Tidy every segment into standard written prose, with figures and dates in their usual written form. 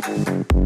Okay.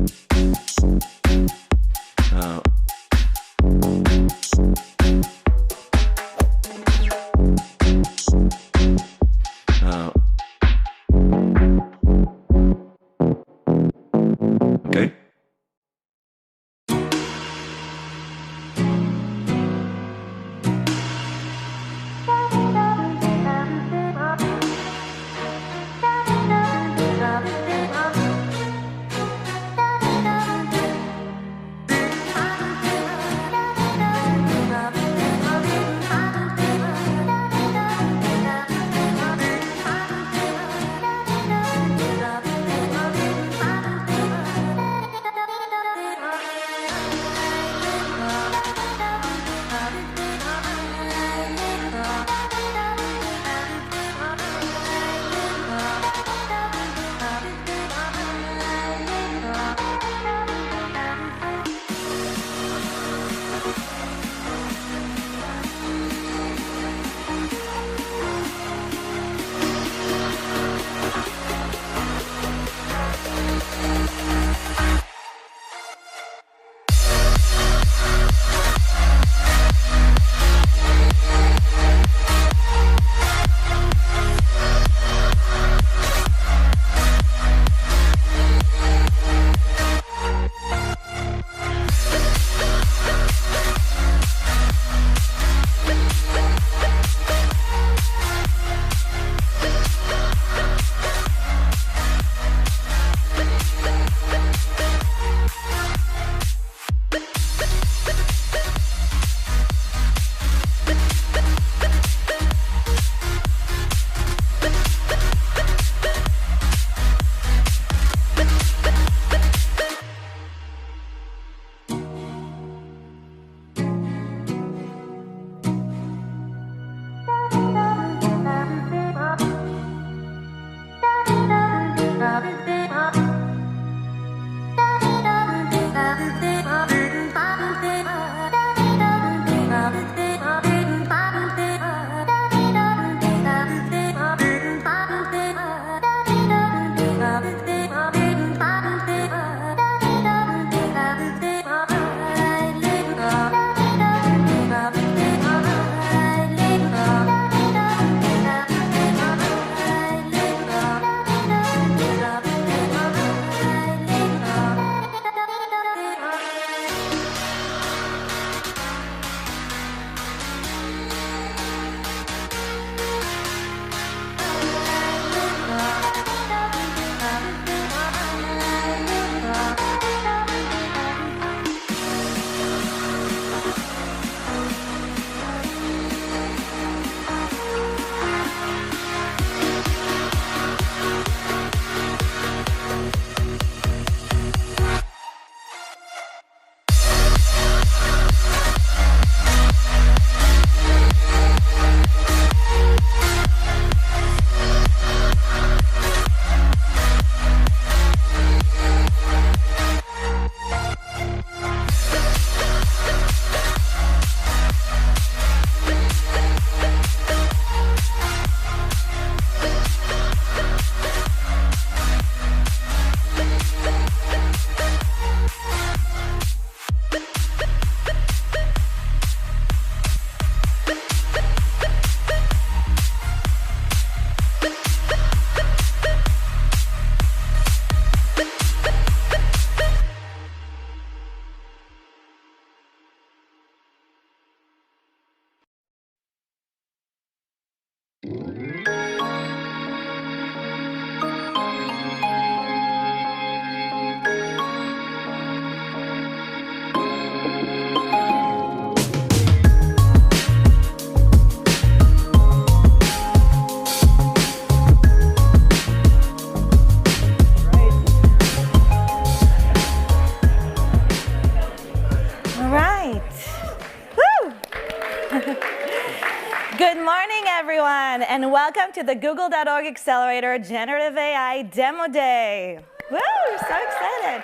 everyone, and welcome to the Google.org Accelerator Generative AI Demo Day. Woo, we're so excited.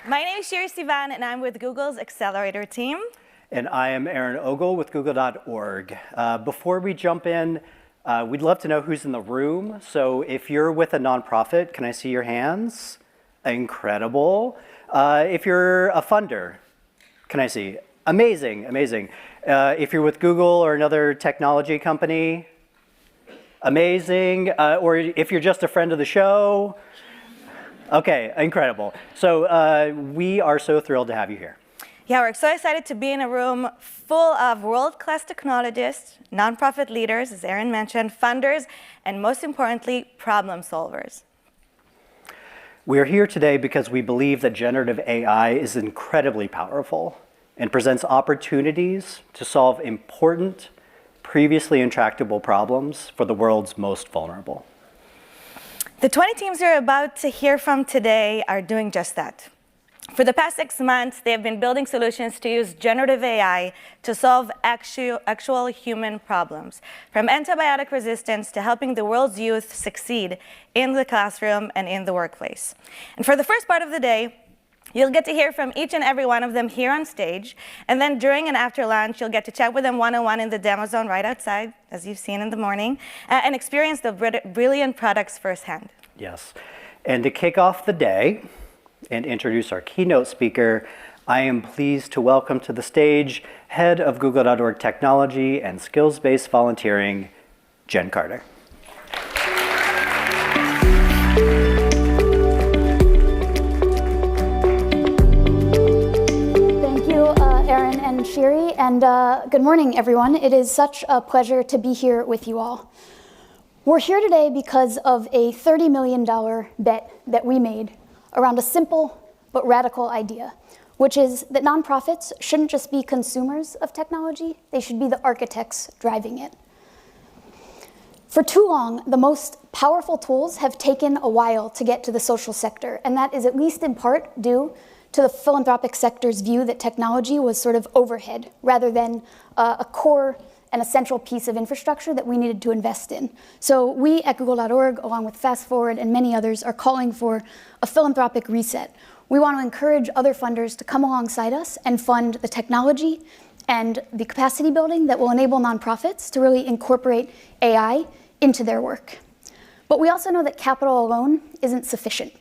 My name is Sivan, and I'm with Google's Accelerator team. And I am Aaron Ogle with Google.org. Before we jump in, we'd love to know who's in the room. So if you're with a nonprofit, can I see your hands? Incredible. If you're a funder, can I see? Amazing, amazing. If you're with Google or another technology company, amazing. Or if you're just a friend of the show, okay, incredible. So we are so thrilled to have you here. Yeah, we're so excited to be in a room full of world-class technologists, nonprofit leaders, as Aaron mentioned, funders, and most importantly, problem solvers. We're here today because we believe that generative AI is incredibly powerful and presents opportunities to solve important, previously intractable problems for the world's most vulnerable. The 20 teams you're about to hear from today are doing just that. For the past 6 months, they have been building solutions to use generative AI to solve actual human problems, from antibiotic resistance to helping the world's youth succeed in the classroom and in the workplace. And for the first part of the day, you'll get to hear from each and every one of them here on stage, and then during and after lunch, you'll get to chat with them one-on-one in the demo zone right outside, as you've seen in the morning, and experience the brilliant products firsthand. Yes, and to kick off the day and introduce our keynote speaker, I am pleased to welcome to the stage Head of Google.org Technology and Skills-Based Volunteering, Jen Carter. Thank you, Aaron and Shiri, and good morning, everyone. It is such a pleasure to be here with you all. We're here today because of a $30 million bet that we made around a simple but radical idea, which is that nonprofits shouldn't just be consumers of technology, they should be the architects driving it. For too long, the most powerful tools have taken a while to get to the social sector, and that is at least in part due to the philanthropic sector's view that technology was sort of overhead rather than a core and a central piece of infrastructure that we needed to invest in. So we at Google.org, along with Fast Forward and many others, are calling for a philanthropic reset. We want to encourage other funders to come alongside us and fund the technology and the capacity building that will enable nonprofits to really incorporate AI into their work. But we also know that capital alone isn't sufficient.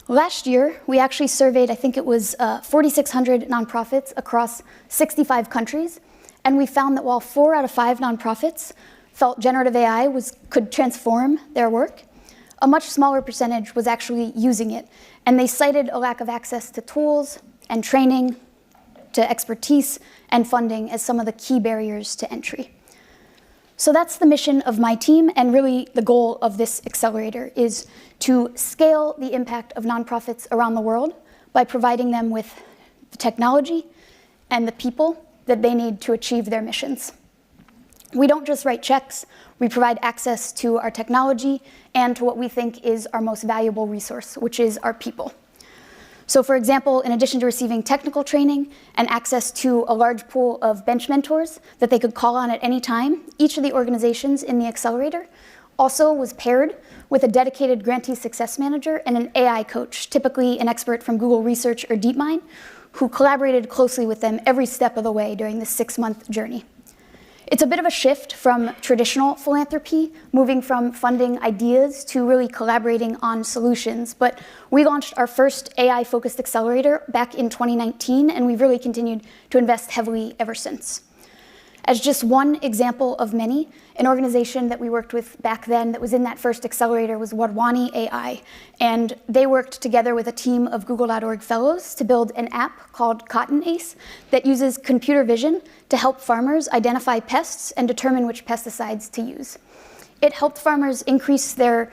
Last year, we actually surveyed, I think it was 4,600 nonprofits across 65 countries. And we found that while 4 out of 5 nonprofits felt generative AI could transform their work, a much smaller percentage was actually using it. And they cited a lack of access to tools and training, to expertise and funding as some of the key barriers to entry. So that's the mission of my team, and really the goal of this accelerator is to scale the impact of nonprofits around the world by providing them with the technology and the people that they need to achieve their missions. We don't just write checks, we provide access to our technology and to what we think is our most valuable resource, which is our people. So for example, in addition to receiving technical training and access to a large pool of bench mentors that they could call on at any time, each of the organizations in the accelerator also was paired with a dedicated grantee success manager and an AI coach, typically an expert from Google Research or DeepMind, who collaborated closely with them every step of the way during this 6-month journey. It's a bit of a shift from traditional philanthropy, moving from funding ideas to really collaborating on solutions. But we launched our first AI-focused accelerator back in 2019, and we've really continued to invest heavily ever since. As just one example of many, an organization that we worked with back then that was in that first accelerator was Wadwani AI. And they worked together with a team of Google.org fellows to build an app called Cotton Ace that uses computer vision to help farmers identify pests and determine which pesticides to use. It helped farmers increase their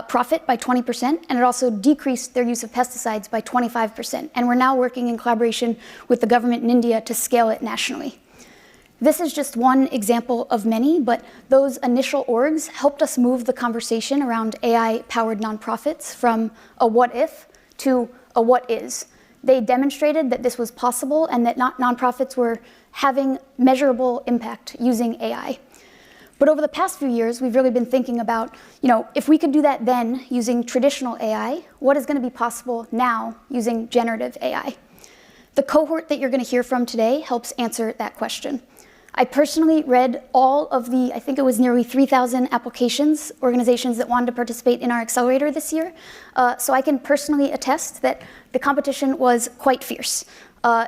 profit by 20%, and it also decreased their use of pesticides by 25%. And we're now working in collaboration with the government in India to scale it nationally. This is just one example of many, but those initial orgs helped us move the conversation around AI-powered nonprofits from a what if to a what is. They demonstrated that this was possible and that nonprofits were having measurable impact using AI. But over the past few years, we've really been thinking about, if we could do that then using traditional AI, what is going to be possible now using generative AI? The cohort that you're going to hear from today helps answer that question. I personally read all of the, I think it was nearly 3,000 applications, organizations that wanted to participate in our accelerator this year. So I can personally attest that the competition was quite fierce.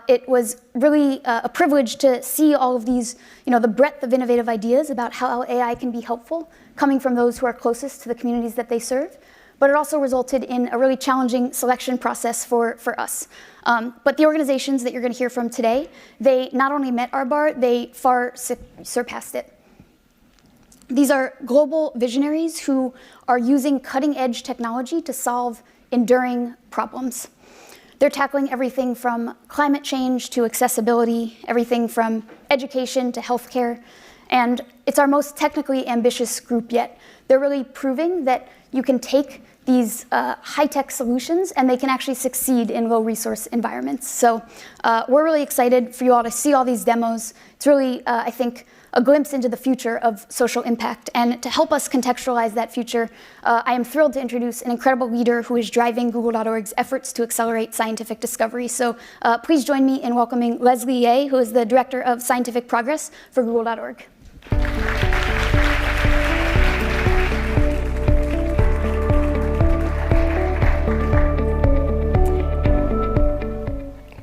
It was really a privilege to see all of these, the breadth of innovative ideas about how AI can be helpful coming from those who are closest to the communities that they serve. But it also resulted in a really challenging selection process for us. But the organizations that you're going to hear from today, they not only met our bar, they far surpassed it. These are global visionaries who are using cutting-edge technology to solve enduring problems. They're tackling everything from climate change to accessibility, everything from education to healthcare. And it's our most technically ambitious group yet. They're really proving that you can take these high-tech solutions and they can actually succeed in low-resource environments. So we're really excited for you all to see all these demos. It's really, I think, a glimpse into the future of social impact. And to help us contextualize that future, I am thrilled to introduce an incredible leader who is driving Google.org's efforts to accelerate scientific discovery. So please join me in welcoming Leslie Ye, who is the Director of Scientific Progress for Google.org.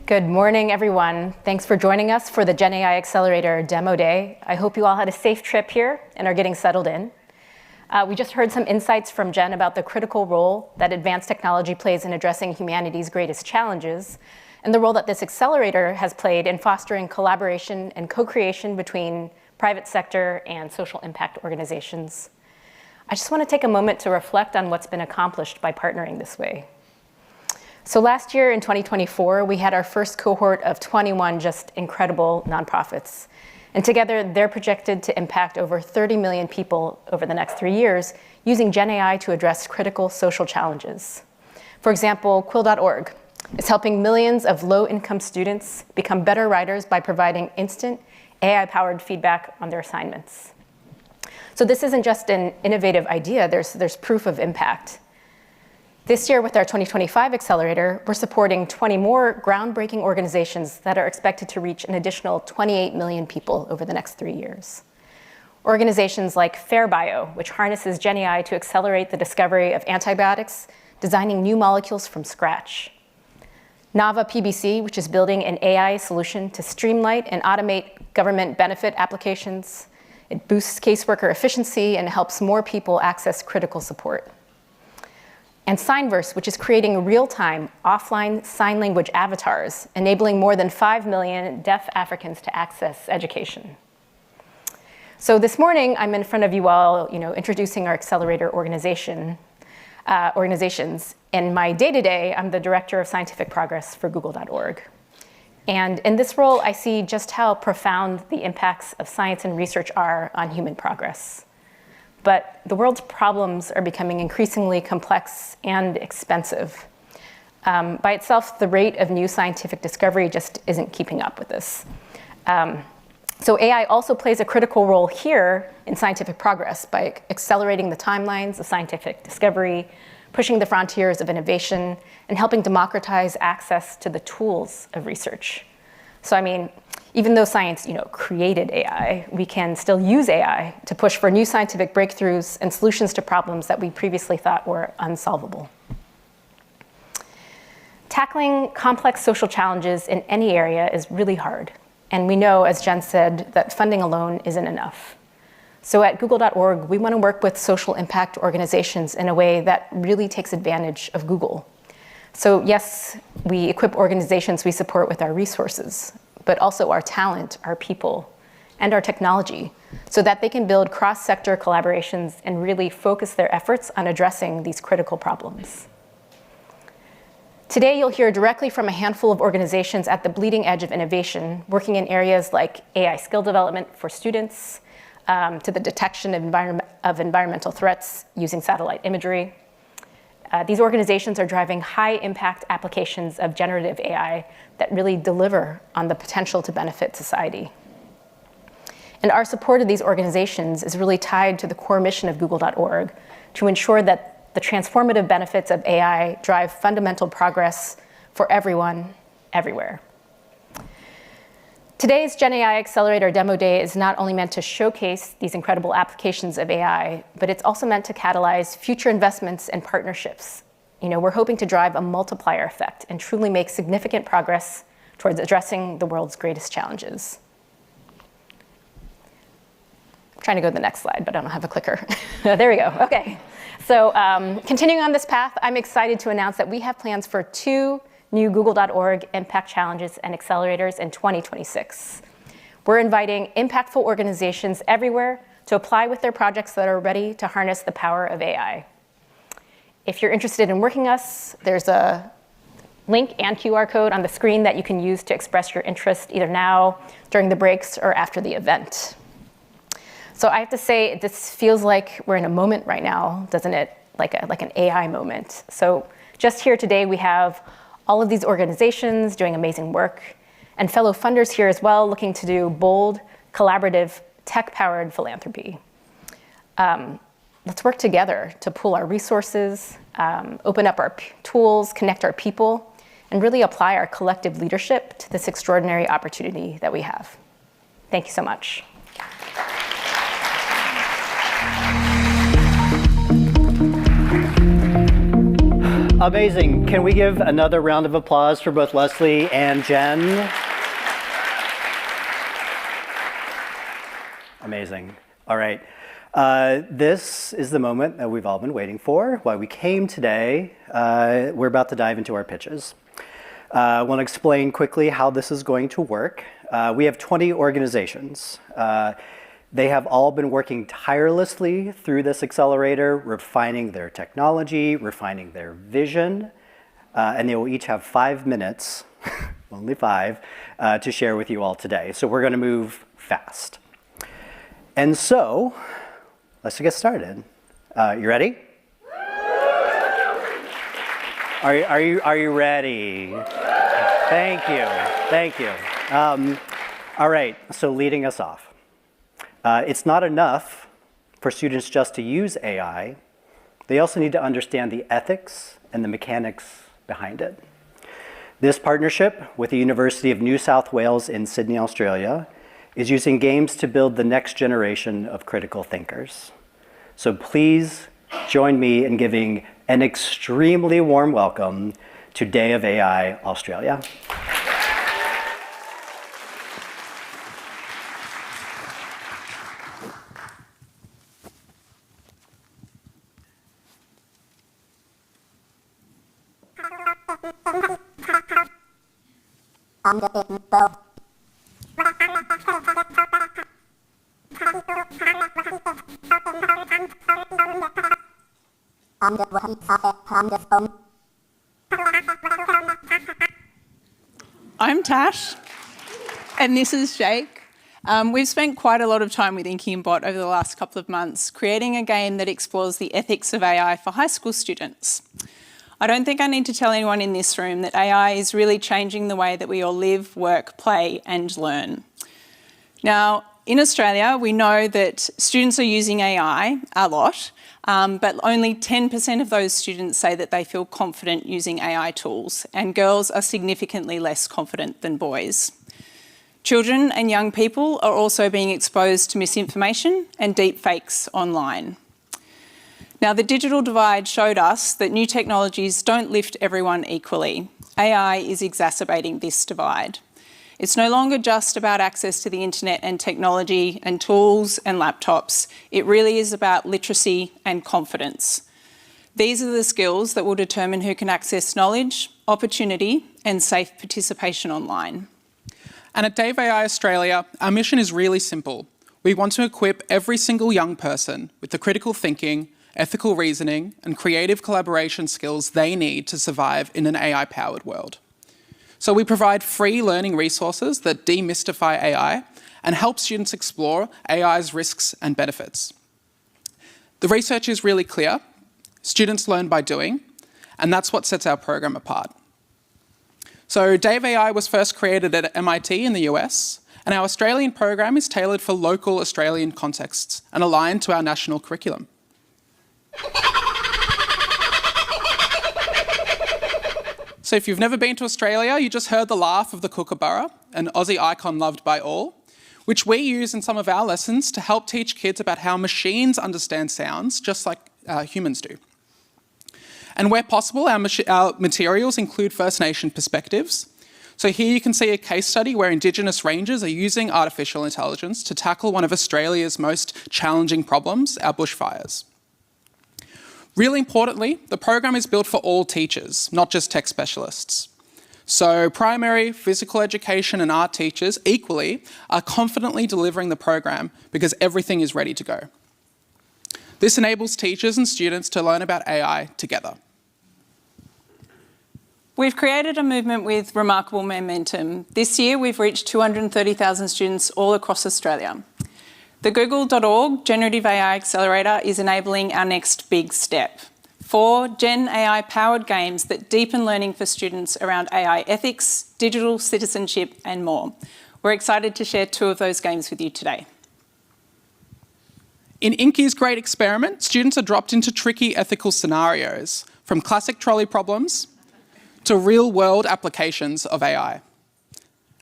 Good morning, everyone. Thanks for joining us for the GenAI Accelerator Demo Day. I hope you all had a safe trip here and are getting settled in. We just heard some insights from Jen about the critical role that advanced technology plays in addressing humanity's greatest challenges, and the role that this accelerator has played in fostering collaboration and co-creation between private sector and social impact organizations. I just want to take a moment to reflect on what's been accomplished by partnering this way. So last year in 2024, we had our first cohort of 21 just incredible nonprofits. And together, they're projected to impact over 30 million people over the next 3 years using GenAI to address critical social challenges. For example, Quill.org is helping millions of low-income students become better writers by providing instant AI-powered feedback on their assignments. So this isn't just an innovative idea, there's proof of impact. This year, with our 2025 Accelerator, we're supporting 20 more groundbreaking organizations that are expected to reach an additional 28 million people over the next 3 years. Organizations like FairBio, which harnesses GenAI to accelerate the discovery of antibiotics, designing new molecules from scratch. Nava PBC, which is building an AI solution to streamline and automate government benefit applications. It boosts caseworker efficiency and helps more people access critical support. And Signvrse, which is creating real-time offline sign language avatars, enabling more than 5 million deaf Africans to access education. So this morning, I'm in front of you all, introducing our accelerator organizations. In my day-to-day, I'm the Director of Scientific Progress for Google.org. And in this role, I see just how profound the impacts of science and research are on human progress. But the world's problems are becoming increasingly complex and expensive. By itself, the rate of new scientific discovery just isn't keeping up with this. So AI also plays a critical role here in scientific progress by accelerating the timelines of scientific discovery, pushing the frontiers of innovation, and helping democratize access to the tools of research. So even though science, created AI, we can still use AI to push for new scientific breakthroughs and solutions to problems that we previously thought were unsolvable. Tackling complex social challenges in any area is really hard. And we know, as Jen said, that funding alone isn't enough. So at Google.org, we want to work with social impact organizations in a way that really takes advantage of Google. So yes, we equip organizations we support with our resources, but also our talent, our people, and our technology, so that they can build cross-sector collaborations and really focus their efforts on addressing these critical problems. Today, you'll hear directly from a handful of organizations at the bleeding edge of innovation, working in areas like AI skill development for students, to the detection of environmental threats using satellite imagery. These organizations are driving high-impact applications of generative AI that really deliver on the potential to benefit society. And our support of these organizations is really tied to the core mission of Google.org to ensure that the transformative benefits of AI drive fundamental progress for everyone, everywhere. Today's GenAI Accelerator Demo Day is not only meant to showcase these incredible applications of AI, but it's also meant to catalyze future investments and partnerships. We're hoping to drive a multiplier effect and truly make significant progress towards addressing the world's greatest challenges. I'm trying to go to the next slide, but I don't have a clicker. There we go. OK. So continuing on this path, I'm excited to announce that we have plans for 2 new Google.org impact challenges and accelerators in 2026. We're inviting impactful organizations everywhere to apply with their projects that are ready to harness the power of AI. If you're interested in working with us, there's a link and QR code on the screen that you can use to express your interest either now, during the breaks, or after the event. So I have to say, this feels like we're in a moment right now, doesn't it? Like an AI moment. So just here today, we have all of these organizations doing amazing work, and fellow funders here as well, looking to do bold, collaborative, tech-powered philanthropy. Let's work together to pool our resources, open up our tools, connect our people, and really apply our collective leadership to this extraordinary opportunity that we have. Thank you so much. Amazing. Can we give another round of applause for both Leslie and Jen? Amazing. All right. This is the moment that we've all been waiting for. Why we came today. We're about to dive into our pitches. I want to explain quickly how this is going to work. We have 20 organizations. They have all been working tirelessly through this accelerator, refining their technology, refining their vision, and they will each have 5 minutes, only 5, to share with you all today. So we're going to move fast. And so, let's get started. You ready? Are you ready? Thank you. Thank you. All right. So leading us off. It's not enough for students just to use AI. They also need to understand the ethics and the mechanics behind it. This partnership with the University of New South Wales in Sydney, Australia, is using games to build the next generation of critical thinkers. So please join me in giving an extremely warm welcome to Day of AI Australia. I'm Tash, and this is Jake. We've spent quite a lot of time with Inky and Bot over the last couple of months, creating a game that explores the ethics of AI for high school students. I don't think I need to tell anyone in this room that AI is really changing the way that we all live, work, play, and learn. Now, in Australia, we know that students are using AI a lot, but only 10% of those students say that they feel confident using AI tools, and girls are significantly less confident than boys. Children and young people are also being exposed to misinformation and deep fakes online. Now, the digital divide showed us that new technologies don't lift everyone equally. AI is exacerbating this divide. It's no longer just about access to the internet and technology and tools and laptops. It really is about literacy and confidence. These are the skills that will determine who can access knowledge, opportunity, and safe participation online. And at Day of AI Australia, our mission is really simple. We want to equip every single young person with the critical thinking, ethical reasoning, and creative collaboration skills they need to survive in an AI-powered world. So we provide free learning resources that demystify AI and help students explore AI's risks and benefits. The research is really clear. Students learn by doing, and that's what sets our program apart. So Day of AI was first created at MIT in the US, and our Australian program is tailored for local Australian contexts and aligned to our national curriculum. So if you've never been to Australia, you just heard the laugh of the kookaburra, an Aussie icon loved by all, which we use in some of our lessons to help teach kids about how machines understand sounds, just like humans do. And where possible, our materials include First Nation perspectives. So here you can see a case study where Indigenous rangers are using artificial intelligence to tackle one of Australia's most challenging problems, our bushfires. Really importantly, the program is built for all teachers, not just tech specialists. So primary, physical education and art teachers equally are confidently delivering the program because everything is ready to go. This enables teachers and students to learn about AI together. We've created a movement with remarkable momentum. This year, we've reached 230,000 students all across Australia. The Google.org Generative AI Accelerator is enabling our next big step. 4 GenAI-powered games that deepen learning for students around AI ethics, digital citizenship, and more. We're excited to share 2 of those games with you today. In Inky's great experiment, students are dropped into tricky ethical scenarios, from classic trolley problems to real-world applications of AI.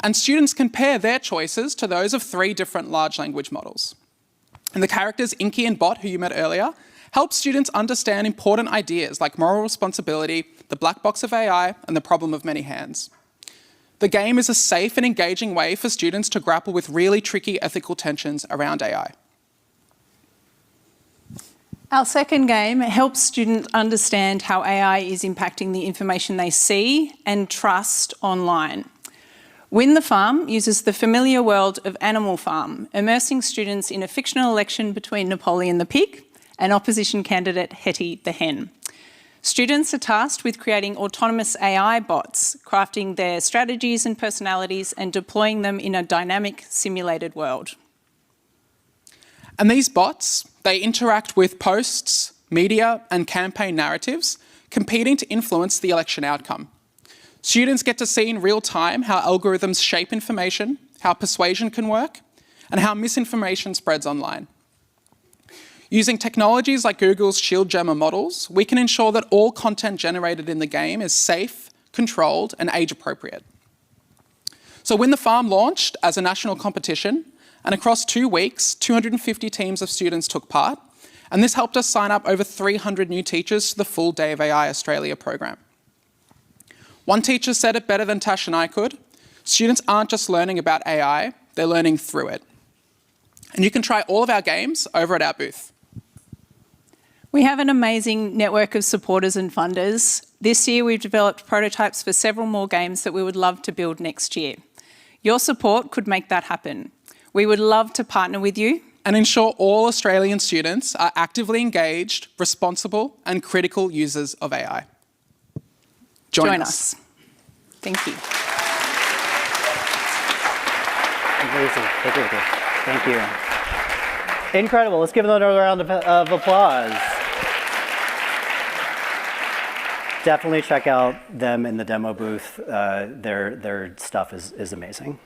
And students compare their choices to those of 3 different large language models. And the characters Inky and Bot, who you met earlier, help students understand important ideas like moral responsibility, the black box of AI, and the problem of many hands. The game is a safe and engaging way for students to grapple with really tricky ethical tensions around AI. Our second game helps students understand how AI is impacting the information they see and trust online. Win the Farm uses the familiar world of Animal Farm, immersing students in a fictional election between Napoleon the pig and opposition candidate Hetty the hen. Students are tasked with creating autonomous AI bots, crafting their strategies and personalities and deploying them in a dynamic, simulated world. And these bots, they interact with posts, media, and campaign narratives, competing to influence the election outcome. Students get to see in real time how algorithms shape information, how persuasion can work, and how misinformation spreads online. Using technologies like Google's Shield Gemma models, we can ensure that all content generated in the game is safe, controlled, and age-appropriate. So Win the Farm launched as a national competition, and across 2 weeks, 250 teams of students took part, and this helped us sign up over 300 new teachers to the full Day of AI Australia program. One teacher said it better than Tash and I could: students aren't just learning about AI, they're learning through it. And you can try all of our games over at our booth. We have an amazing network of supporters and funders. This year, we've developed prototypes for several more games that we would love to build next year. Your support could make that happen. We would love to partner with you and ensure all Australian students are actively engaged, responsible, and critical users of AI. Join us. Thank you. Amazing. Take it with you. Thank you. Incredible. Let's give them another round of applause. Definitely check out them in the demo booth. Their stuff is amazing.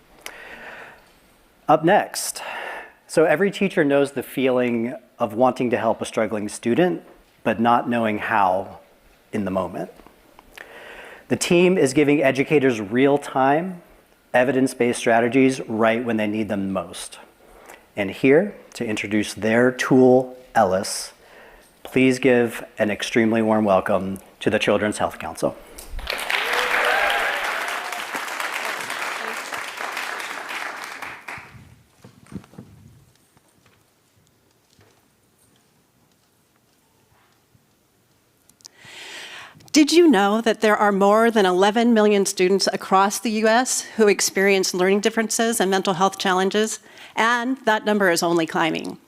Up next, so every teacher knows the feeling of wanting to help a struggling student, but not knowing how in the moment. The team is giving educators real-time, evidence-based strategies right when they need them most. And here, to introduce their tool, Ellis, please give an extremely warm welcome to the Children's Health Council. Did you know that there are more than 11 million students across the US who experience learning differences and mental health challenges? And that number is only climbing.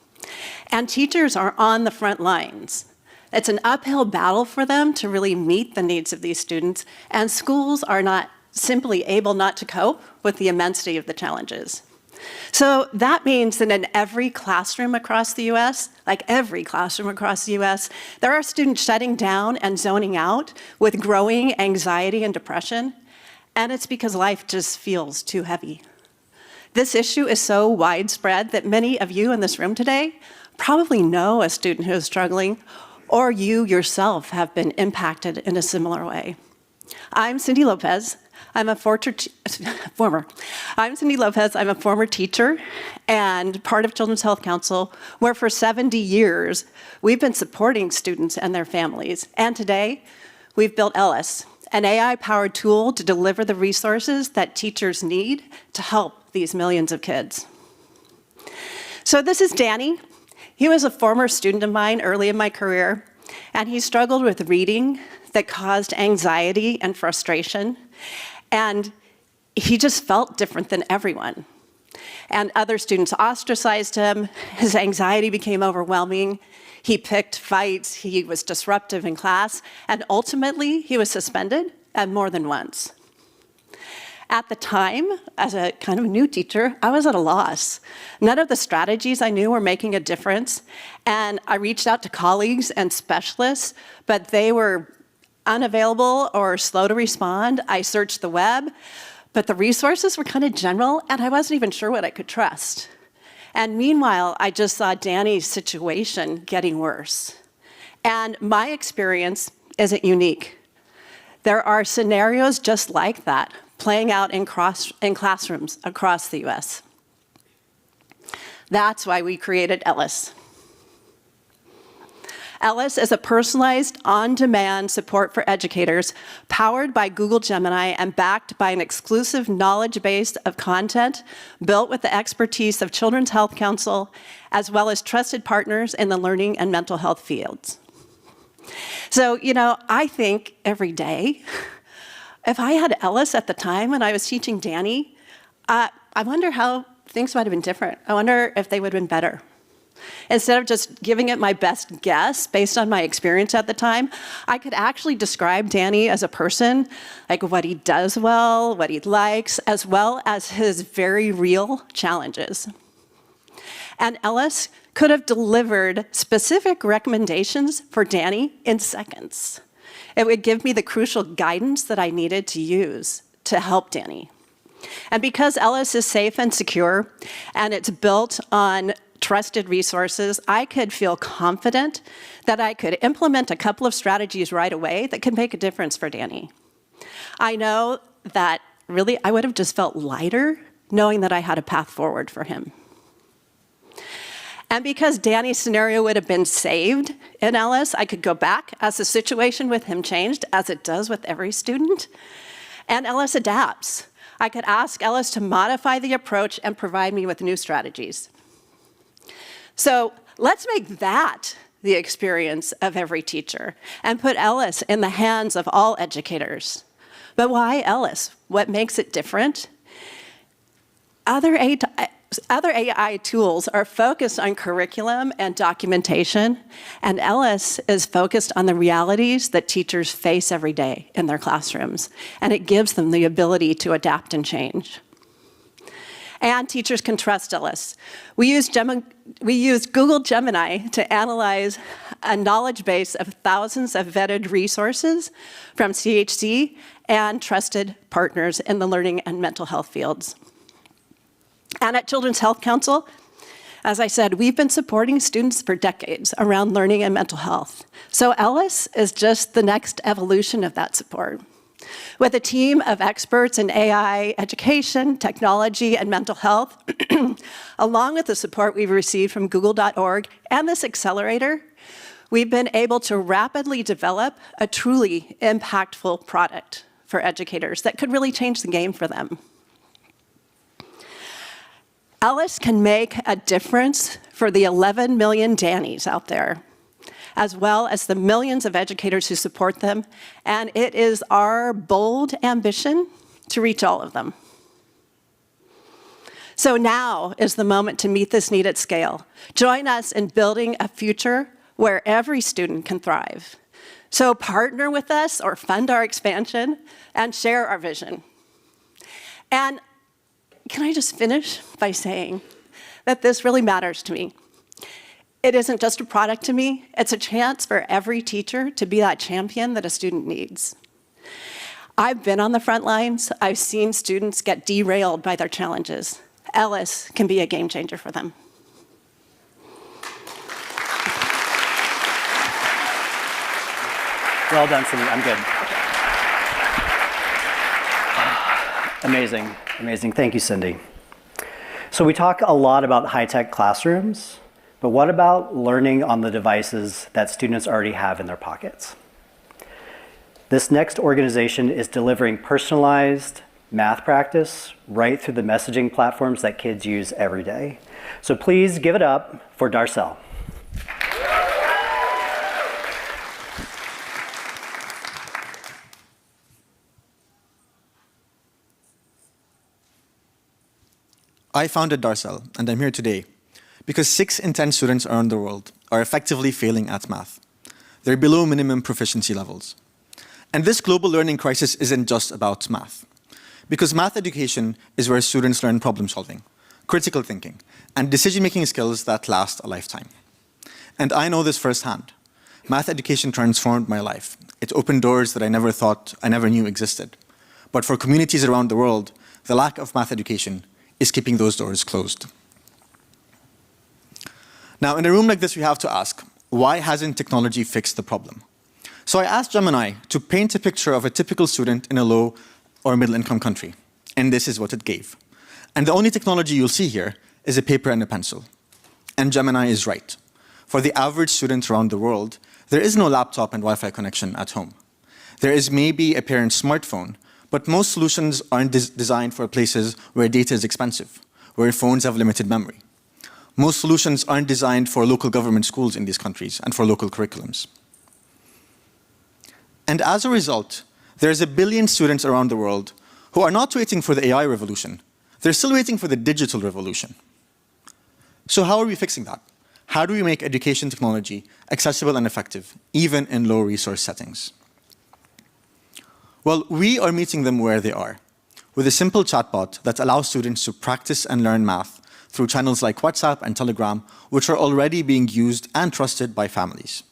And teachers are on the front lines. It's an uphill battle for them to really meet the needs of these students, and schools are not simply able not to cope with the immensity of the challenges. So that means that in every classroom across the US, like every classroom across the US, there are students shutting down and zoning out with growing anxiety and depression, and it's because life just feels too heavy. This issue is so widespread that many of you in this room today probably know a student who is struggling, or you yourself have been impacted in a similar way. I'm Cindy Lopez. I'm a former teacher and part of Children's Health Council, where for 70 years we've been supporting students and their families. And today, we've built ELIS, an AI-powered tool to deliver the resources that teachers need to help these millions of kids. So this is Danny. He was a former student of mine early in my career, and he struggled with reading that caused anxiety and frustration, and he just felt different than everyone. And other students ostracized him. His anxiety became overwhelming. He picked fights. He was disruptive in class. And ultimately, he was suspended, and more than once. At the time, as a kind of new teacher, I was at a loss. None of the strategies I knew were making a difference. And I reached out to colleagues and specialists, but they were unavailable or slow to respond. I searched the web, but the resources were kind of general, and I wasn't even sure what I could trust. And meanwhile, I just saw Danny's situation getting worse. And my experience isn't unique. There are scenarios just like that playing out in classrooms across the US. That's why we created ELIS. ELIS is a personalized, on-demand support for educators powered by Google Gemini and backed by an exclusive knowledge base of content built with the expertise of Children's Health Council, as well as trusted partners in the learning and mental health fields. So, I think every day, if I had ELIS at the time when I was teaching Danny, I wonder how things might have been different. I wonder if they would have been better. Instead of just giving it my best guess based on my experience at the time, I could actually describe Danny as a person, like what he does well, what he likes, as well as his very real challenges. And ELIS could have delivered specific recommendations for Danny in seconds. It would give me the crucial guidance that I needed to use to help Danny. And because ELIS is safe and secure, and it's built on trusted resources, I could feel confident that I could implement a couple of strategies right away that could make a difference for Danny. I know that really I would have just felt lighter knowing that I had a path forward for him. And because Danny's scenario would have been saved in ELIS, I could go back as the situation with him changed, as it does with every student, and ELIS adapts. I could ask ELIS to modify the approach and provide me with new strategies. So let's make that the experience of every teacher and put ELIS in the hands of all educators. But why ELIS? What makes it different? Other AI tools are focused on curriculum and documentation, and ELIS is focused on the realities that teachers face every day in their classrooms, and it gives them the ability to adapt and change. And teachers can trust ELIS. We use Google Gemini to analyze a knowledge base of thousands of vetted resources from CHC and trusted partners in the learning and mental health fields. And at Children's Health Council, as I said, we've been supporting students for decades around learning and mental health. So ELIS is just the next evolution of that support. With a team of experts in AI, education, technology, and mental health, along with the support we've received from Google.org and this accelerator, we've been able to rapidly develop a truly impactful product for educators that could really change the game for them. ELIS can make a difference for the 11 million Dannys out there, as well as the millions of educators who support them, and it is our bold ambition to reach all of them. So now is the moment to meet this need at scale. Join us in building a future where every student can thrive. So partner with us or fund our expansion and share our vision. And can I just finish by saying that this really matters to me. It isn't just a product to me, it's a chance for every teacher to be that champion that a student needs. I've been on the front lines, I've seen students get derailed by their challenges. ELIS can be a game changer for them. Well done, Cindy, I'm good. Amazing, amazing. Thank you, Cindy. So we talk a lot about high-tech classrooms, but what about learning on the devices that students already have in their pockets? This next organization is delivering personalized math practice right through the messaging platforms that kids use every day. So please give it up for Darsel. I founded Darsel, and I'm here today because 6 in 10 students around the world are effectively failing at math. They're below minimum proficiency levels. And this global learning crisis isn't just about math, because math education is where students learn problem solving, critical thinking, and decision-making skills that last a lifetime. And I know this firsthand. Math education transformed my life. It opened doors that I never knew existed. But for communities around the world, the lack of math education is keeping those doors closed. Now, in a room like this, we have to ask, why hasn't technology fixed the problem? So I asked Gemini to paint a picture of a typical student in a low or middle-income country, and this is what it gave. And the only technology you'll see here is a paper and a pencil. And Gemini is right. For the average student around the world, there is no laptop and Wi-Fi connection at home. There is maybe a parent's smartphone, but most solutions aren't designed for places where data is expensive, where phones have limited memory. Most solutions aren't designed for local government schools in these countries and for local curriculums. And as a result, there's 1 billion students around the world who are not waiting for the AI revolution. They're still waiting for the digital revolution. So how are we fixing that? How do we make education technology accessible and effective, even in low-resource settings? Well, we are meeting them where they are, with a simple chatbot that allows students to practice and learn math through channels like WhatsApp and Telegram, which are already being used and trusted by families.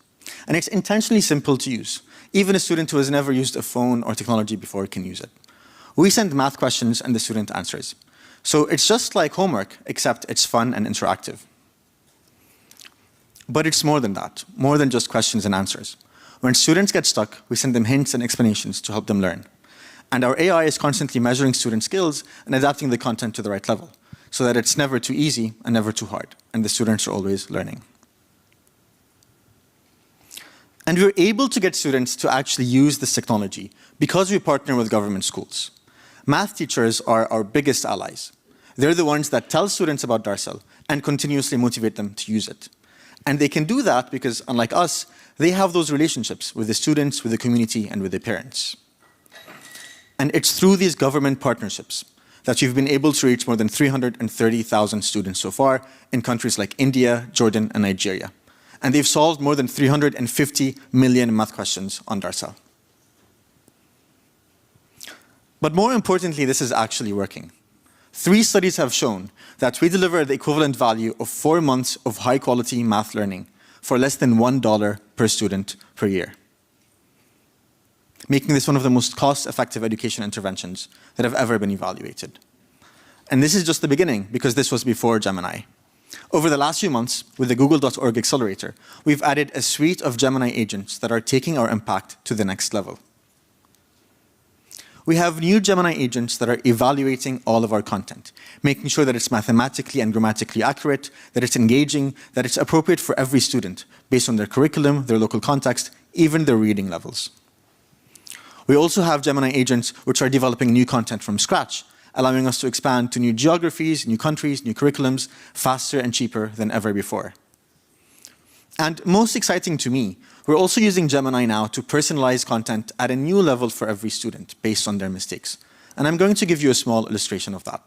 And it's intentionally simple to use. Even a student who has never used a phone or technology before can use it. We send math questions and the student answers. So it's just like homework, except it's fun and interactive. But it's more than that, more than just questions and answers. When students get stuck, we send them hints and explanations to help them learn. And our AI is constantly measuring student skills and adapting the content to the right level, so that it's never too easy and never too hard, and the students are always learning. And we're able to get students to actually use this technology because we partner with government schools. Math teachers are our biggest allies. They're the ones that tell students about Darsel and continuously motivate them to use it. And they can do that because, unlike us, they have those relationships with the students, with the community, and with the parents. And it's through these government partnerships that we've been able to reach more than 330,000 students so far in countries like India, Jordan, and Nigeria. And they've solved more than 350 million math questions on Darsel. But more importantly, this is actually working. 3 studies have shown that we deliver the equivalent value of 4 months of high-quality math learning for less than $1 per student per year, making this one of the most cost-effective education interventions that have ever been evaluated. And this is just the beginning, because this was before Gemini. Over the last few months, with the Google.org Accelerator, we've added a suite of Gemini agents that are taking our impact to the next level. We have new Gemini agents that are evaluating all of our content, making sure that it's mathematically and grammatically accurate, that it's engaging, that it's appropriate for every student, based on their curriculum, their local context, even their reading levels. We also have Gemini agents which are developing new content from scratch, allowing us to expand to new geographies, new countries, new curriculums, faster and cheaper than ever before. And most exciting to me, we're also using Gemini now to personalize content at a new level for every student based on their mistakes. And I'm going to give you a small illustration of that.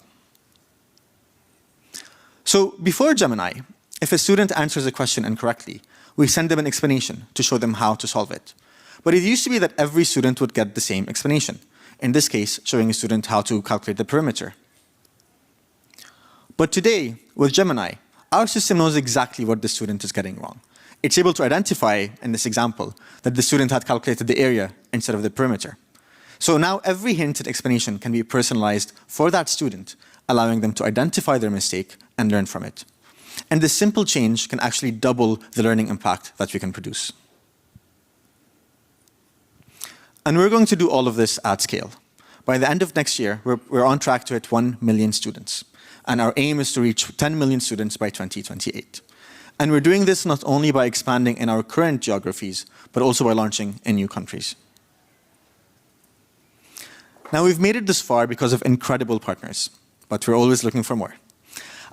So before Gemini, if a student answers a question incorrectly, we send them an explanation to show them how to solve it. But it used to be that every student would get the same explanation. In this case, showing a student how to calculate the perimeter. But today, with Gemini, our system knows exactly what the student is getting wrong. It's able to identify, in this example, that the student had calculated the area instead of the perimeter. So now every hint and explanation can be personalized for that student, allowing them to identify their mistake and learn from it. And this simple change can actually double the learning impact that we can produce. And we're going to do all of this at scale. By the end of next year, we're on track to hit 1 million students. And our aim is to reach 10 million students by 2028. And we're doing this not only by expanding in our current geographies, but also by launching in new countries. Now, we've made it this far because of incredible partners, but we're always looking for more.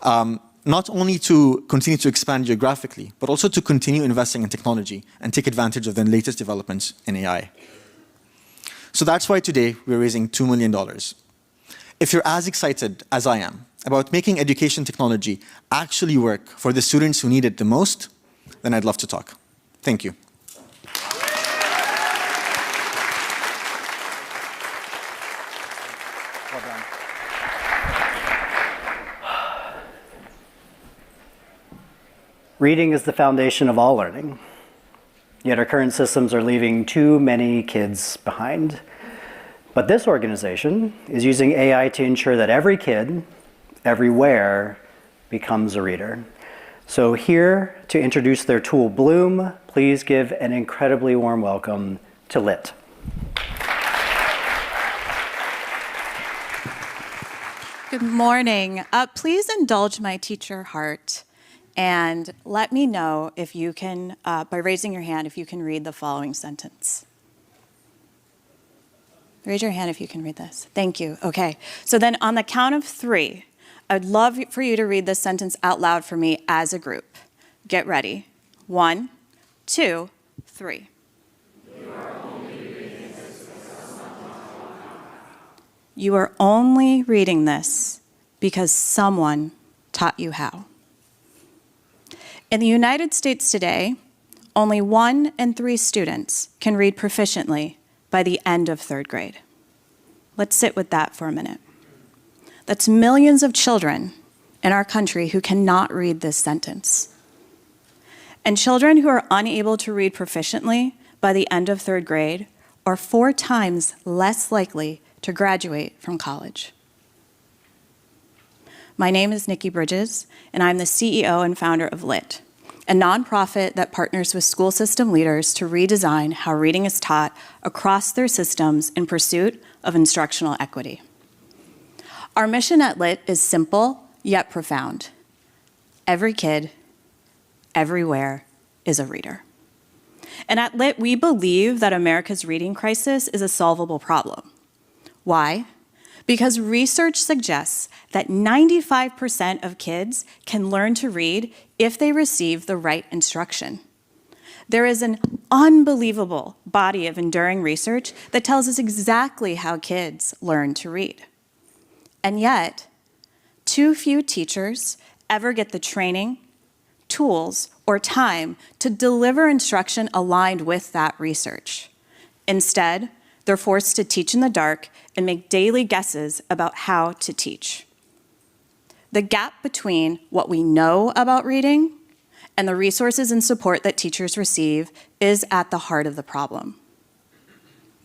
Not only to continue to expand geographically, but also to continue investing in technology and take advantage of the latest developments in AI. So that's why today we're raising $2 million. If you're as excited as I am about making education technology actually work for the students who need it the most, then I'd love to talk. Thank you. Well done. Reading is the foundation of all learning. Yet our current systems are leaving too many kids behind. But this organization is using AI to ensure that every kid, everywhere, becomes a reader. So here to introduce their tool, Bloom, please give an incredibly warm welcome to Lit. Good morning. Please indulge my teacher heart and let me know if you can, by raising your hand, if you can read the following sentence. Raise your hand if you can read this. Thank you. Okay. So then on the count of 3, I'd love for you to read this sentence out loud for me as a group. Get ready. 1, 2, 3. You are only reading this because someone taught you how. In the United States today, only 1 in 3 students can read proficiently by the end of 3rd grade. Let's sit with that for a minute. That's millions of children in our country who cannot read this sentence. And children who are unable to read proficiently by the end of 3rd grade are 4 times less likely to graduate from college. My name is Nikki Bridges, and I'm the CEO and founder of LIT, a nonprofit that partners with school system leaders to redesign how reading is taught across their systems in pursuit of instructional equity. Our mission at LIT is simple, yet profound. Every kid, everywhere, is a reader. And at LIT, we believe that America's reading crisis is a solvable problem. Why? Because research suggests that 95% of kids can learn to read if they receive the right instruction. There is an unbelievable body of enduring research that tells us exactly how kids learn to read. And yet, too few teachers ever get the training, tools, or time to deliver instruction aligned with that research. Instead, they're forced to teach in the dark and make daily guesses about how to teach. The gap between what we know about reading and the resources and support that teachers receive is at the heart of the problem.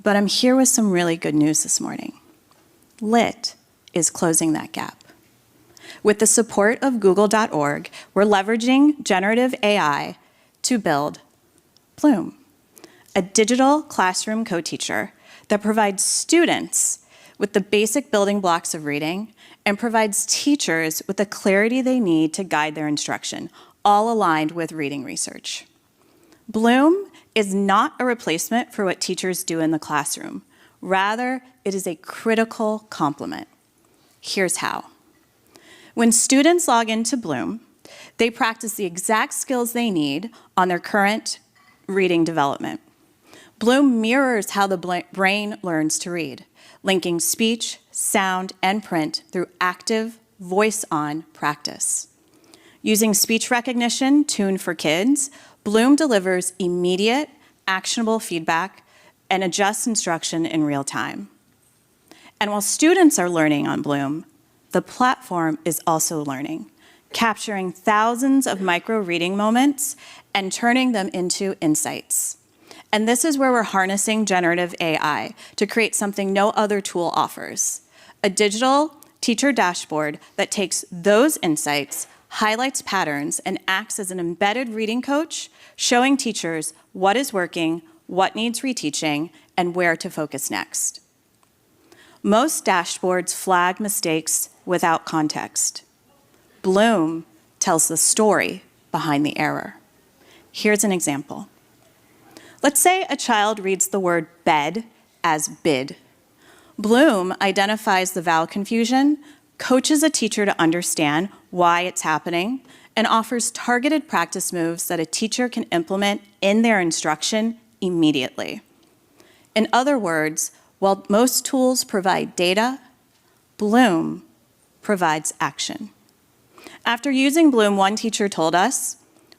But I'm here with some really good news this morning. LIT is closing that gap. With the support of Google.org, we're leveraging generative AI to build Bloom, a digital classroom co-teacher that provides students with the basic building blocks of reading and provides teachers with the clarity they need to guide their instruction, all aligned with reading research. Bloom is not a replacement for what teachers do in the classroom. Rather, it is a critical complement. Here's how. When students log into Bloom, they practice the exact skills they need on their current reading development. Bloom mirrors how the brain learns to read, linking speech, sound, and print through active, voice-on practice. Using speech recognition tuned for kids, Bloom delivers immediate, actionable feedback and adjusts instruction in real time. And while students are learning on Bloom, the platform is also learning, capturing thousands of micro-reading moments and turning them into insights. And this is where we're harnessing generative AI to create something no other tool offers, a digital teacher dashboard that takes those insights, highlights patterns, and acts as an embedded reading coach, showing teachers what is working, what needs reteaching, and where to focus next. Most dashboards flag mistakes without context. Bloom tells the story behind the error. Here's an example. Let's say a child reads the word bed as bid. Bloom identifies the vowel confusion, coaches a teacher to understand why it's happening, and offers targeted practice moves that a teacher can implement in their instruction immediately. In other words, while most tools provide data, Bloom provides action. After using Bloom, one teacher told us,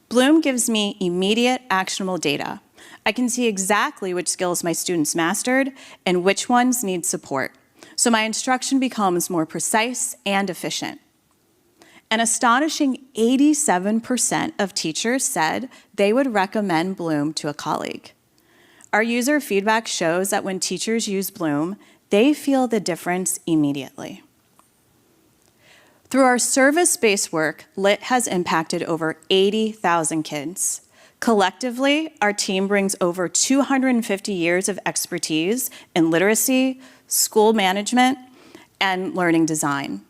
Bloom gives me immediate actionable data. I can see exactly which skills my students mastered and which ones need support. So my instruction becomes more precise and efficient. An astonishing 87% of teachers said they would recommend Bloom to a colleague. Our user feedback shows that when teachers use Bloom, they feel the difference immediately. Through our service-based work, LIT has impacted over 80,000 kids. Collectively, our team brings over 250 years of expertise in literacy, school management, and learning design.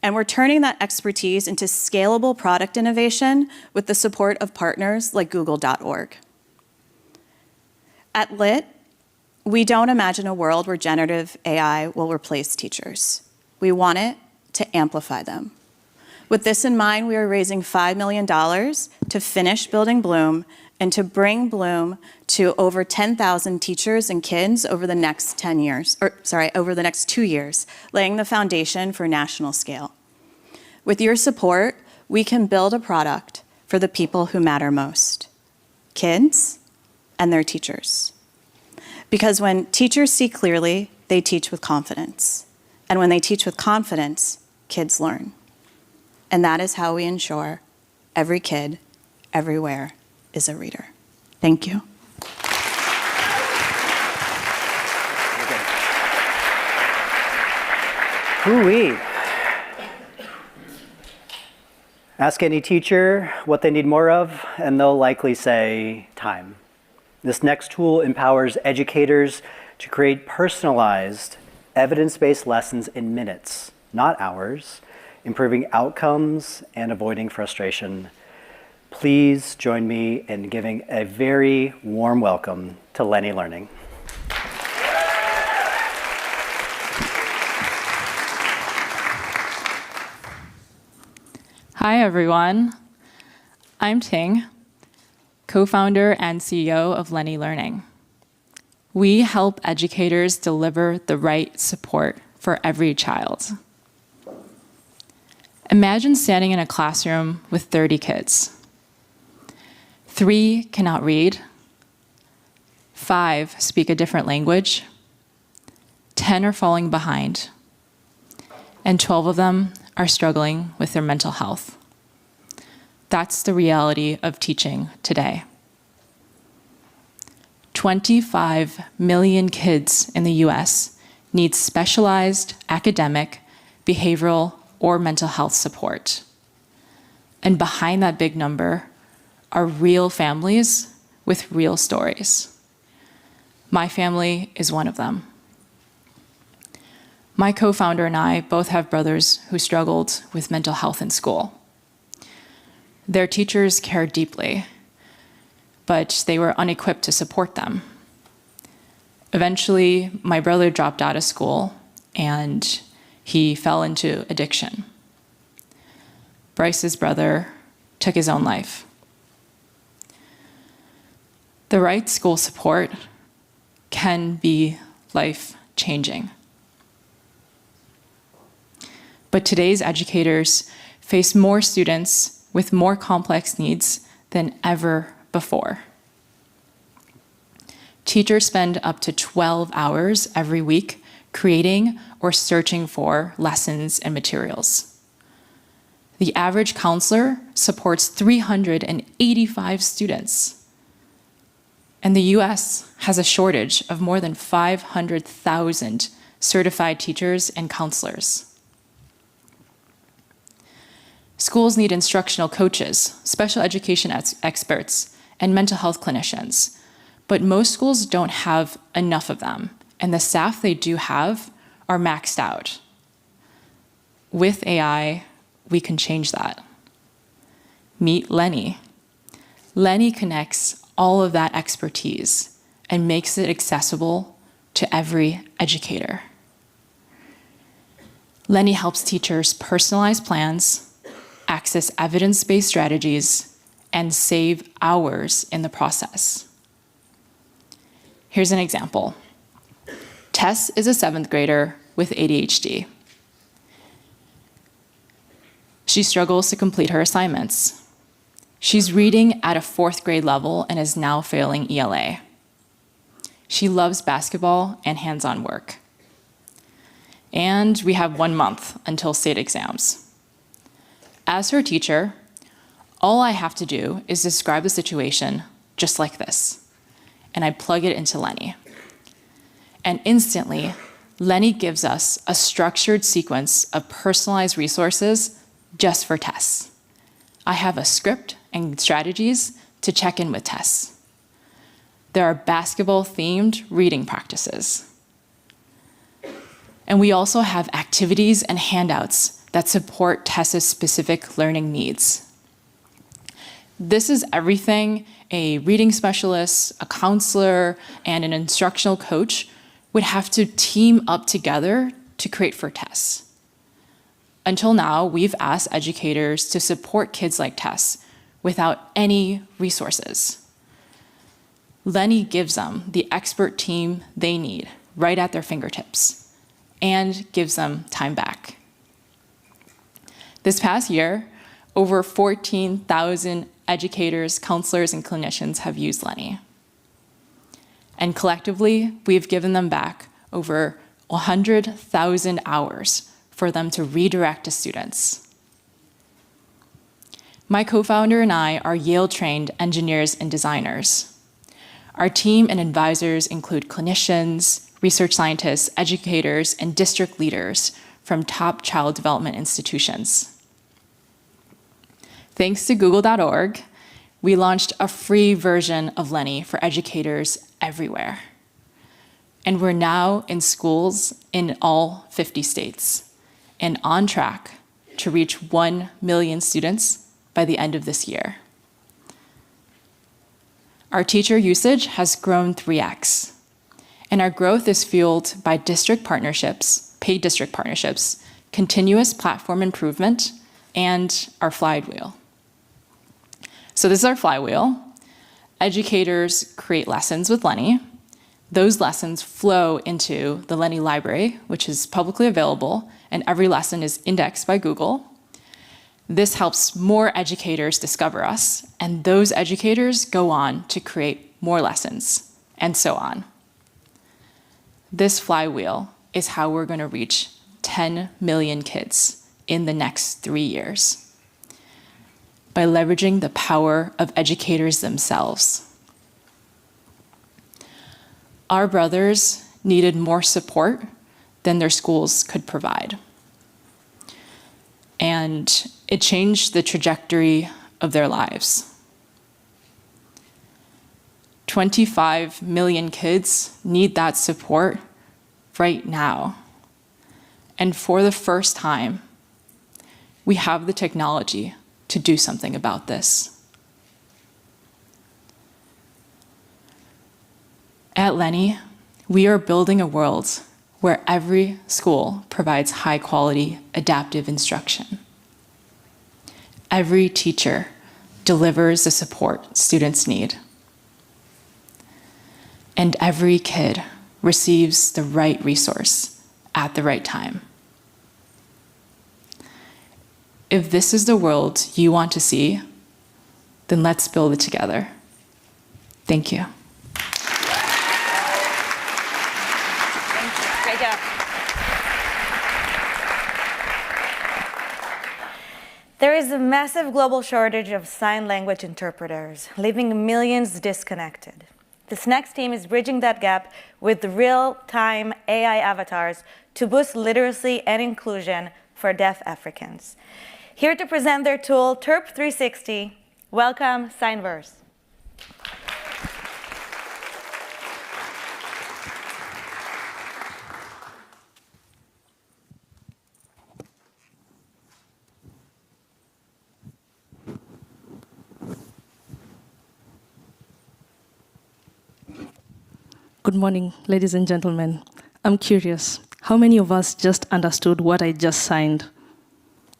And we're turning that expertise into scalable product innovation with the support of partners like Google.org. At LIT, we don't imagine a world where generative AI will replace teachers. We want it to amplify them. With this in mind, we are raising $5 million to finish building Bloom and to bring Bloom to over 10,000 teachers and kids over the next over the next 2 years, laying the foundation for national scale. With your support, we can build a product for the people who matter most, kids and their teachers. Because when teachers see clearly, they teach with confidence. And when they teach with confidence, kids learn. And that is how we ensure every kid, everywhere, is a reader. Thank you. Ooh-wee. Ask any teacher what they need more of, and they'll likely say time. This next tool empowers educators to create personalized, evidence-based lessons in minutes, not hours, improving outcomes and avoiding frustration. Please join me in giving a very warm welcome to Lenny Learning. Hi, everyone. I'm Ting, co-founder and CEO of Lenny Learning. We help educators deliver the right support for every child. Imagine standing in a classroom with 30 kids. 3 cannot read, 5 speak a different language, 10 are falling behind, and 12 of them are struggling with their mental health. That's the reality of teaching today. 25 million kids in the US need specialized academic, behavioral, or mental health support. And behind that big number are real families with real stories. My family is one of them. My co-founder and I both have brothers who struggled with mental health in school. Their teachers cared deeply, but they were unequipped to support them. Eventually, my brother dropped out of school and he fell into addiction. Bryce's brother took his own life. The right school support can be life-changing. But today's educators face more students with more complex needs than ever before. Teachers spend up to 12 hours every week creating or searching for lessons and materials. The average counselor supports 385 students. And the US has a shortage of more than 500,000 certified teachers and counselors. Schools need instructional coaches, special education experts, and mental health clinicians, but most schools don't have enough of them, and the staff they do have are maxed out. With AI, we can change that. Meet Lenny. Lenny connects all of that expertise and makes it accessible to every educator. Lenny helps teachers personalize plans, access evidence-based strategies, and save hours in the process. Here's an example. Tess is a 7th grader with ADHD. She struggles to complete her assignments. She's reading at a 4th grade level and is now failing ELA. She loves basketball and hands-on work. And we have 1 month until state exams. As her teacher, all I have to do is describe the situation just like this, and I plug it into Lenny. And instantly, Lenny gives us a structured sequence of personalized resources just for Tess. I have a script and strategies to check in with Tess. There are basketball-themed reading practices. And we also have activities and handouts that support Tess's specific learning needs. This is everything a reading specialist, a counselor, and an instructional coach would have to team up together to create for Tess. Until now, we've asked educators to support kids like Tess without any resources. Lenny gives them the expert team they need right at their fingertips and gives them time back. This past year, over 14,000 educators, counselors, and clinicians have used Lenny. And collectively, we've given them back over 100,000 hours for them to redirect to students. My co-founder and I are Yale-trained engineers and designers. Our team and advisors include clinicians, research scientists, educators, and district leaders from top child development institutions. Thanks to Google.org, we launched a free version of Lenny for educators everywhere. And we're now in schools in all 50 states and on track to reach 1 million students by the end of this year. Our teacher usage has grown 3x, and our growth is fueled by district partnerships, paid district partnerships, continuous platform improvement, and our flywheel. So this is our flywheel. Educators create lessons with Lenny. Those lessons flow into the Lenny library, which is publicly available, and every lesson is indexed by Google. This helps more educators discover us, and those educators go on to create more lessons, and so on. This flywheel is how we're going to reach 10 million kids in the next 3 years, by leveraging the power of educators themselves. Our brothers needed more support than their schools could provide. And it changed the trajectory of their lives. 25 million kids need that support right now. And for the first time, we have the technology to do something about this. At Lenny, we are building a world where every school provides high-quality adaptive instruction. Every teacher delivers the support students need. And every kid receives the right resource at the right time. If this is the world you want to see, then let's build it together. Thank you. Great job. There is a massive global shortage of sign language interpreters, leaving millions disconnected. This next team is bridging that gap with real-time AI avatars to boost literacy and inclusion for deaf Africans. Here to present their tool, TERP 360, welcome Signvrse. Good morning, ladies and gentlemen. I'm curious, how many of us just understood what I just signed?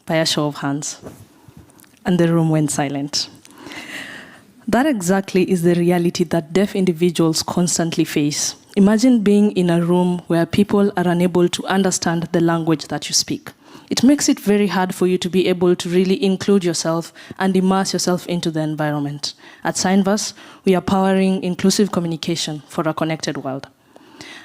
By a show of hands. And the room went silent. That exactly is the reality that deaf individuals constantly face. Imagine being in a room where people are unable to understand the language that you speak. It makes it very hard for you to be able to really include yourself and immerse yourself into the environment. At Signvrse, we are powering inclusive communication for a connected world.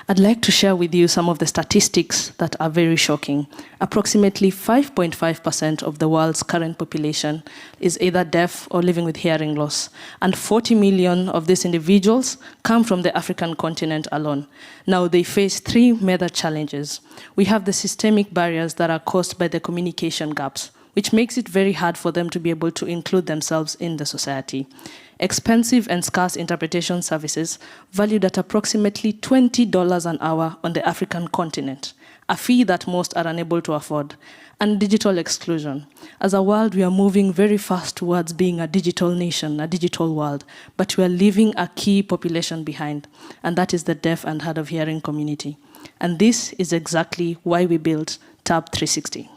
I'd like to share with you some of the statistics that are very shocking. Approximately 5.5% of the world's current population is either deaf or living with hearing loss, and 40 million of these individuals come from the African continent alone. Now, they face three major challenges. We have the systemic barriers that are caused by the communication gaps, which makes it very hard for them to be able to include themselves in the society. Expensive and scarce interpretation services valued at approximately $20 an hour on the African continent, a fee that most are unable to afford, and digital exclusion. As a world, we are moving very fast towards being a digital nation, a digital world, but we are leaving a key population behind, and that is the deaf and hard of hearing community. And this is exactly why we built Tab 360.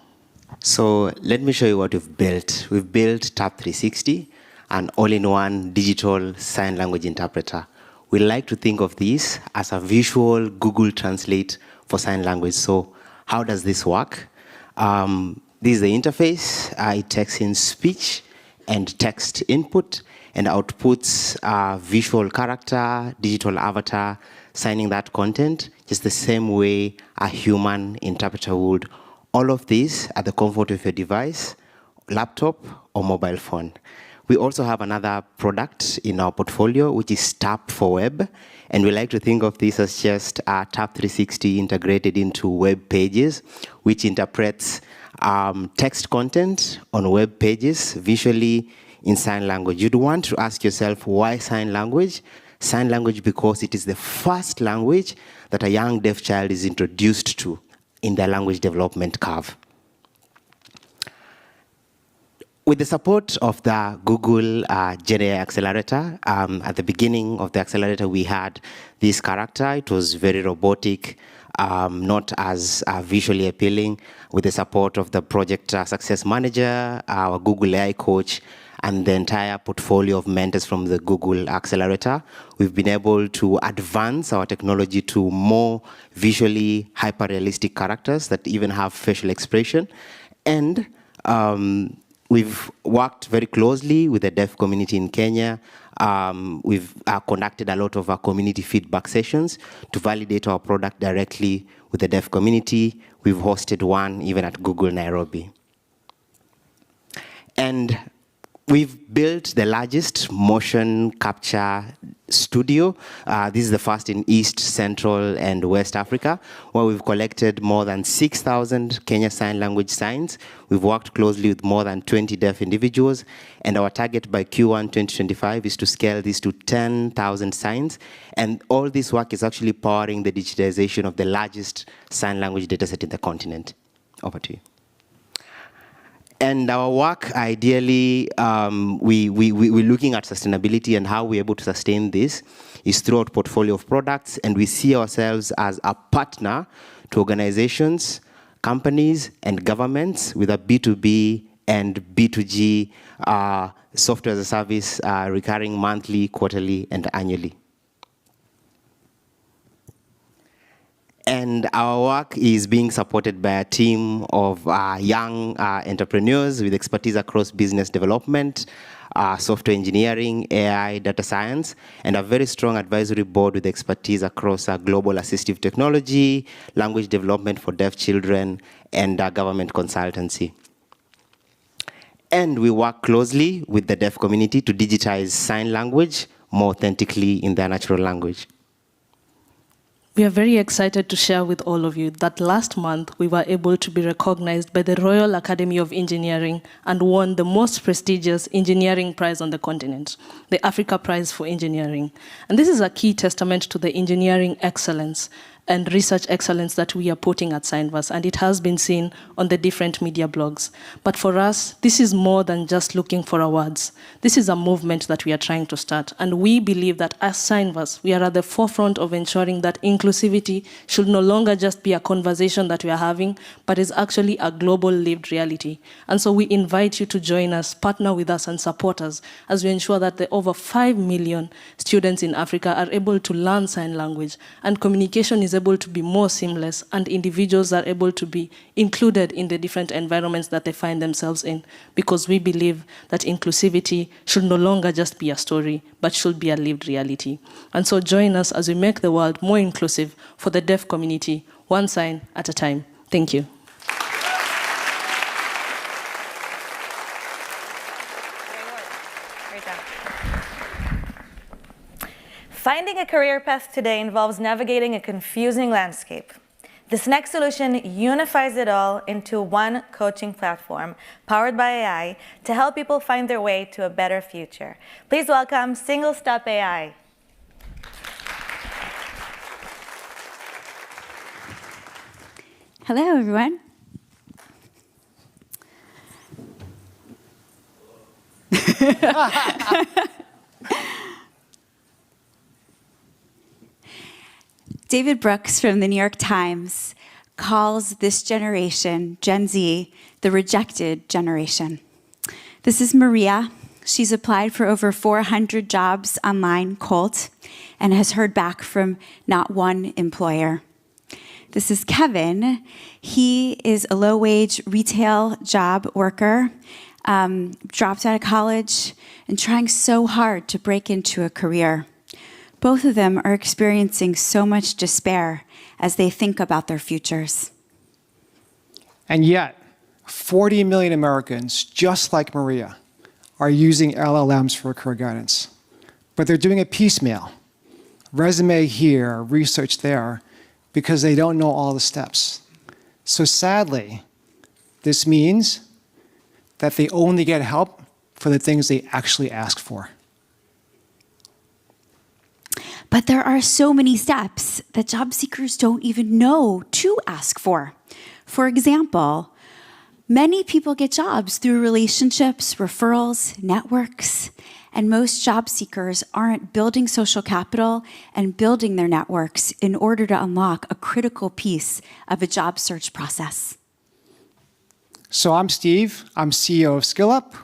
So let me show you what we've built. We've built Tab 360, an all-in-one digital sign language interpreter. We like to think of this as a visual Google Translate for sign language. So how does this work? This is the interface. It takes in speech and text input and outputs visual character, digital avatar, signing that content just the same way a human interpreter would. All of this at the comfort of your device, laptop, or mobile phone. We also have another product in our portfolio, which is Tab for Web. And we like to think of this as just Tab 360 integrated into web pages, which interprets text content on web pages visually in sign language. You'd want to ask yourself, why sign language? Sign language because it is the first language that a young deaf child is introduced to in their language development curve. With the support of the Google GenAI Accelerator, at the beginning of the accelerator, we had this character. It was very robotic, not as visually appealing. With the support of the project success manager, our Google AI coach, and the entire portfolio of mentors from the Google Accelerator, we've been able to advance our technology to more visually hyper-realistic characters that even have facial expression. And we've worked very closely with the deaf community in Kenya. We've conducted a lot of our community feedback sessions to validate our product directly with the deaf community. We've hosted one even at Google Nairobi. And we've built the largest motion capture studio. This is the first in East, Central, and West Africa, where we've collected more than 6,000 Kenya Sign Language signs. We've worked closely with more than 20 deaf individuals, and our target by Q1 2025 is to scale this to 10,000 signs. And all this work is actually powering the digitization of the largest sign language dataset in the continent. Over to you. And our work, ideally, we're looking at sustainability and how we're able to sustain this is through our portfolio of products, and we see ourselves as a partner to organizations, companies, and governments with a B2B and B2G software as a service, recurring monthly, quarterly, and annually. And our work is being supported by a team of young entrepreneurs with expertise across business development, software engineering, AI, data science, and a very strong advisory board with expertise across global assistive technology, language development for deaf children, and government consultancy. And we work closely with the deaf community to digitize sign language more authentically in their natural language. We are very excited to share with all of you that last month we were able to be recognized by the Royal Academy of Engineering and won the most prestigious engineering prize on the continent, the Africa Prize for Engineering. And this is a key testament to the engineering excellence and research excellence that we are putting at Signvrse, and it has been seen on the different media blogs. But for us, this is more than just looking for awards. This is a movement that we are trying to start, and we believe that as Signvrse, we are at the forefront of ensuring that inclusivity should no longer just be a conversation that we are having, but is actually a global lived reality. And so we invite you to join us, partner with us, and support us as we ensure that the over 5 million students in Africa are able to learn sign language, and communication is able to be more seamless, and individuals are able to be included in the different environments that they find themselves in, because we believe that inclusivity should no longer just be a story, but should be a lived reality. And so join us as we make the world more inclusive for the deaf community, one sign at a time. Thank you. Finding a career path today involves navigating a confusing landscape. This next solution unifies it all into one coaching platform powered by AI to help people find their way to a better future. Please welcome Single Stop AI. Hello, everyone. David Brooks from the New York Times calls this generation, Gen Z, the rejected generation. This is Maria. She's applied for over 400 jobs online cold and has heard back from not one employer. This is Kevin. He is a low-wage retail job worker, dropped out of college and trying so hard to break into a career. Both of them are experiencing so much despair as they think about their futures. And yet, 40 million Americans, just like Maria, are using LLMs for career guidance. But they're doing it piecemeal. Resume here, research there, because they don't know all the steps. So sadly, this means that they only get help for the things they actually ask for. But there are so many steps that job seekers don't even know to ask for. For example, many people get jobs through relationships, referrals, networks, and most job seekers aren't building social capital and building their networks in order to unlock a critical piece of a job search process. So I'm Steve. I'm CEO of SkillUp.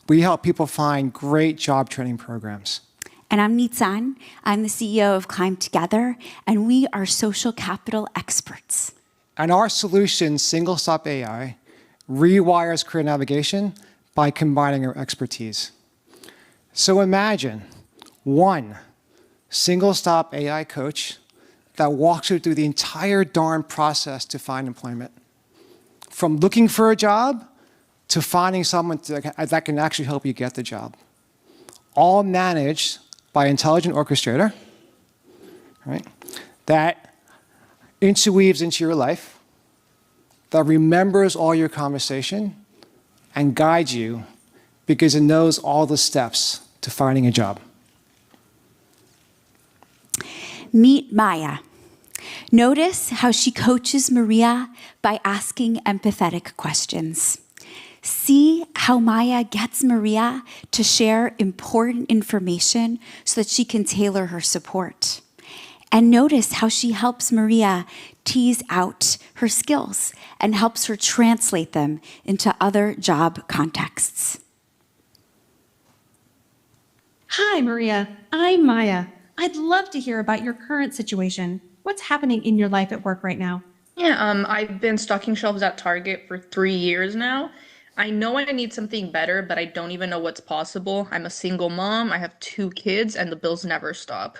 We help people find great job training programs. And I'm Nitsan. I'm the CEO of Climb Together, and we are social capital experts. And our solution, Single Stop AI, rewires career navigation by combining our expertise. So imagine one single stop AI coach that walks you through the entire darn process to find employment. From looking for a job to finding someone that can actually help you get the job. All managed by intelligent orchestrator, right? That interweaves into your life, that remembers all your conversation and guides you because it knows all the steps to finding a job. Meet Maya. Notice how she coaches Maria by asking empathetic questions. See how Maya gets Maria to share important information so that she can tailor her support. And notice how she helps Maria tease out her skills and helps her translate them into other job contexts. Hi, Maria. I'm Maya. I'd love to hear about your current situation. What's happening in your life at work right now? Yeah, I've been stocking shelves at Target for 3 years now. I know I need something better, but I don't even know what's possible. I'm a single mom, I have 2 kids, and the bills never stop.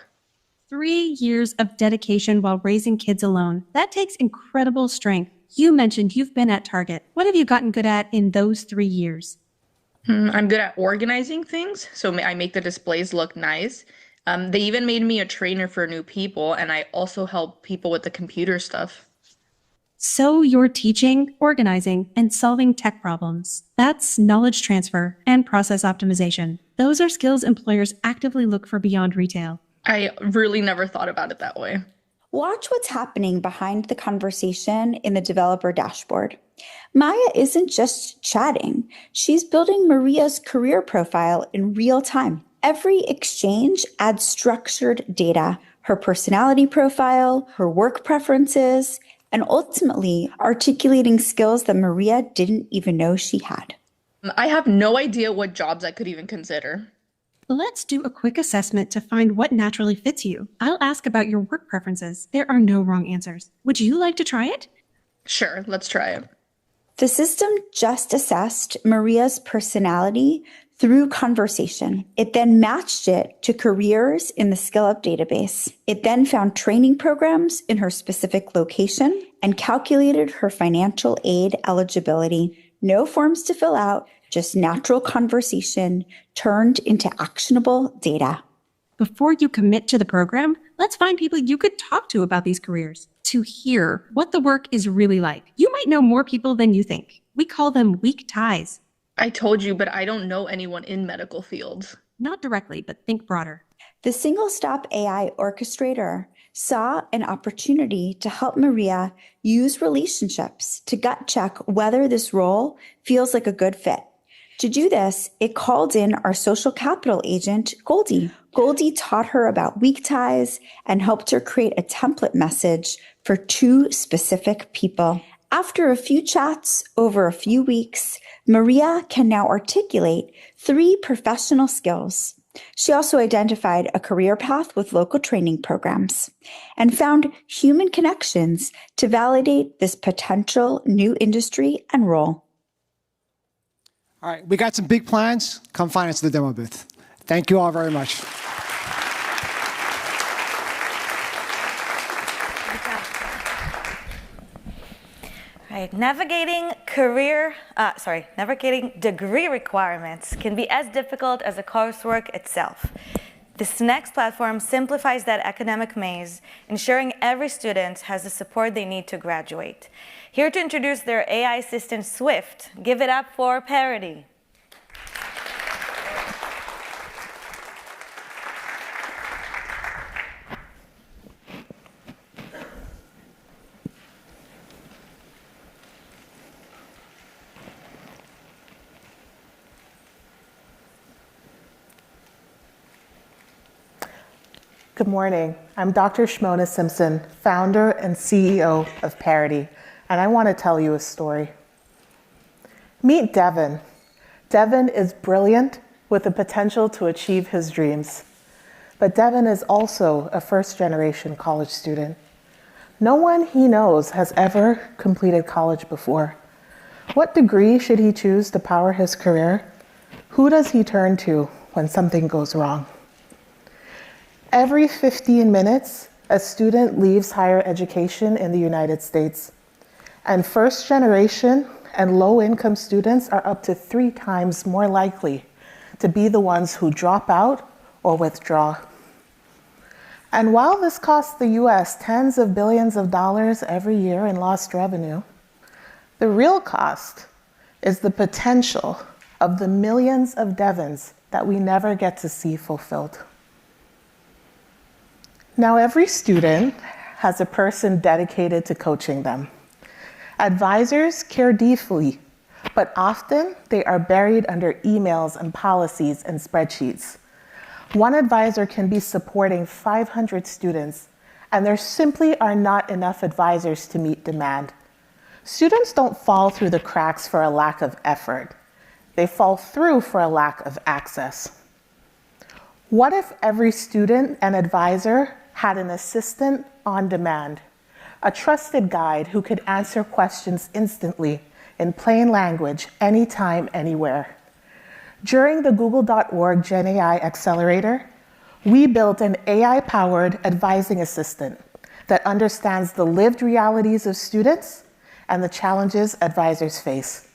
3 years of dedication while raising kids alone. That takes incredible strength. You mentioned you've been at Target. What have you gotten good at in those 3 years? I'm good at organizing things, so I make the displays look nice. They even made me a trainer for new people, and I also help people with the computer stuff. So you're teaching, organizing, and solving tech problems. That's knowledge transfer and process optimization. Those are skills employers actively look for beyond retail. I really never thought about it that way. Watch what's happening behind the conversation in the developer dashboard. Maya isn't just chatting. She's building Maria's career profile in real time. Every exchange adds structured data, her personality profile, her work preferences, and ultimately articulating skills that Maria didn't even know she had. I have no idea what jobs I could even consider. Let's do a quick assessment to find what naturally fits you. I'll ask about your work preferences. There are no wrong answers. Would you like to try it? Sure, let's try it. The system just assessed Maria's personality through conversation. It then matched it to careers in the SkillUp database. It then found training programs in her specific location and calculated her financial aid eligibility. No forms to fill out, just natural conversation turned into actionable data. Before you commit to the program, let's find people you could talk to about these careers to hear what the work is really like. You might know more people than you think. We call them weak ties. I told you, but I don't know anyone in medical fields. Not directly, but think broader. The single-stop AI orchestrator saw an opportunity to help Maria use relationships to gut check whether this role feels like a good fit. To do this, it called in our social capital agent, Goldie. Goldie taught her about weak ties and helped her create a template message for 2 specific people. After a few chats over a few weeks, Maria can now articulate 3 professional skills. She also identified a career path with local training programs and found human connections to validate this potential new industry and role. All right, we got some big plans. Come find us at the demo booth. Thank you all very much. Right, navigating degree requirements can be as difficult as the coursework itself. This next platform simplifies that academic maze, ensuring every student has the support they need to graduate. Here to introduce their AI assistant, Swift, give it up for Parody. Good morning. I'm Dr. Shmona Simpson, founder and CEO of Parody, and I want to tell you a story. Meet Devin. Devin is brilliant with the potential to achieve his dreams. But Devin is also a first-generation college student. No one he knows has ever completed college before. What degree should he choose to power his career? Who does he turn to when something goes wrong? Every 15 minutes, a student leaves higher education in the United States. And first generation and low-income students are up to 3 times more likely to be the ones who drop out or withdraw. And while this costs the US tens of billions of dollars every year in lost revenue, the real cost is the potential of the millions of Devins that we never get to see fulfilled. Now, every student has a person dedicated to coaching them. Advisors care deeply, but often they are buried under emails and policies and spreadsheets. One advisor can be supporting 500 students, and there simply are not enough advisors to meet demand. Students don't fall through the cracks for a lack of effort. They fall through for a lack of access. What if every student and advisor had an assistant on demand, a trusted guide who could answer questions instantly in plain language, anytime, anywhere? During the Google.org GenAI Accelerator, we built an AI-powered advising assistant that understands the lived realities of students and the challenges advisors face.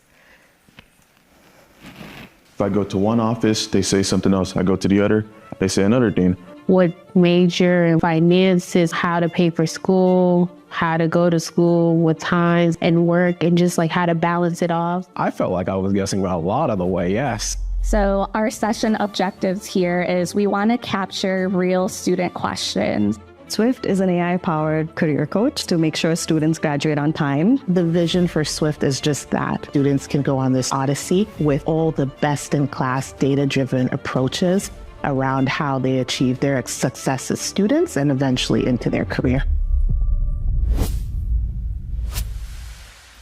If I go to one office, they say something else. I go to the other, they say another thing. What major in finances, how to pay for school, how to go to school, what times and work, and just like how to balance it all. I felt like I was guessing a lot of the way, yes. So our session objectives here is we want to capture real student questions. Swift is an AI-powered career coach to make sure students graduate on time. The vision for Swift is just that. Students can go on this odyssey with all the best-in-class data-driven approaches around how they achieve their success as students and eventually into their career.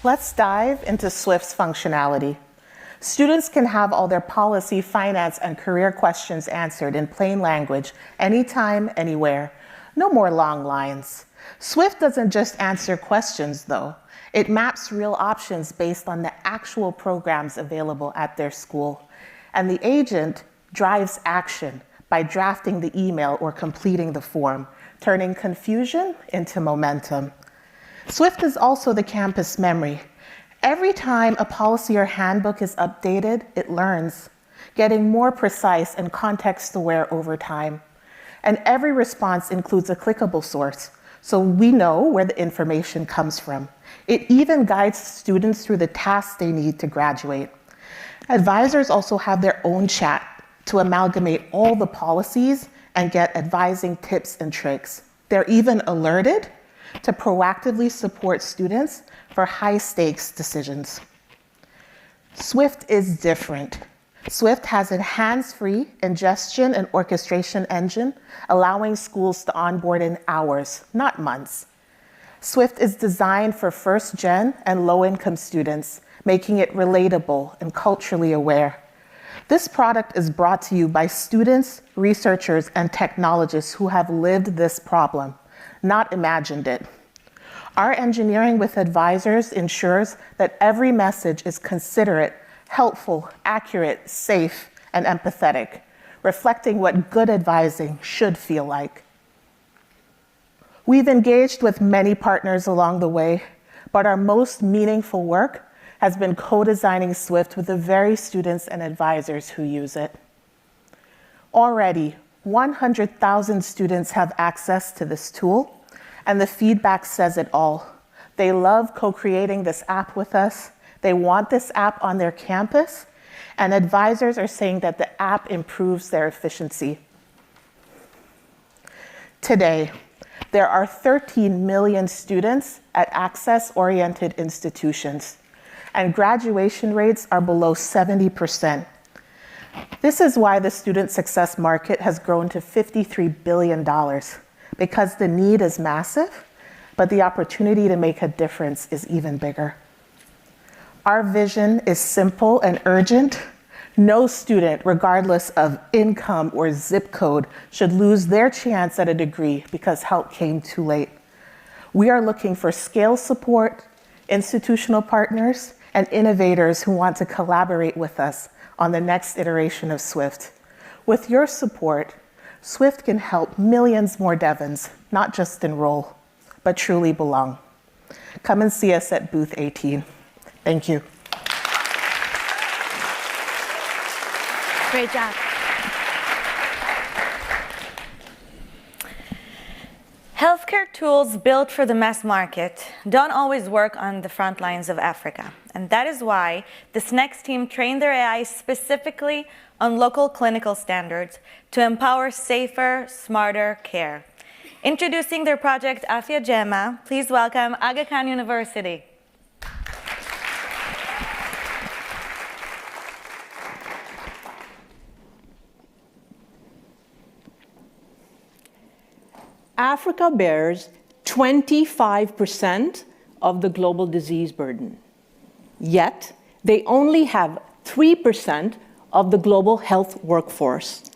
Let's dive into Swift's functionality. Students can have all their policy, finance, and career questions answered in plain language, anytime, anywhere. No more long lines. Swift doesn't just answer questions, though. It maps real options based on the actual programs available at their school. And the agent drives action by drafting the email or completing the form, turning confusion into momentum. Swift is also the campus memory. Every time a policy or handbook is updated, it learns, getting more precise and context-aware over time. And every response includes a clickable source, so we know where the information comes from. It even guides students through the tasks they need to graduate. Advisors also have their own chat to amalgamate all the policies and get advising tips and tricks. They're even alerted to proactively support students for high-stakes decisions. Swift is different. Swift has a hands-free ingestion and orchestration engine, allowing schools to onboard in hours, not months. Swift is designed for first-gen and low-income students, making it relatable and culturally aware. This product is brought to you by students, researchers, and technologists who have lived this problem, not imagined it. Our engineering with advisors ensures that every message is considerate, helpful, accurate, safe, and empathetic, reflecting what good advising should feel like. We've engaged with many partners along the way, but our most meaningful work has been co-designing Swift with the very students and advisors who use it. Already, 100,000 students have access to this tool, and the feedback says it all. They love co-creating this app with us. They want this app on their campus, and advisors are saying that the app improves their efficiency. Today, there are 13 million students at access-oriented institutions, and graduation rates are below 70%. This is why the student success market has grown to $53 billion, because the need is massive, but the opportunity to make a difference is even bigger. Our vision is simple and urgent. No student, regardless of income or zip code, should lose their chance at a degree because help came too late. We are looking for scale support, institutional partners, and innovators who want to collaborate with us on the next iteration of Swift. With your support, Swift can help millions more Devons not just enroll, but truly belong. Come and see us at booth 18. Thank you. Great job. Healthcare tools built for the mass market don't always work on the front lines of Africa. And that is why this next team trained their AI specifically on local clinical standards to empower safer, smarter care. Introducing their project Afya Jema, please welcome Aga Khan University. Africa bears 25% of the global disease burden. Yet, they only have 3% of the global health workforce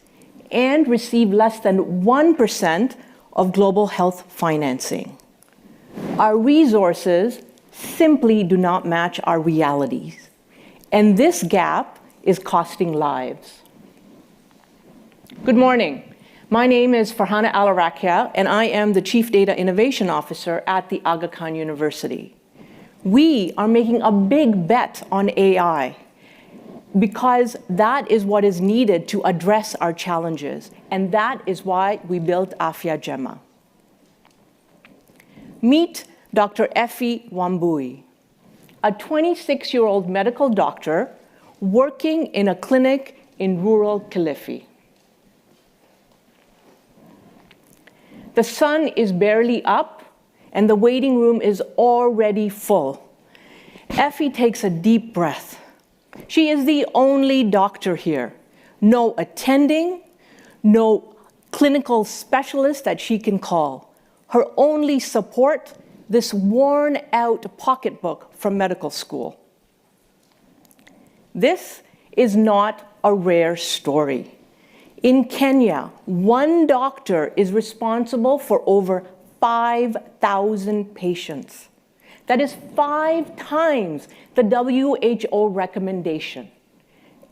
and receive less than 1% of global health financing. Our resources simply do not match our realities, and this gap is costing lives. Good morning. My name is Farhana Al-Arakia, and I am the Chief Data Innovation Officer at the Aga Khan University. We are making a big bet on AI because that is what is needed to address our challenges, and that is why we built Afya Jema. Meet Dr. Effie Wambui, a 26-year-old medical doctor working in a clinic in rural Kilifi. The sun is barely up, and the waiting room is already full. Effie takes a deep breath. She is the only doctor here. No attending, no clinical specialist that she can call. Her only support, this worn-out pocketbook from medical school. This is not a rare story. In Kenya, one doctor is responsible for over 5,000 patients. That is 5 times the WHO recommendation.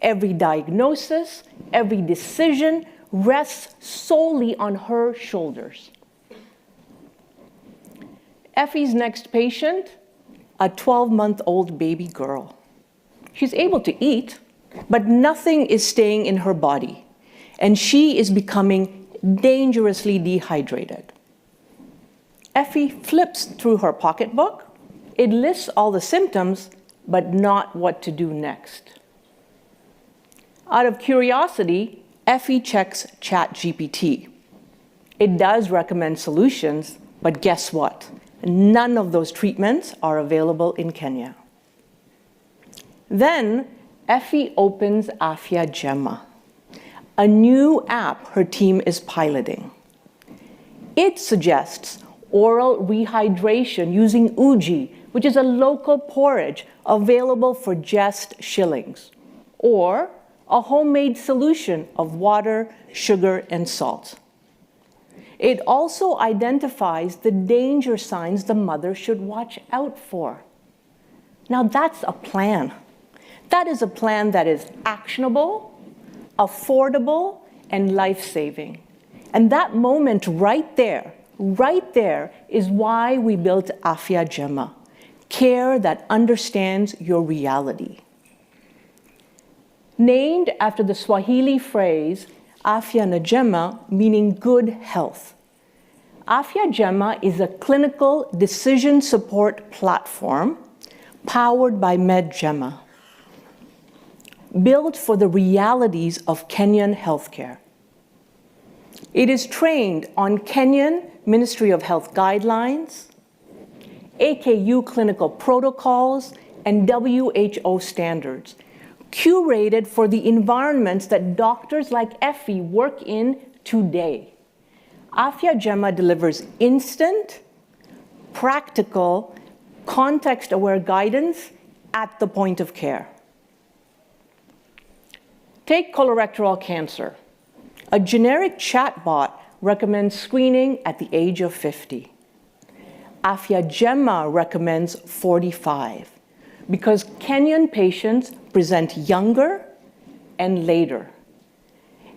Every diagnosis, every decision rests solely on her shoulders. Effie's next patient, a 12-month-old baby girl. She's able to eat, but nothing is staying in her body, and she is becoming dangerously dehydrated. Effie flips through her pocketbook. It lists all the symptoms, but not what to do next. Out of curiosity, Effie checks ChatGPT. It does recommend solutions, but guess what? None of those treatments are available in Kenya. Then Effie opens Afya Jema, a new app her team is piloting. It suggests oral rehydration using uji, which is a local porridge available for just shillings, or a homemade solution of water, sugar, and salt. It also identifies the danger signs the mother should watch out for. Now that's a plan. That is a plan that is actionable, affordable, and life-saving. And that moment right there is why we built Afya Jema, care that understands your reality. Named after the Swahili phrase, Afya Njema, meaning good health. Afya Jema is a clinical decision support platform powered by MedJema, built for the realities of Kenyan healthcare. It is trained on Kenyan Ministry of Health guidelines, AKU clinical protocols, and WHO standards, curated for the environments that doctors like Effie work in today. Afya Jema delivers instant, practical, context-aware guidance at the point of care. Take colorectal cancer. A generic chatbot recommends screening at the age of 50. Afya Jema recommends 45 because Kenyan patients present younger and later.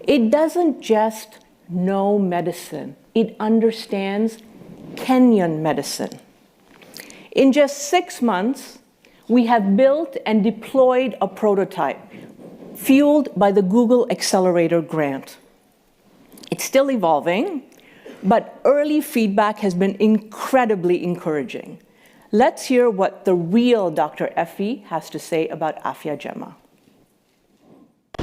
It doesn't just know medicine, it understands Kenyan medicine. In just 6 months, we have built and deployed a prototype fueled by the Google Accelerator grant. It's still evolving, but early feedback has been incredibly encouraging. Let's hear what the real Dr. Effie has to say about Afya Jema.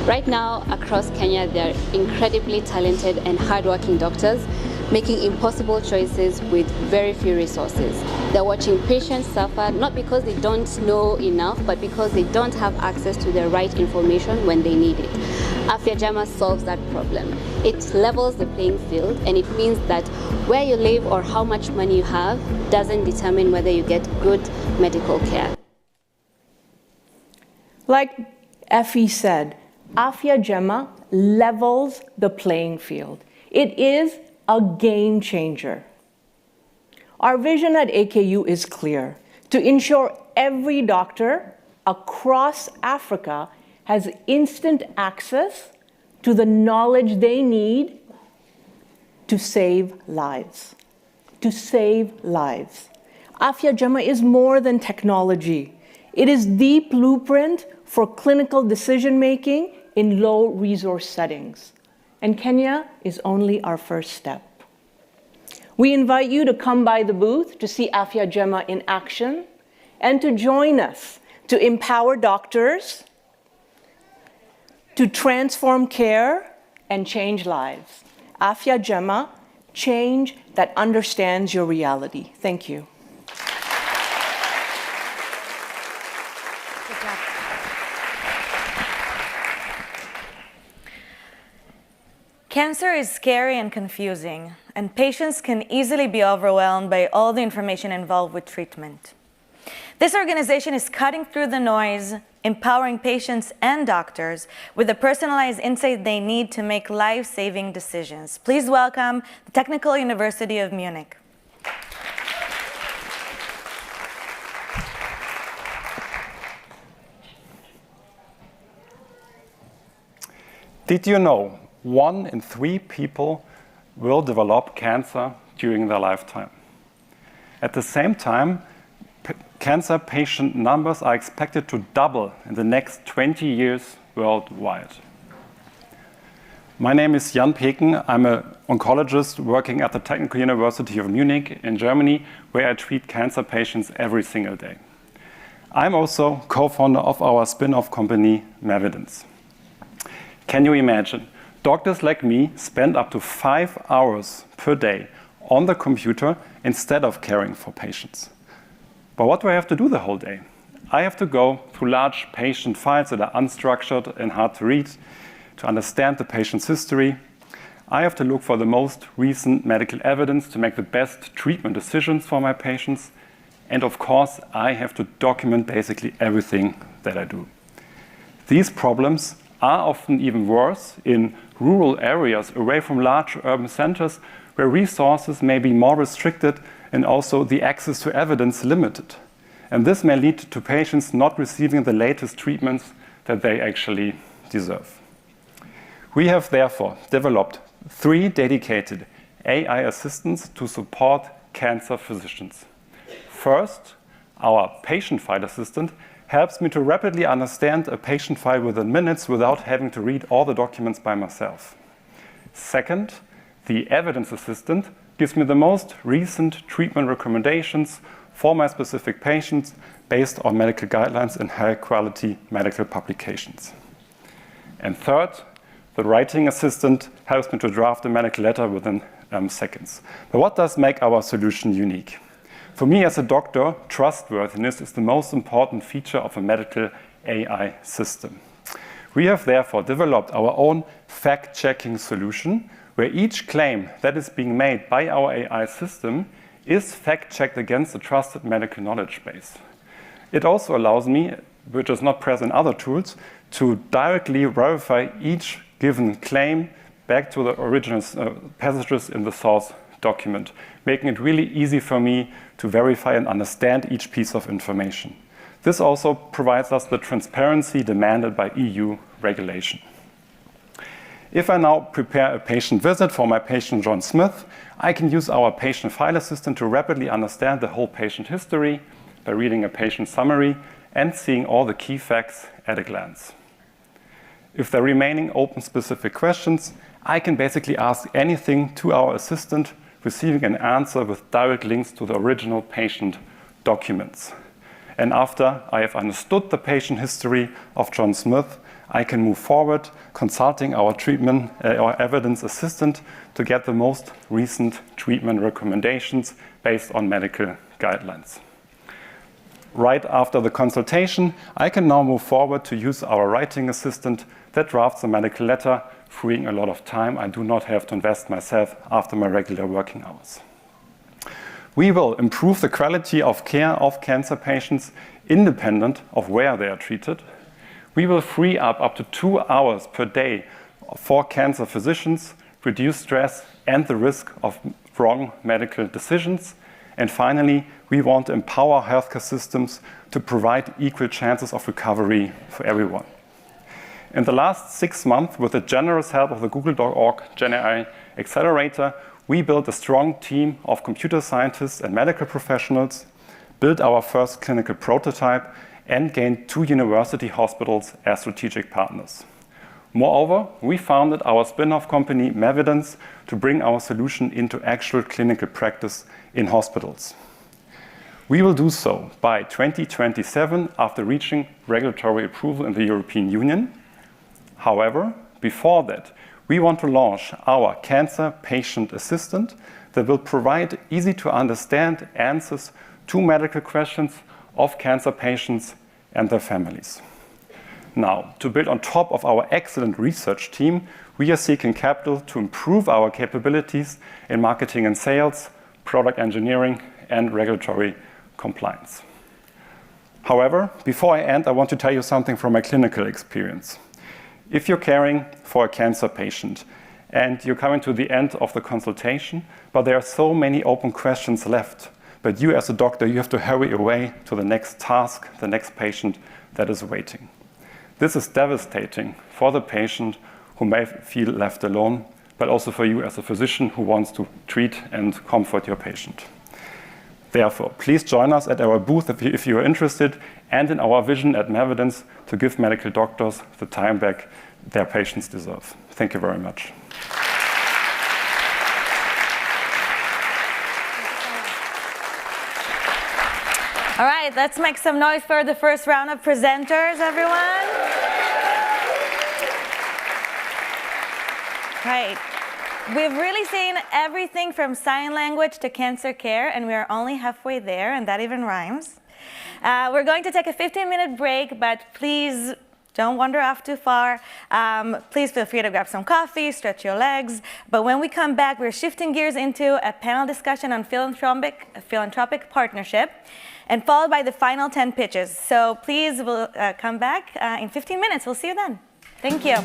Right now, across Kenya, there are incredibly talented and hardworking doctors making impossible choices with very few resources. They're watching patients suffer, not because they don't know enough, but because they don't have access to the right information when they need it. Afya Jema solves that problem. It levels the playing field, and it means that where you live or how much money you have doesn't determine whether you get good medical care. Like Effie said, Afya Jema levels the playing field. It is a game changer. Our vision at AKU is clear: to ensure every doctor across Africa has instant access to the knowledge they need to save lives. To save lives. Afya Jema is more than technology. It is the blueprint for clinical decision-making in low-resource settings. And Kenya is only our first step. We invite you to come by the booth to see Afya Jema in action and to join us to empower doctors, to transform care and change lives. Afya Jema, change that understands your reality. Thank you. Cancer is scary and confusing, and patients can easily be overwhelmed by all the information involved with treatment. This organization is cutting through the noise, empowering patients and doctors with the personalized insight they need to make life-saving decisions. Please welcome the Technical University of Munich. Did you know 1 in 3 people will develop cancer during their lifetime? At the same time, cancer patient numbers are expected to double in the next 20 years worldwide. My name is Jan Peken. I'm an oncologist working at the Technical University of Munich in Germany, where I treat cancer patients every single day. I'm also co-founder of our spin-off company, Mevidence. Can you imagine? Doctors like me spend up to 5 hours per day on the computer instead of caring for patients. But what do I have to do the whole day? I have to go through large patient files that are unstructured and hard to read to understand the patient's history. I have to look for the most recent medical evidence to make the best treatment decisions for my patients. And of course, I have to document basically everything that I do. These problems are often even worse in rural areas away from large urban centers where resources may be more restricted and also the access to evidence limited. And this may lead to patients not receiving the latest treatments that they actually deserve. We have therefore developed 3 dedicated AI assistants to support cancer physicians. First, our patient file assistant helps me to rapidly understand a patient file within minutes without having to read all the documents by myself. Second, the evidence assistant gives me the most recent treatment recommendations for my specific patients based on medical guidelines and high-quality medical publications. And third, the writing assistant helps me to draft a medical letter within seconds. But what does make our solution unique? For me as a doctor, trustworthiness is the most important feature of a medical AI system. We have therefore developed our own fact-checking solution where each claim that is being made by our AI system is fact-checked against a trusted medical knowledge base. It also allows me, which is not present in other tools, to directly verify each given claim back to the original passages in the source document, making it really easy for me to verify and understand each piece of information. This also provides us the transparency demanded by EU regulation. If I now prepare a patient visit for my patient John Smith, I can use our patient file assistant to rapidly understand the whole patient history by reading a patient summary and seeing all the key facts at a glance. If there are remaining open specific questions, I can basically ask anything to our assistant, receiving an answer with direct links to the original patient documents. And after I have understood the patient history of John Smith, I can move forward, consulting our treatment or evidence assistant to get the most recent treatment recommendations based on medical guidelines. Right after the consultation, I can now move forward to use our writing assistant that drafts a medical letter, freeing a lot of time I do not have to invest myself after my regular working hours. We will improve the quality of care of cancer patients independent of where they are treated. We will free up to 2 hours per day for cancer physicians, reduce stress and the risk of wrong medical decisions. And finally, we want to empower healthcare systems to provide equal chances of recovery for everyone. In the last 6 months, with the generous help of the Google.org GenAI Accelerator, we built a strong team of computer scientists and medical professionals, built our first clinical prototype, and gained 2 university hospitals as strategic partners. Moreover, we founded our spin-off company, Mevidence, to bring our solution into actual clinical practice in hospitals. We will do so by 2027 after reaching regulatory approval in the European Union. However, before that, we want to launch our Cancer Patient Assistant that will provide easy-to-understand answers to medical questions of cancer patients and their families. Now, to build on top of our excellent research team, we are seeking capital to improve our capabilities in marketing and sales, product engineering, and regulatory compliance. However, before I end, I want to tell you something from my clinical experience. If you're caring for a cancer patient and you're coming to the end of the consultation, but there are so many open questions left, but you as a doctor, you have to hurry away to the next task, the next patient that is waiting. This is devastating for the patient who may feel left alone, but also for you as a physician who wants to treat and comfort your patient. Therefore, please join us at our booth if you are interested, and in our vision at Mavidence to give medical doctors the time back their patients deserve. Thank you very much. All right, let's make some noise for the first round of presenters, everyone. Right. We've really seen everything from sign language to cancer care, and we are only halfway there, and that even rhymes. We're going to take a 15-minute break, but please don't wander off too far. Please feel free to grab some coffee, stretch your legs. But when we come back, we're shifting gears into a panel discussion on philanthropic partnership, and followed by the final 10 pitches. So please, we'll come back in 15 minutes. We'll see you then. Thank you.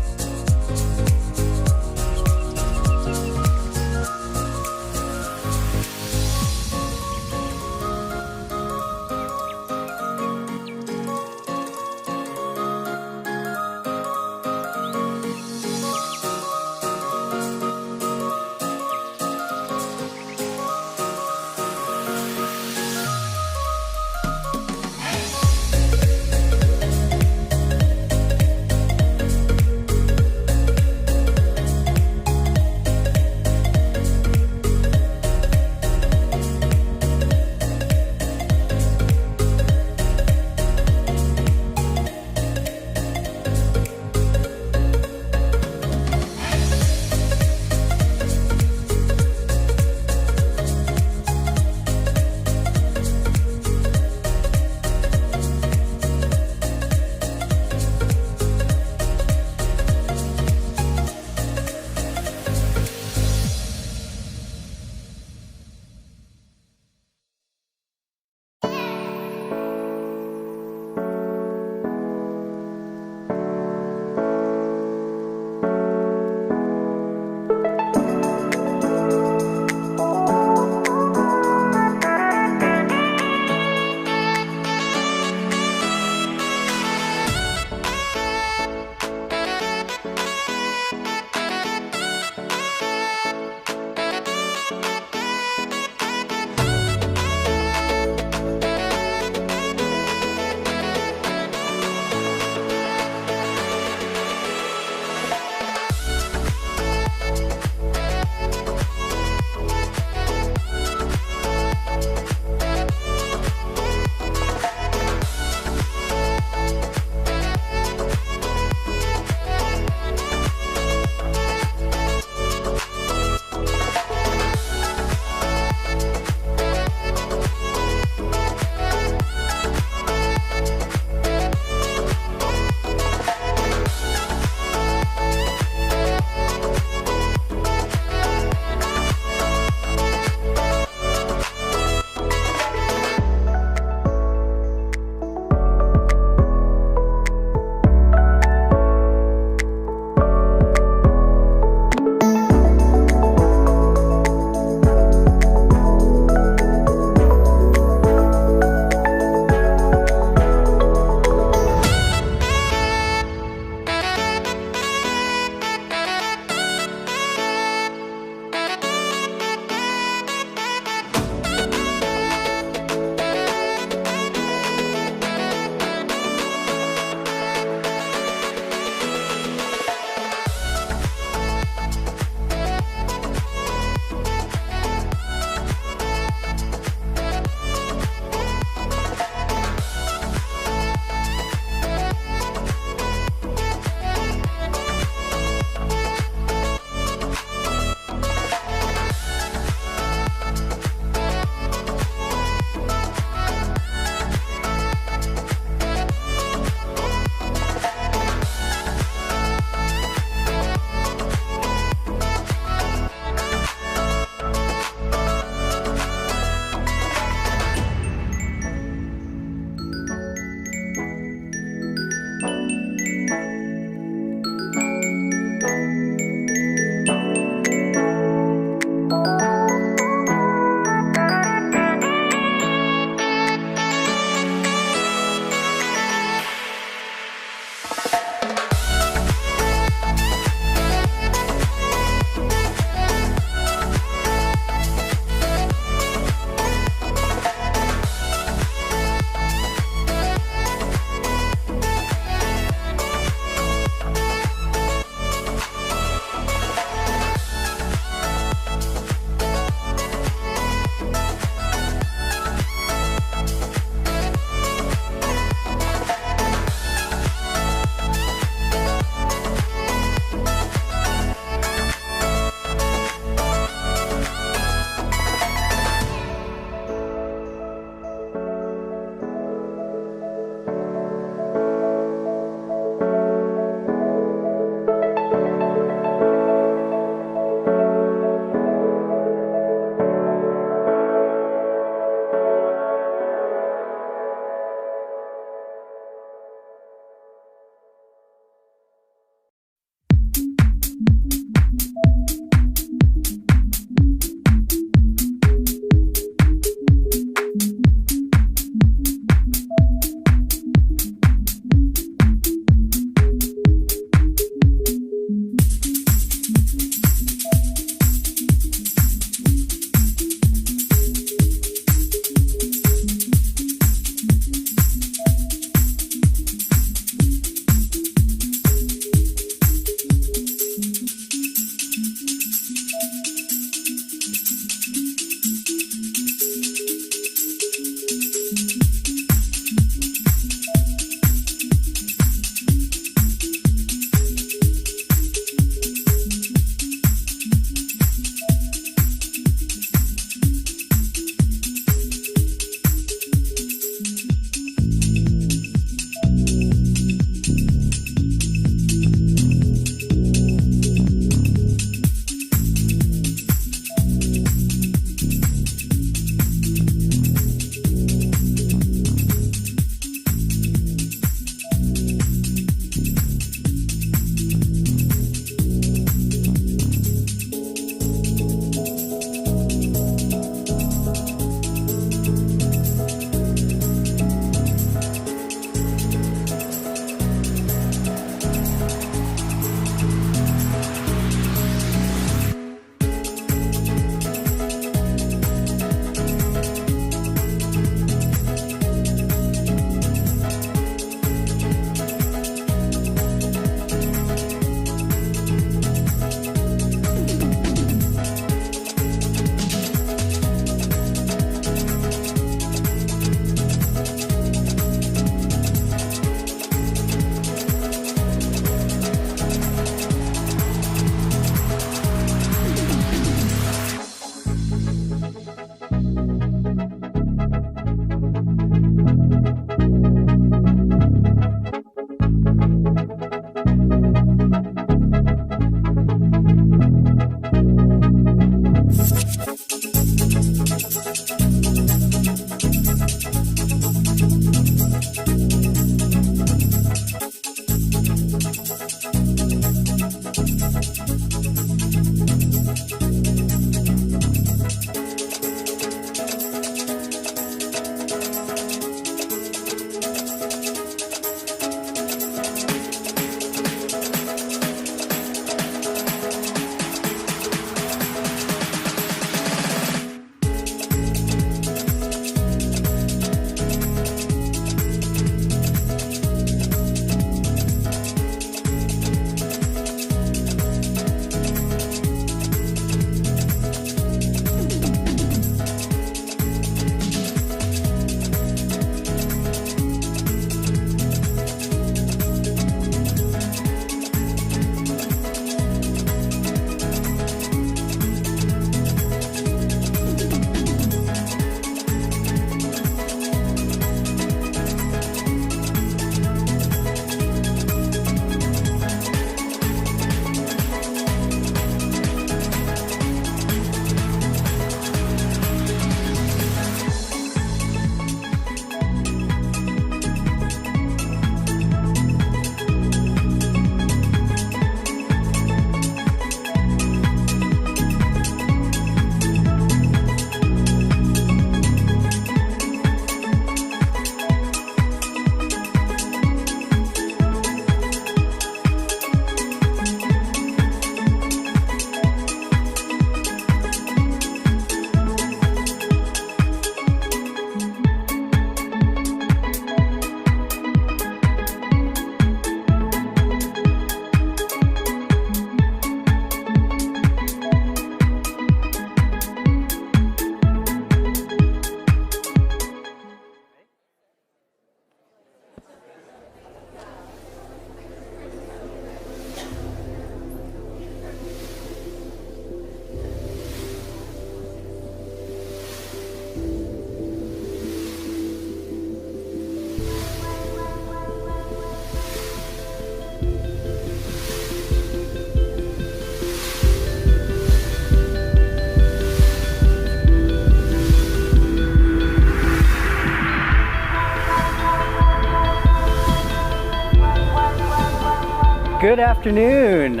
Good afternoon.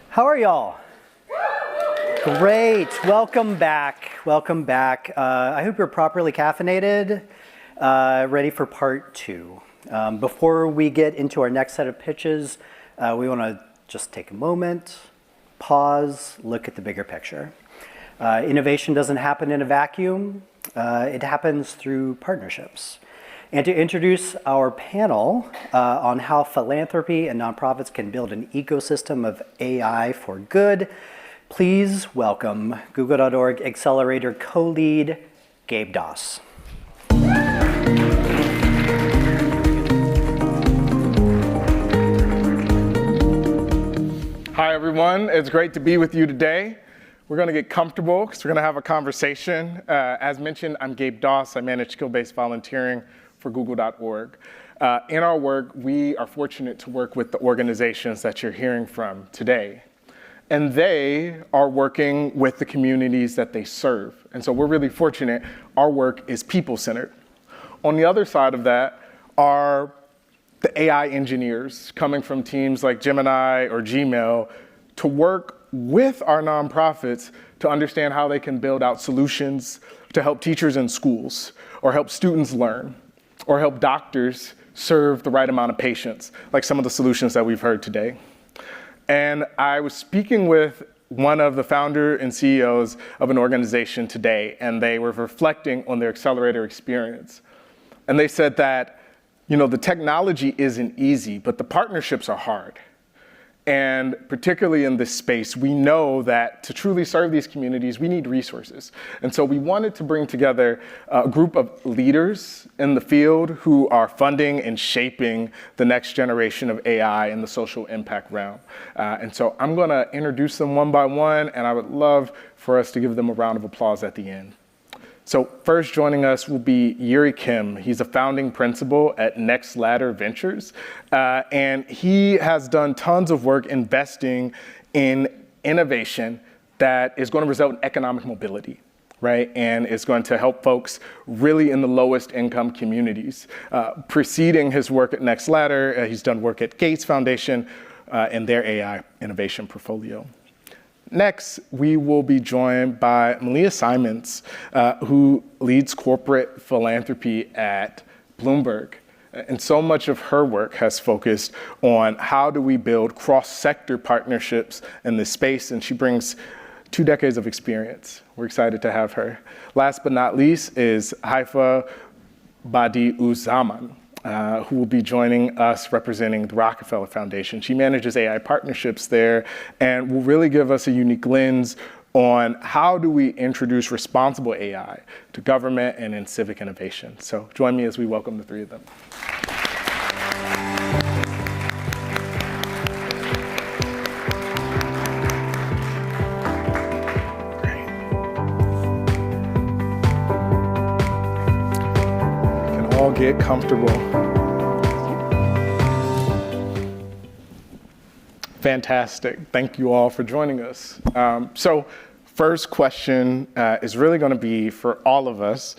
How are y'all? Great. Welcome back. Welcome back. I hope you're properly caffeinated, ready for part two. Before we get into our next set of pitches, we want to just take a moment, pause, look at the bigger picture. Innovation doesn't happen in a vacuum. It happens through partnerships. And to introduce our panel on how philanthropy and nonprofits can build an ecosystem of AI for good, please welcome Google.org Accelerator co-lead, Gabe Doss. Hi, everyone. It's great to be with you today. We're going to get comfortable because we're going to have a conversation. As mentioned, I'm Gabe Doss. I manage skill-based volunteering for Google.org. In our work, we are fortunate to work with the organizations that you're hearing from today. And they are working with the communities that they serve. And so we're really fortunate. Our work is people-centered. On the other side of that are the AI engineers coming from teams like Gemini or Gmail to work with our nonprofits to understand how they can build out solutions to help teachers in schools, or help students learn, or help doctors serve the right amount of patients, like some of the solutions that we've heard today. And I was speaking with one of the founder and CEOs of an organization today, and they were reflecting on their accelerator experience. And they said that, the technology isn't easy, but the partnerships are hard. And particularly in this space, we know that to truly serve these communities, we need resources. And so we wanted to bring together a group of leaders in the field who are funding and shaping the next generation of AI in the social impact realm. And so I'm going to introduce them one by one, and I would love for us to give them a round of applause at the end. So first joining us will be Yuri Kim. He's a founding principal at Next Ladder Ventures, and he has done tons of work investing in innovation that is going to result in economic mobility, right? And it's going to help folks really in the lowest income communities. Preceding his work at Next Ladder, he's done work at Gates Foundation and their AI innovation portfolio. Next, we will be joined by Malia Simons, who leads corporate philanthropy at Bloomberg. And so much of her work has focused on how do we build cross-sector partnerships in this space, and she brings 2 decades of experience. We're excited to have her. Last but not least is Haifa Badiuzzaman, who will be joining us representing the Rockefeller Foundation. She manages AI partnerships there and will really give us a unique lens on how do we introduce responsible AI to government and in civic innovation. So join me as we welcome the 3 of them. All get comfortable. Fantastic. Thank you all for joining us. So first question is really going to be for all of us.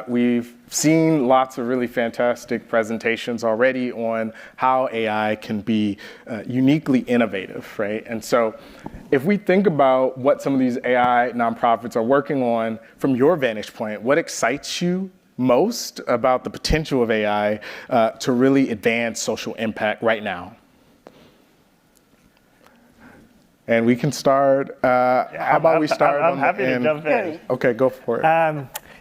We've seen lots of really fantastic presentations already on how AI can be uniquely innovative, right? And so if we think about what some of these AI nonprofits are working on from your vantage point, what excites you most about the potential of AI to really advance social impact right now? And we can start, how about we start I'm on happy the to end? jump in. Okay, go for it.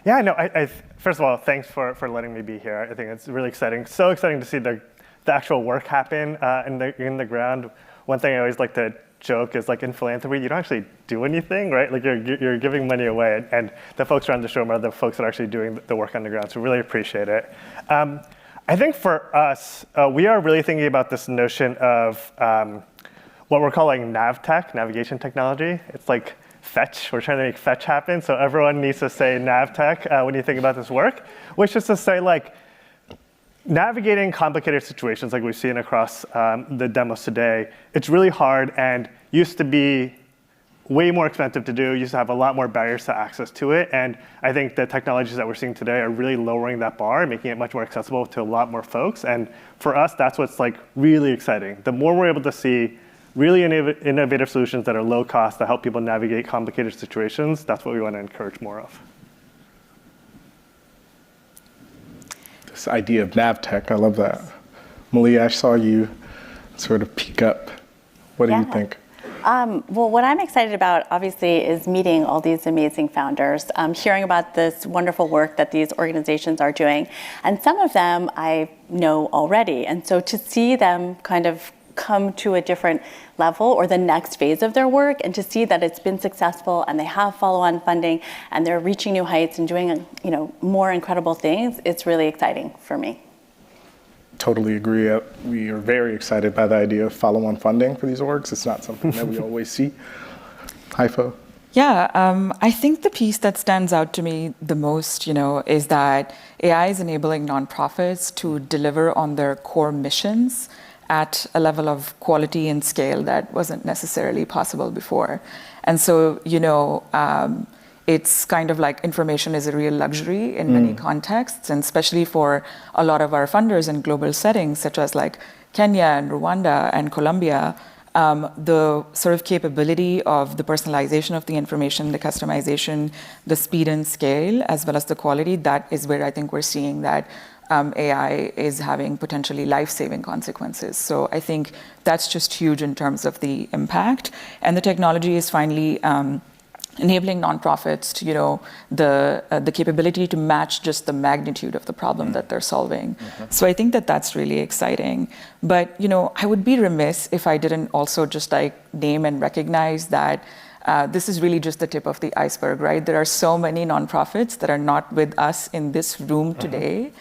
Yeah, no, first of all, thanks for letting me be here. I think it's really exciting. So exciting to see the actual work happen in the ground. One thing I always like to joke is, like, in philanthropy, you don't actually do anything, right? Like, you're giving money away, and the folks around the room are the folks that are actually doing the work on the ground, so really appreciate it. I think for us, we are really thinking about this notion of what we're calling NavTech, navigation technology. It's like fetch. We're trying to make fetch happen, so everyone needs to say NavTech when you think about this work, which is to say, like, navigating complicated situations like we've seen across the demos today, it's really hard and used to be way more expensive to do, used to have a lot more barriers to access to it. And I think the technologies that we're seeing today are really lowering that bar, making it much more accessible to a lot more folks. And for us, that's what's, like, really exciting. The more we're able to see really innovative solutions that are low cost that help people navigate complicated situations, that's what we want to encourage more of. This idea of NavTech, I love that. Malia, I saw you sort of peek up. What do you think? Well, what I'm excited about, obviously, is meeting all these amazing founders, hearing about this wonderful work that these organizations are doing. And some of them I know already. And so to see them kind of come to a different level or the next phase of their work, and to see that it's been successful and they have follow-on funding and they're reaching new heights and doing, more incredible things, it's really exciting for me. Totally agree. We are very excited by the idea of follow-on funding for these orgs. It's not something that we always see. Haifa? Yeah, I think the piece that stands out to me the most, is that AI is enabling nonprofits to deliver on their core missions at a level of quality and scale that wasn't necessarily possible before. And so, it's kind of like information is a real luxury in many contexts, and especially for a lot of our funders in global settings, such as like Kenya and Rwanda and Colombia, the sort of capability of the personalization of the information, the customization, the speed and scale, as well as the quality, that is where I think we're seeing that AI is having potentially life-saving consequences. So I think that's just huge in terms of the impact. And the technology is finally enabling nonprofits to, the capability to match just the magnitude of the problem that they're solving. So I think that that's really exciting. But, I would be remiss if I didn't also just like name and recognize that this is really just the tip of the iceberg, right? There are so many nonprofits that are not with us in this room today.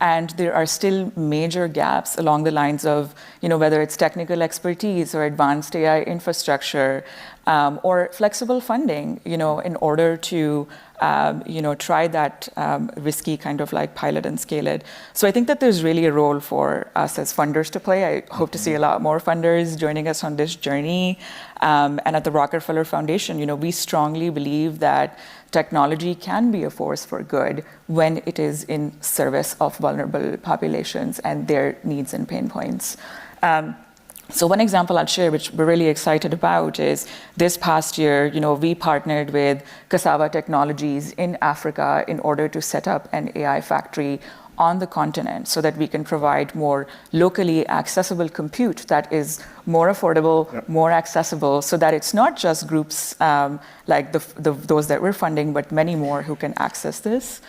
And there are still major gaps along the lines of, whether it's technical expertise or advanced AI infrastructure, or flexible funding, in order to try that risky kind of like pilot and scale it. So I think that there's really a role for us as funders to play. I hope to see a lot more funders joining us on this journey. And at the Rockefeller Foundation, we strongly believe that technology can be a force for good when it is in service of vulnerable populations and their needs and pain points. So one example I'll share, which we're really excited about, is this past year, we partnered with Cassava Technologies in Africa in order to set up an AI factory on the continent so that we can provide more locally accessible compute that is more affordable, more accessible, so that it's not just groups like those that we're funding, but many more who can access this.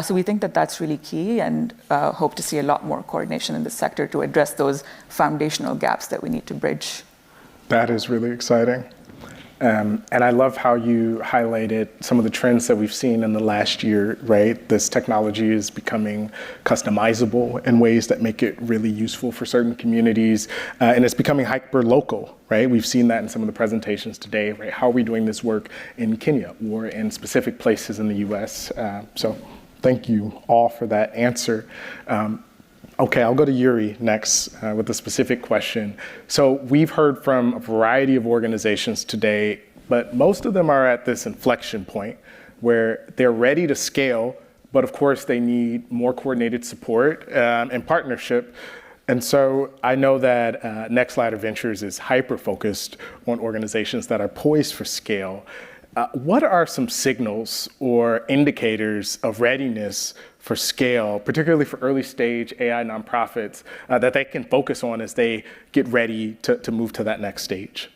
So we think that that's really key, and hope to see a lot more coordination in the sector to address those foundational gaps that we need to bridge. That is really exciting. And I love how you highlighted some of the trends that we've seen in the last year, right? This technology is becoming customizable in ways that make it really useful for certain communities, and it's becoming hyper-local, right? We've seen that in some of the presentations today, right? How are we doing this work in Kenya or in specific places in the US? So thank you all for that answer. Okay, I'll go to Yuri next with a specific question. So we've heard from a variety of organizations today, but most of them are at this inflection point where they're ready to scale, but of course they need more coordinated support and partnership. And so I know that Nextladder Ventures is hyper-focused on organizations that are poised for scale. What are some signals or indicators of readiness for scale, particularly for early stage AI nonprofits, that they can focus on as they get ready to move to that next stage?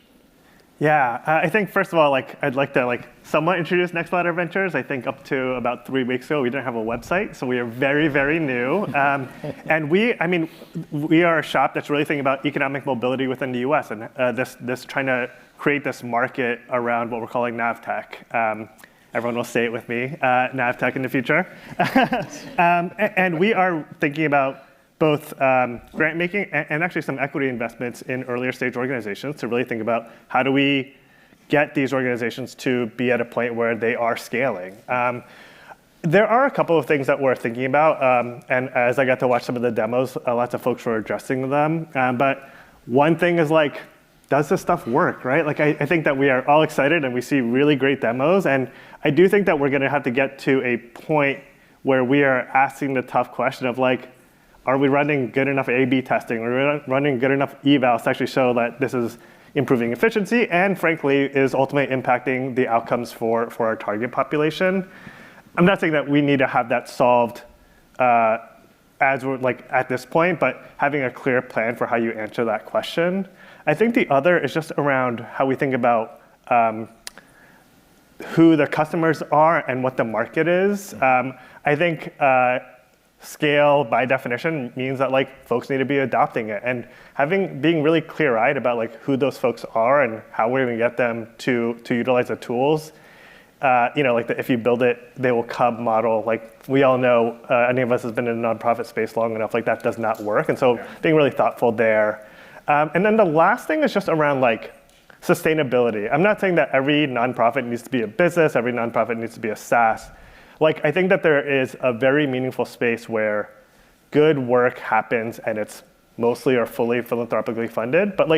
Yeah, I think first of all, I'd like to somewhat introduce Nextladder Ventures. I think up to about 3 weeks ago, we didn't have a website, so we are very, very new. And we are a shop that's really thinking about economic mobility within the US, and this trying to create this market around what we're calling NavTech. Everyone will say it with me, NavTech in the future. And we are thinking about both grant making and actually some equity investments in earlier stage organizations to really think about how do we get these organizations to be at a point where they are scaling. There are a couple of things that we're thinking about, and as I got to watch some of the demos, lots of folks were addressing them. But one thing is does this stuff work, right? I think that we are all excited and we see really great demos, and I do think that we're gonna have to get to a point where we are asking the tough question of are we running good enough A/B testing? Are we running good enough evals to actually show that this is improving efficiency and frankly is ultimately impacting the outcomes for our target population? I'm not saying that we need to have that solved as we're at this point, but having a clear plan for how you answer that question. I think the other is just around how we think about who the customers are and what the market is. I think scale by definition means that folks need to be adopting it, and being really clear-eyed about who those folks are and how we're going to get them to utilize the tools. If you build it, they will come model. We all know, any of us has been in the nonprofit space long enough, that does not work. And so being really thoughtful there. And then the last thing is just around sustainability. I'm not saying that every nonprofit needs to be a business, every nonprofit needs to be a SaaS. I think that there is a very meaningful space where good work happens and it's mostly or fully philanthropically funded, but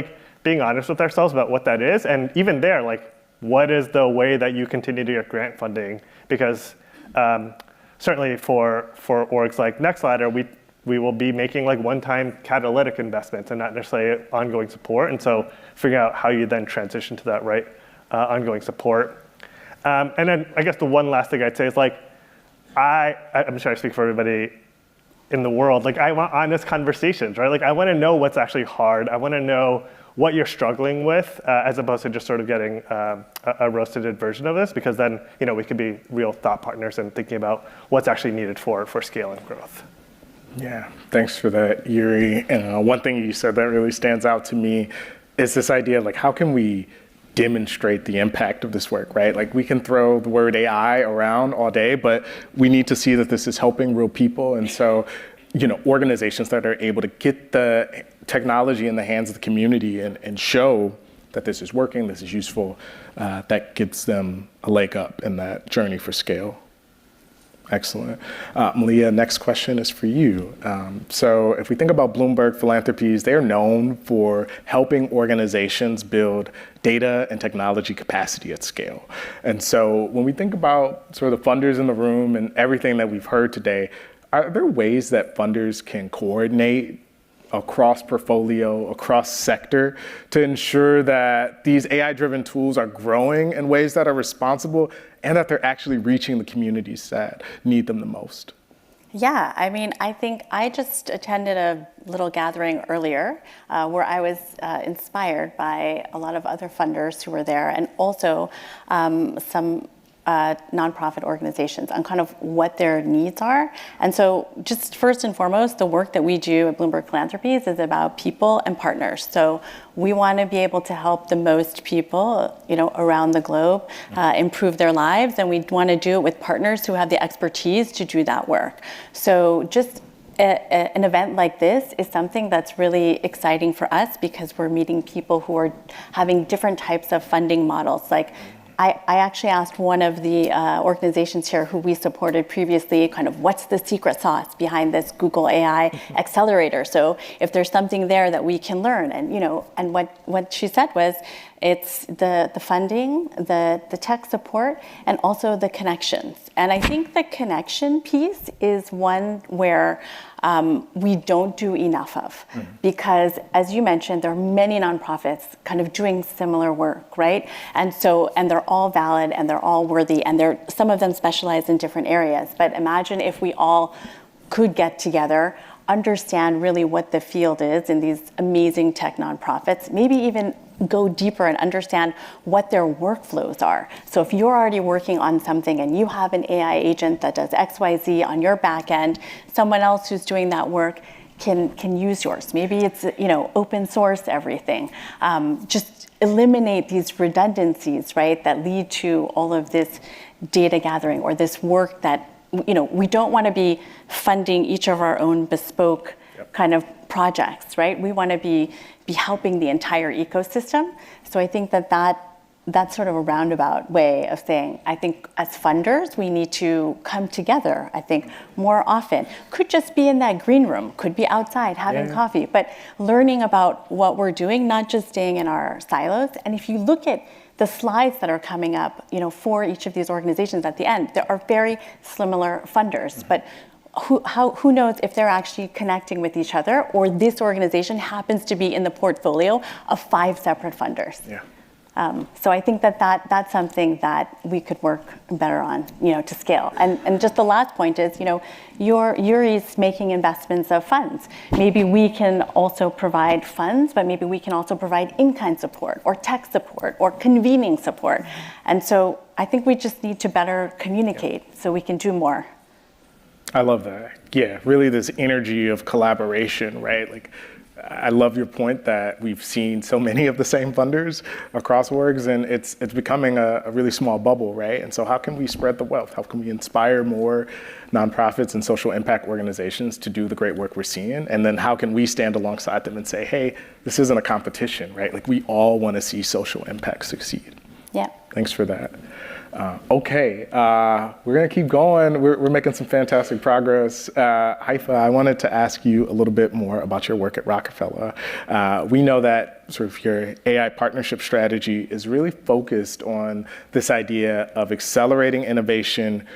being honest with ourselves about what that is, and even there, what is the way that you continue to get grant funding? Because certainly for orgs like Nextladder, we will be making one-time catalytic investments and not necessarily ongoing support. And so figuring out how you then transition to that right ongoing support. And then I guess the one last thing I'd say is I'm sure I speak for everybody in the world. I want honest conversations, right? I want to know what's actually hard. I want to know what you're struggling with, as opposed to just sort of getting a roasted version of this, because then we could be real thought partners and thinking about what's actually needed for scale and growth. Yeah, thanks for that, Yuri. One thing you said that really stands out to me is this idea of how can we demonstrate the impact of this work, right? We can throw the word AI around all day, but we need to see that this is helping real people. And so, organizations that are able to get the technology in the hands of the community and show that this is working, this is useful, that gives them a leg up in that journey for scale. Excellent. Malia, next question is for you. So if we think about Bloomberg Philanthropies, they are known for helping organizations build data and technology capacity at scale. And so when we think about sort of the funders in the room and everything that we've heard today, are there ways that funders can coordinate across portfolio, across sector, to ensure that these AI-driven tools are growing in ways that are responsible and that they're actually reaching the communities that need them the most? Yeah, I mean, I think I just attended a little gathering earlier where I was inspired by a lot of other funders who were there, and also some nonprofit organizations on kind of what their needs are. And so just first and foremost, the work that we do at Bloomberg Philanthropies is about people and partners. So we want to be able to help the most people, around the globe improve their lives, and we want to do it with partners who have the expertise to do that work. So just an event like this is something that's really exciting for us because we're meeting people who are having different types of funding models. Like I actually asked one of the organizations here who we supported previously, kind of what's the secret sauce behind this Google AI Accelerator? So if there's something there that we can learn, and what she said was, it's the funding, the tech support, and also the connections. And I think the connection piece is one where we don't do enough of, because as you mentioned, there are many nonprofits kind of doing similar work, right? And they're all valid and they're all worthy, and some of them specialize in different areas. But imagine if we all could get together, understand really what the field is in these amazing tech nonprofits, maybe even go deeper and understand what their workflows are. So if you're already working on something and you have an AI agent that does XYZ on your back end, someone else who's doing that work can use yours. Maybe it's open source everything. Just eliminate these redundancies, right, that lead to all of this data gathering or this work that we don't want to be funding each of our own bespoke kind of projects, right? We want to be helping the entire ecosystem. So I think that's sort of a roundabout way of saying, I think as funders, we need to come together, I think, more often. Could just be in that green room, could be outside having coffee, but learning about what we're doing, not just staying in our silos. And if you look at the slides that are coming up, for each of these organizations at the end, there are very similar funders, but who knows if they're actually connecting with each other, or this organization happens to be in the portfolio of 5 separate funders. So I think that's something that we could work better on, to scale. And just the last point is, Yuri's making investments of funds. Maybe we can also provide funds, but maybe we can also provide in-kind support or tech support or convening support. And so I think we just need to better communicate so we can do more. I love that. Yeah, really this energy of collaboration, right? Like, I love your point that we've seen so many of the same funders across orgs, and it's becoming a really small bubble, right? And so how can we spread the wealth? How can we inspire more nonprofits and social impact organizations to do the great work we're seeing? And then how can we stand alongside them and say, hey, this isn't a competition, right? Like, we all want to see social impact succeed. Yeah. Thanks for that. Okay, we're going to keep going. We're making some fantastic progress. Haifa, I wanted to ask you a little bit more about your work at Rockefeller. We know that sort of your AI partnership strategy is really focused on this idea of accelerating innovation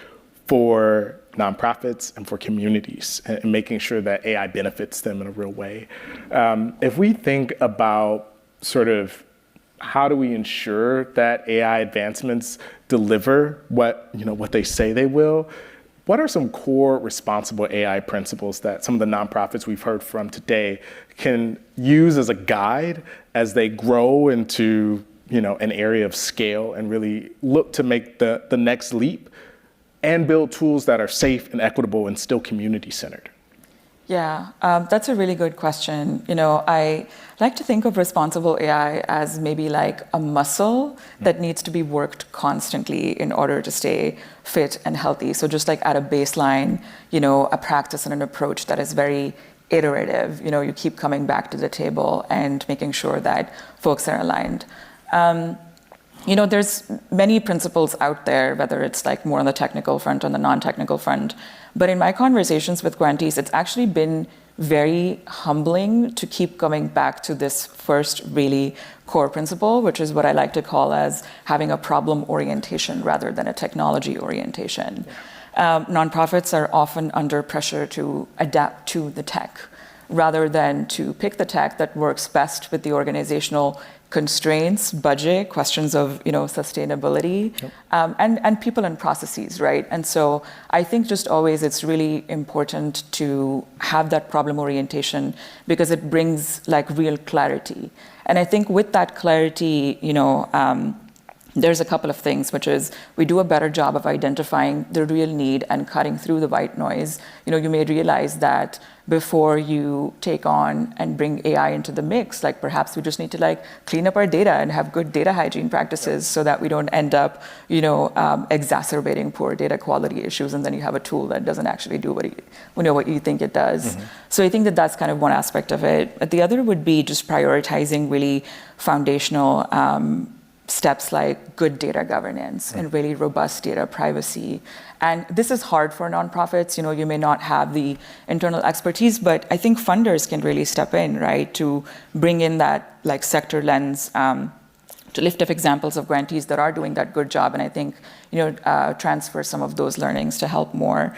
for nonprofits and for communities, and making sure that AI benefits them in a real way. If we think about sort of how do we ensure that AI advancements deliver what they say they will? What are some core responsible AI principles that some of the nonprofits we've heard from today can use as a guide as they grow into an area of scale and really look to make the next leap and build tools that are safe and equitable and still community-centered? Yeah, that's a really good question. I like to think of responsible AI as maybe like a muscle that needs to be worked constantly in order to stay fit and healthy. So just like at a baseline, a practice and an approach that is very iterative. You keep coming back to the table and making sure that folks are aligned. There's many principles out there, whether it's like more on the technical front, on the non-technical front. But in my conversations with grantees, it's actually been very humbling to keep coming back to this first really core principle, which is what I like to call as having a problem orientation rather than a technology orientation. Nonprofits are often under pressure to adapt to the tech rather than to pick the tech that works best with the organizational constraints, budget, questions of sustainability, and people and processes, right? And so I think just always it's really important to have that problem orientation because it brings like real clarity. And I think with that clarity, there's a couple of things, which is we do a better job of identifying the real need and cutting through the white noise. You may realize that before you take on and bring AI into the mix, like perhaps we just need to like clean up our data and have good data hygiene practices so that we don't end up, exacerbating poor data quality issues, and then you have a tool that doesn't actually do what you think it does. So I think that that's kind of one aspect of it. But the other would be just prioritizing really foundational steps like good data governance and really robust data privacy. And this is hard for nonprofits. You may not have the internal expertise, but I think funders can really step in, right, to bring in that like sector lens, to lift up examples of grantees that are doing that good job. And I think, transfer some of those learnings to help more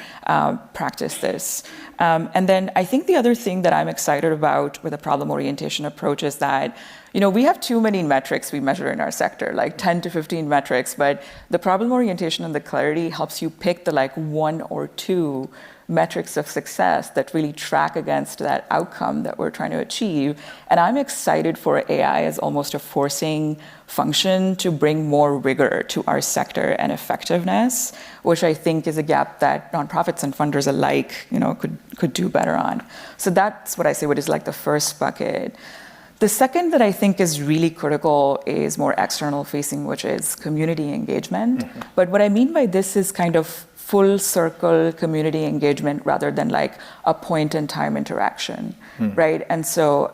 practice this. And then I think the other thing that I'm excited about with a problem orientation approach is that we have too many metrics we measure in our sector, like 10 to 15 metrics, but the problem orientation and the clarity helps you pick the like 1 or 2 metrics of success that really track against that outcome that we're trying to achieve. And I'm excited for AI as almost a forcing function to bring more rigor to our sector and effectiveness, which I think is a gap that nonprofits and funders alike, could do better on. So that's what I say, what is like the first bucket. The second that I think is really critical is more external facing, which is community engagement. But what I mean by this is kind of full circle community engagement rather than like a point in time interaction, right? And so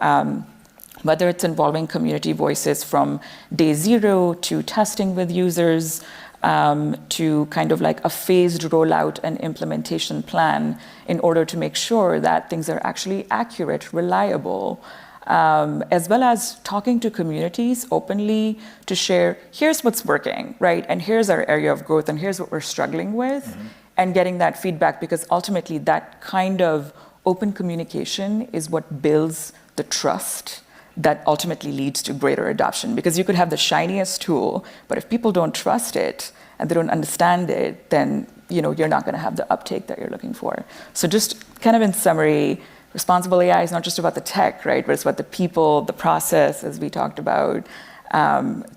whether it's involving community voices from day 0 to testing with users, to kind of like a phased rollout and implementation plan in order to make sure that things are actually accurate, reliable, as well as talking to communities openly to share, here's what's working, right? And here's our area of growth, and here's what we're struggling with, and getting that feedback, because ultimately that kind of open communication is what builds the trust that ultimately leads to greater adoption. Because you could have the shiniest tool, but if people don't trust it and they don't understand it, then you're not gonna have the uptake that you're looking for. So just kind of in summary, responsible AI is not just about the tech, right? But it's about the people, the process, as we talked about,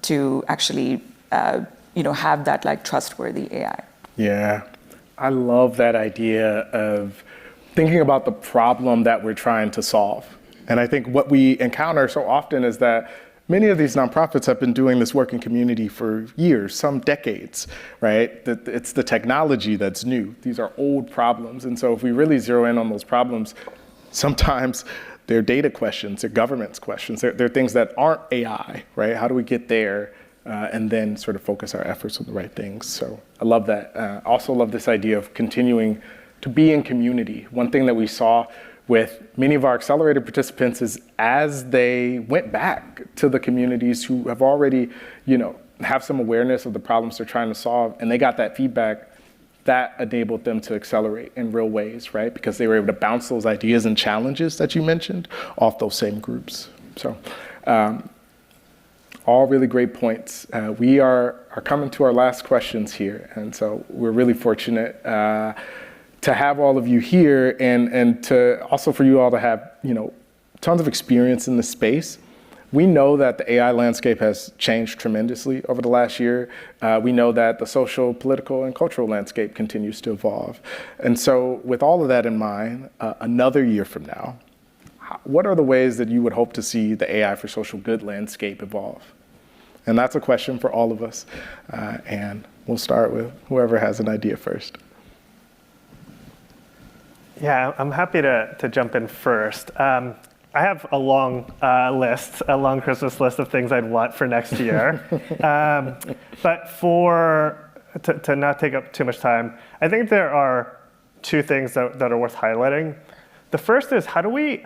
to actually, have that like trustworthy AI. Yeah, I love that idea of thinking about the problem that we're trying to solve. And I think what we encounter so often is that many of these nonprofits have been doing this work in community for years, some decades, right? It's the technology that's new. These are old problems. And so if we really zero in on those problems, sometimes they're data questions, they're governance questions, they're things that aren't AI, right? How do we get there and then sort of focus our efforts on the right things? So I love that. I also love this idea of continuing to be in community. One thing that we saw with many of our accelerator participants is as they went back to the communities who have already, have some awareness of the problems they're trying to solve, and they got that feedback, that enabled them to accelerate in real ways, right? Because they were able to bounce those ideas and challenges that you mentioned off those same groups. So all really great points. We are coming to our last questions here. And so we're really fortunate to have all of you here and to also for you all to have, tons of experience in this space. We know that the AI landscape has changed tremendously over the last year. We know that the social, political, and cultural landscape continues to evolve. And so with all of that in mind, another year from now, what are the ways that you would hope to see the AI for social good landscape evolve? And that's a question for all of us. And we'll start with whoever has an idea first. Yeah, I'm happy to jump in first. I have a long list, a long Christmas list of things I'd want for next year. But to not take up too much time, I think there are two things that are worth highlighting. The first is, how do we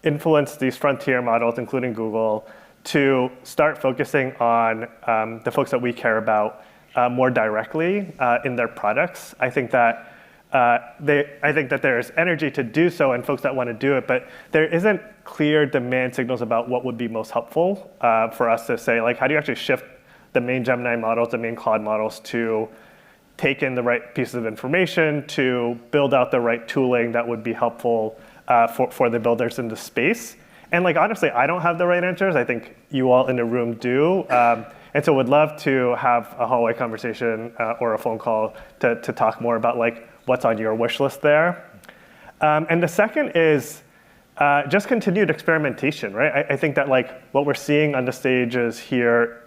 influence these frontier models, including Google, to start focusing on the folks that we care about more directly in their products? I think that there's energy to do so and folks that want to do it, but there isn't clear demand signals about what would be most helpful for us to say, like, how do you actually shift the main Gemini models, the main Claude models, to take in the right pieces of information, to build out the right tooling that would be helpful for the builders in the space. And like, honestly, I don't have the right answers. I think you all in the room do. And so would love to have a hallway conversation or a phone call to talk more about like what's on your wish list there. And the second is just continued experimentation, right? I think that like what we're seeing on the stages here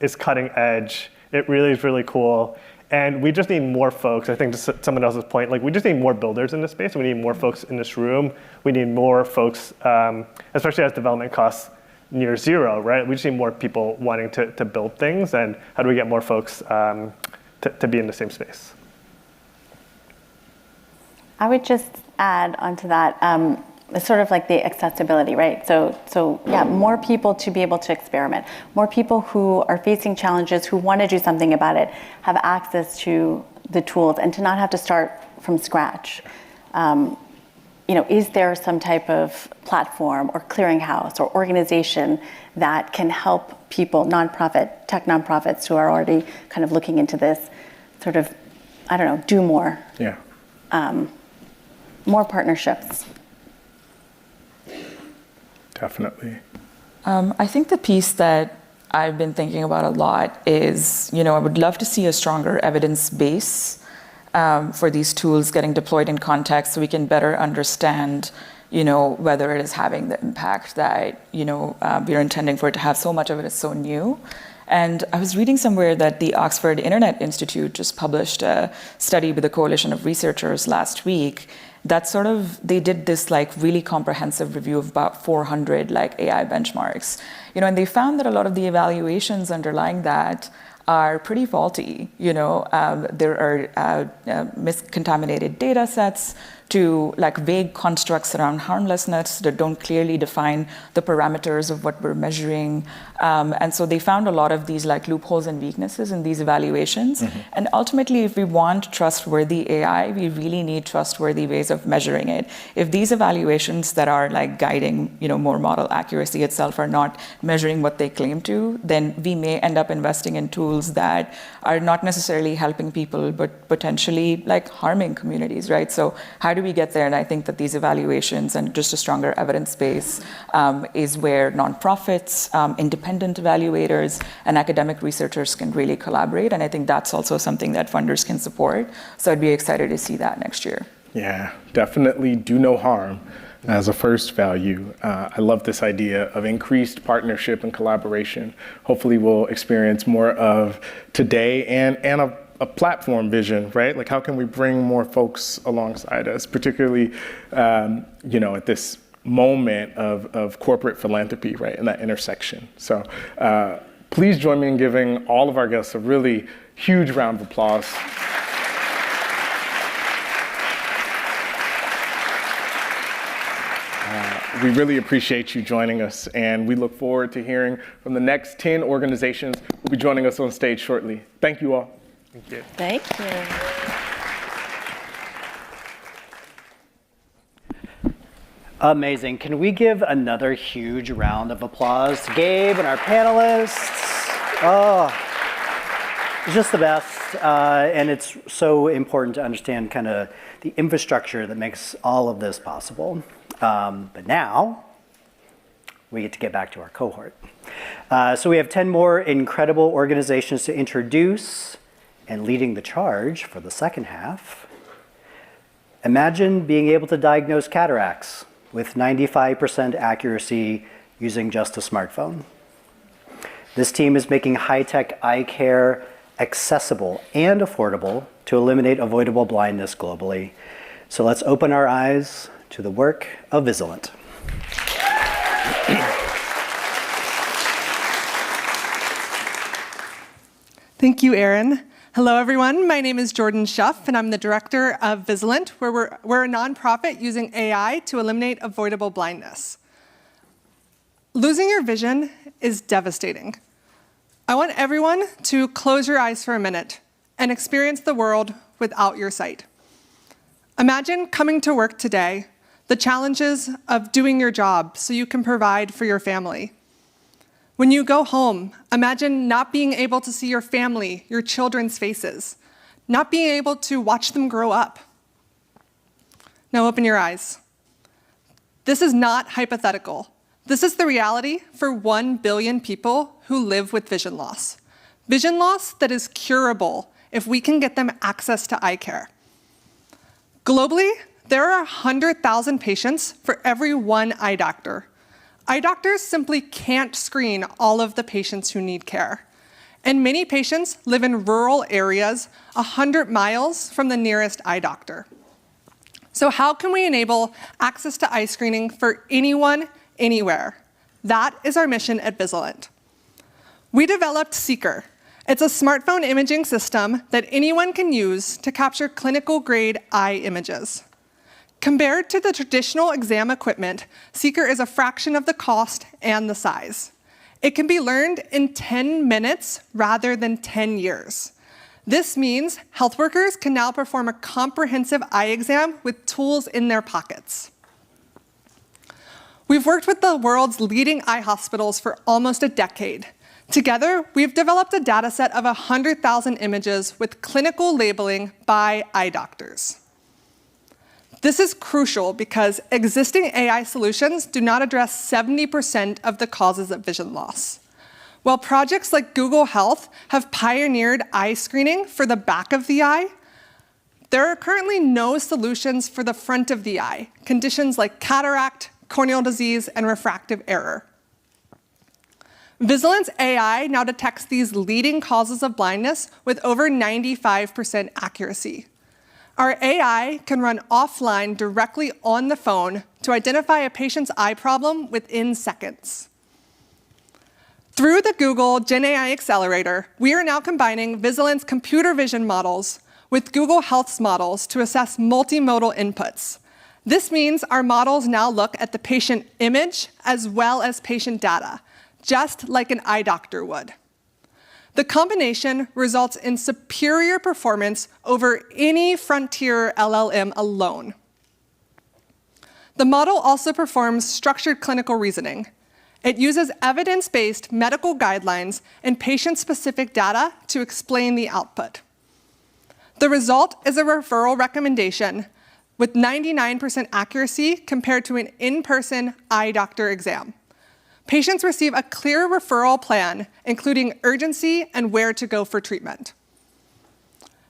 is cutting edge. It really is really cool. And we just need more folks. I think to someone else's point, like we just need more builders in this space. We need more folks in this room. We need more folks, especially as development costs near zero, right? We just need more people wanting to build things. And how do we get more folks to be in the same space? I would just add onto that, it's sort of like the accessibility, right? So yeah, more people to be able to experiment, more people who are facing challenges, who want to do something about it, have access to the tools and to not have to start from scratch. Is there some type of platform or clearinghouse or organization that can help people, tech nonprofits who are already kind of looking into this, sort of, I don't know, do more? Yeah. More partnerships. Definitely. I think the piece that I've been thinking about a lot is, I would love to see a stronger evidence base for these tools getting deployed in context so we can better understand, whether it is having the impact that, we're intending for it to have. So much of it is so new. And I was reading somewhere that the Oxford Internet Institute just published a study with a coalition of researchers last week that they did this like really comprehensive review of about 400 like AI benchmarks, and they found that a lot of the evaluations underlying that are pretty faulty. There are miscontaminated data sets to like vague constructs around harmlessness that don't clearly define the parameters of what we're measuring. And so they found a lot of these like loopholes and weaknesses in these evaluations. Mm-hmm. And ultimately, if we want trustworthy AI, we really need trustworthy ways of measuring it. If these evaluations that are like guiding, more model accuracy itself are not measuring what they claim to, then we may end up investing in tools that are not necessarily helping people, but potentially like harming communities, right? So how do we get there? And I think that these evaluations and just a stronger evidence base is where nonprofits, independent evaluators, and academic researchers can really collaborate. And I think that's also something that funders can support. So I'd be excited to see that next year. Yeah, definitely do no harm as a first value. I love this idea of increased partnership and collaboration. Hopefully we'll experience more of today and a platform vision, right? Like how can we bring more folks alongside us, particularly, at this moment of corporate philanthropy, right, in that intersection. So please join me in giving all of our guests a really huge round of applause. We really appreciate you joining us, and we look forward to hearing from the next 10 organizations who will be joining us on stage shortly. Thank you all. Thank you. Thank you. Amazing. Can we give another huge round of applause to Gabe and our panelists? Oh, it's just the best. And it's so important to understand kind of the infrastructure that makes all of this possible. But now we get to get back to our cohort. So we have 10 more incredible organizations to introduce, and leading the charge for the second half. Imagine being able to diagnose cataracts with 95% accuracy using just a smartphone. This team is making high-tech eye care accessible and affordable to eliminate avoidable blindness globally. So let's open our eyes to the work of Vizilant. Thank you, Aaron. Hello, everyone. My name is Jordan Schuff, and I'm the director of Vizilant, where we're a nonprofit using AI to eliminate avoidable blindness. Losing your vision is devastating. I want everyone to close your eyes for a minute and experience the world without your sight. Imagine coming to work today, the challenges of doing your job so you can provide for your family. When you go home, imagine not being able to see your family, your children's faces, not being able to watch them grow up. Now open your eyes. This is not hypothetical. This is the reality for 1 billion people who live with vision loss. Vision loss that is curable if we can get them access to eye care. Globally, there are 100,000 patients for every one eye doctor. Eye doctors simply can't screen all of the patients who need care. And many patients live in rural areas 100 miles from the nearest eye doctor. So how can we enable access to eye screening for anyone, anywhere? That is our mission at Vizilant. We developed Seeker. It's a smartphone imaging system that anyone can use to capture clinical-grade eye images. Compared to the traditional exam equipment, Seeker is a fraction of the cost and the size. It can be learned in 10 minutes rather than 10 years. This means health workers can now perform a comprehensive eye exam with tools in their pockets. We've worked with the world's leading eye hospitals for almost a decade. Together, we've developed a data set of 100,000 images with clinical labeling by eye doctors. This is crucial because existing AI solutions do not address 70% of the causes of vision loss. While projects like Google Health have pioneered eye screening for the back of the eye, there are currently no solutions for the front of the eye, conditions like cataract, corneal disease, and refractive error. Vizilant's AI now detects these leading causes of blindness with over 95% accuracy. Our AI can run offline directly on the phone to identify a patient's eye problem within seconds. Through the Google GenAI Accelerator, we are now combining Vizilant's computer vision models with Google Health's models to assess multimodal inputs. This means our models now look at the patient image as well as patient data, just like an eye doctor would. The combination results in superior performance over any frontier LLM alone. The model also performs structured clinical reasoning. It uses evidence-based medical guidelines and patient-specific data to explain the output. The result is a referral recommendation with 99% accuracy compared to an in-person eye doctor exam. Patients receive a clear referral plan, including urgency and where to go for treatment.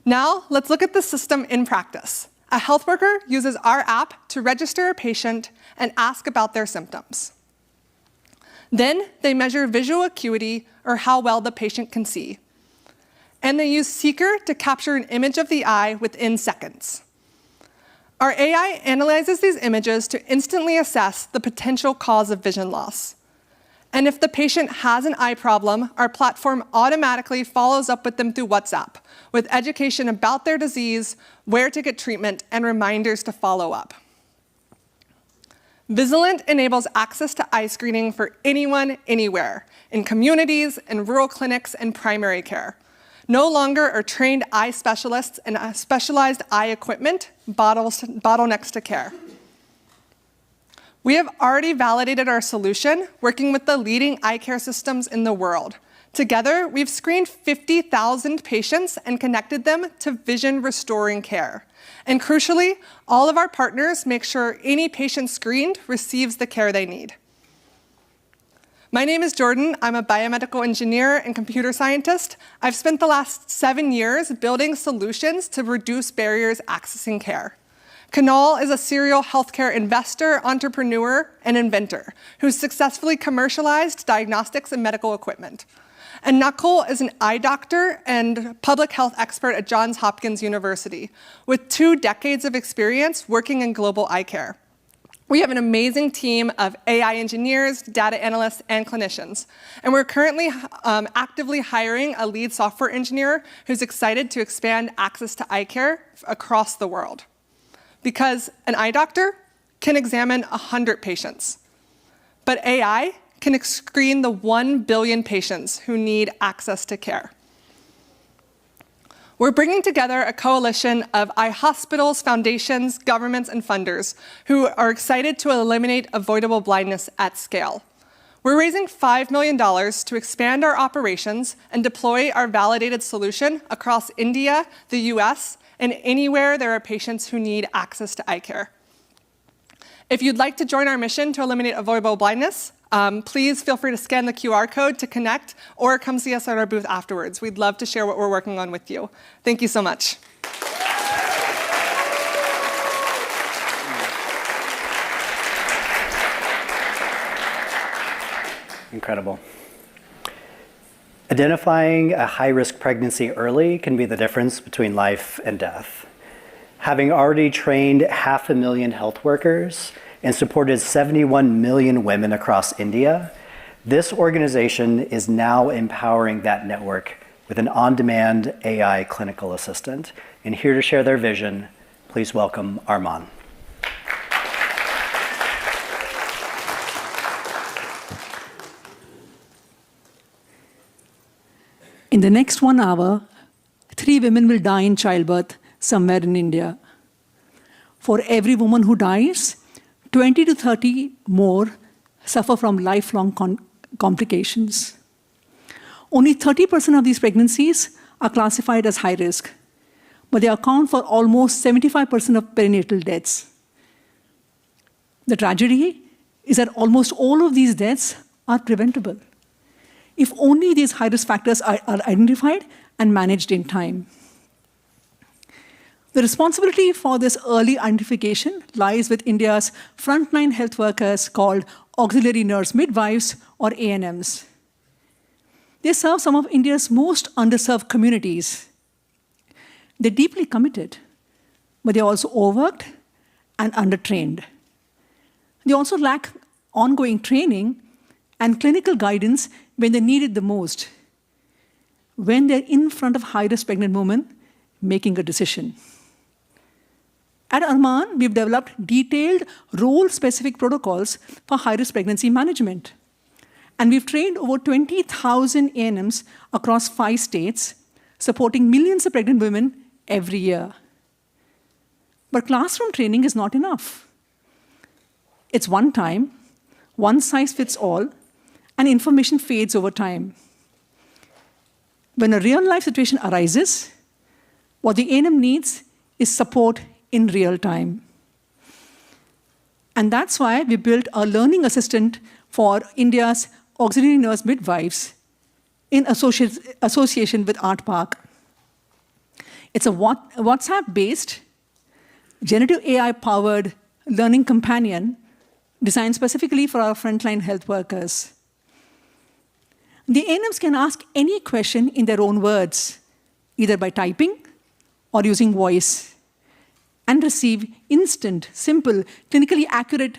Now, let's look at the system in practice. A health worker uses our app to register a patient and ask about their symptoms. Then, they measure visual acuity, or how well the patient can see. And they use Seeker to capture an image of the eye within seconds. Our AI analyzes these images to instantly assess the potential cause of vision loss. And if the patient has an eye problem, our platform automatically follows up with them through WhatsApp, with education about their disease, where to get treatment, and reminders to follow up. Vizilant enables access to eye screening for anyone, anywhere, in communities, in rural clinics, and primary care. No longer are trained eye specialists and specialized eye equipment bottlenecks to care. We have already validated our solution working with the leading eye care systems in the world. Together, we've screened 50,000 patients and connected them to vision-restoring care. And crucially, all of our partners make sure any patient screened receives the care they need. My name is Jordan. I'm a biomedical engineer and computer scientist. I've spent the last 7 years building solutions to reduce barriers accessing care. Kunal is a serial healthcare investor, entrepreneur, and inventor who's successfully commercialized diagnostics and medical equipment. And Nakul is an eye doctor and public health expert at Johns Hopkins University with 2 decades of experience working in global eye care. We have an amazing team of AI engineers, data analysts, and clinicians. And we're currently actively hiring a lead software engineer who's excited to expand access to eye care across the world. Because an eye doctor can examine 100 patients, but AI can screen the 1 billion patients who need access to care. We're bringing together a coalition of eye hospitals, foundations, governments, and funders who are excited to eliminate avoidable blindness at scale. We're raising $5 million to expand our operations and deploy our validated solution across India, the US, and anywhere there are patients who need access to eye care. If you'd like to join our mission to eliminate avoidable blindness, please feel free to scan the QR code to connect or come see us at our booth afterwards. We'd love to share what we're working on with you. Thank you so much. Incredible. Identifying a high-risk pregnancy early can be the difference between life and death. Having already trained 500,000 health workers and supported 71 million women across India, this organization is now empowering that network with an on-demand AI clinical assistant. And here to share their vision, please welcome Arman. In the next 1 hour, 3 women will die in childbirth somewhere in India. For every woman who dies, 20 to 30 more suffer from lifelong complications. Only 30% of these pregnancies are classified as high risk, but they account for almost 75% of perinatal deaths. The tragedy is that almost all of these deaths are preventable, if only these high-risk factors are identified and managed in time. The responsibility for this early identification lies with India's frontline health workers called auxiliary nurse midwives, or ANMs. They serve some of India's most underserved communities. They're deeply committed, but they're also overworked and undertrained. They also lack ongoing training and clinical guidance when they need it the most, when they're in front of high-risk pregnant women making a decision. At Arman, we've developed detailed role-specific protocols for high-risk pregnancy management. And we've trained over 20,000 ANMs across 5 states, supporting millions of pregnant women every year. But classroom training is not enough. It's one time, one size fits all, and information fades over time. When a real-life situation arises, what the ANM needs is support in real time. And that's why we built a learning assistant for India's auxiliary nurse midwives in association with Art Park. It's a WhatsApp-based, generative AI-powered learning companion designed specifically for our frontline health workers. The ANMs can ask any question in their own words, either by typing or using voice, and receive instant, simple, clinically accurate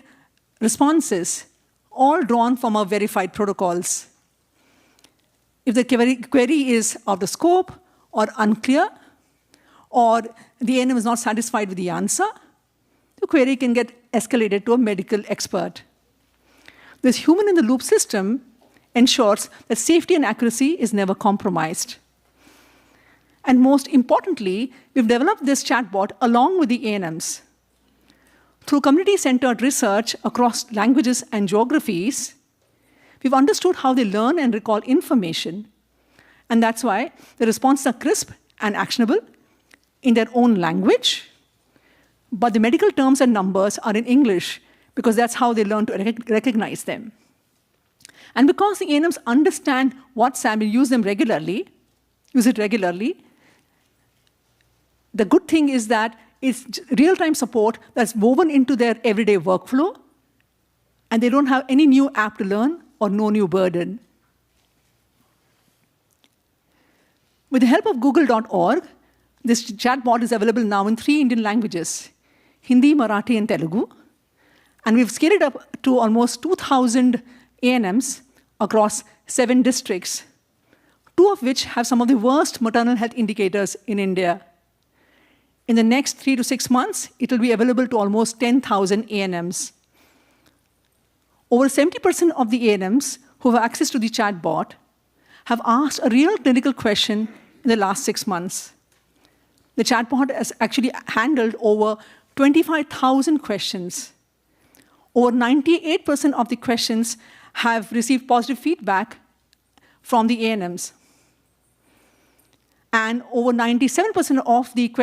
responses, all drawn from our verified protocols. If the query is out of scope or unclear, or the ANM is not satisfied with the answer, the query can get escalated to a medical expert. This human-in-the-loop system ensures that safety and accuracy is never compromised. And most importantly, we've developed this chatbot along with the ANMs. Through community-centered research across languages and geographies, we've understood how they learn and recall information. And that's why the responses are crisp and actionable in their own language, but the medical terms and numbers are in English because that's how they learn to recognize them. And because the ANMs understand WhatsApp and use it regularly, the good thing is that it's real-time support that's woven into their everyday workflow, and they don't have any new app to learn or no new burden. With the help of Google.org, this chatbot is available now in 3 Indian languages, Hindi, Marathi, and Telugu. And we've scaled it up to almost 2,000 A&Ms across 7 districts, 2 of which have some of the worst maternal health indicators in India. In the next 3 to 6 months, it will be available to almost 10,000 A&Ms. Over 70% of the A&Ms who have access to the chatbot have asked a real clinical question in the last 6 months. The chatbot has actually handled over 25,000 questions. Over 98% of the questions have received positive feedback from the A&Ms. And over 97% of the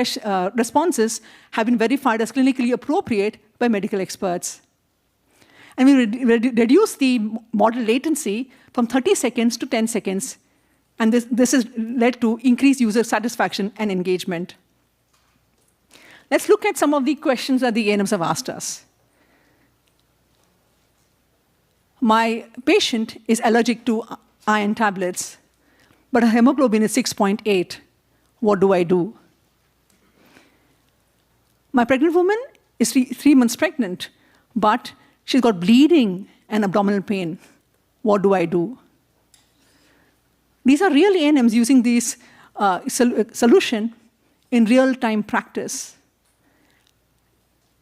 responses have been verified as clinically appropriate by medical experts. And we reduced the model latency from 30 seconds to 10 seconds. And this has led to increased user satisfaction and engagement. Let's look at some of the questions that the A&Ms have asked us. My patient is allergic to iron tablets, but her hemoglobin is 6.8. What do I do? My pregnant woman is 3 months pregnant, but she's got bleeding and abdominal pain. What do I do? These are real A&Ms using this solution in real-time practice.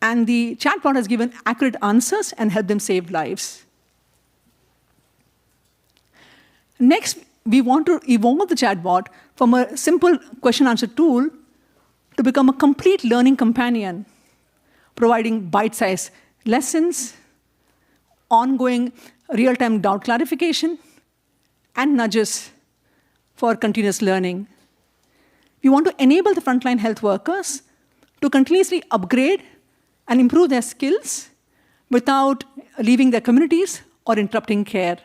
And the chatbot has given accurate answers and helped them save lives. Next, we want to evolve the chatbot from a simple question-answer tool to become a complete learning companion, providing bite-sized lessons, ongoing real-time doubt clarification, and nudges for continuous learning. We want to enable the frontline health workers to continuously upgrade and improve their skills without leaving their communities or interrupting care.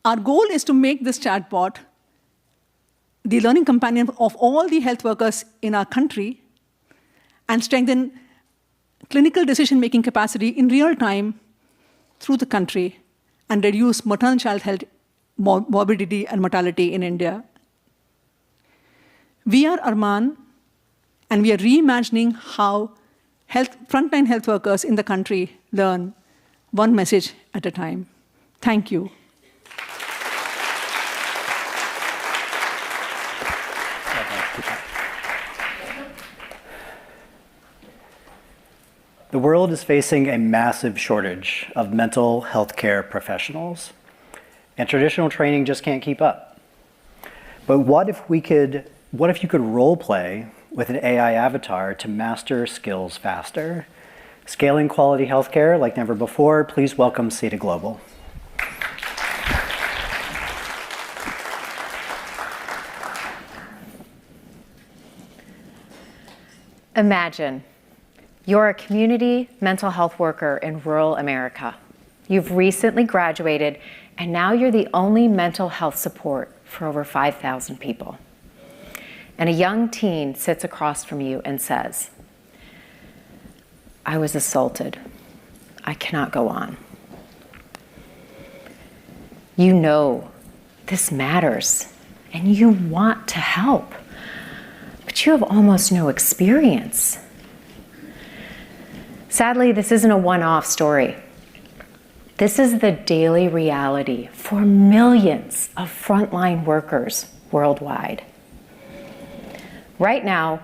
Our goal is to make this chatbot the learning companion of all the health workers in our country and strengthen clinical decision-making capacity in real time through the country and reduce maternal child health morbidity and mortality in India. We are Arman, and we are reimagining how frontline health workers in the country learn, one message at a time. Thank you. The world is facing a massive shortage of mental health care professionals, and traditional training just can't keep up. But what if you could role play with an AI avatar to master skills faster? Scaling quality healthcare like never before, please welcome Ceda Global. Imagine you're a community mental health worker in rural America. You've recently graduated, and now you're the only mental health support for over 5,000 people. And a young teen sits across from you and says, I was assaulted. I cannot go on. You know this matters, and you want to help, but you have almost no experience. Sadly, this isn't a one-off story. This is the daily reality for millions of frontline workers worldwide. Right now,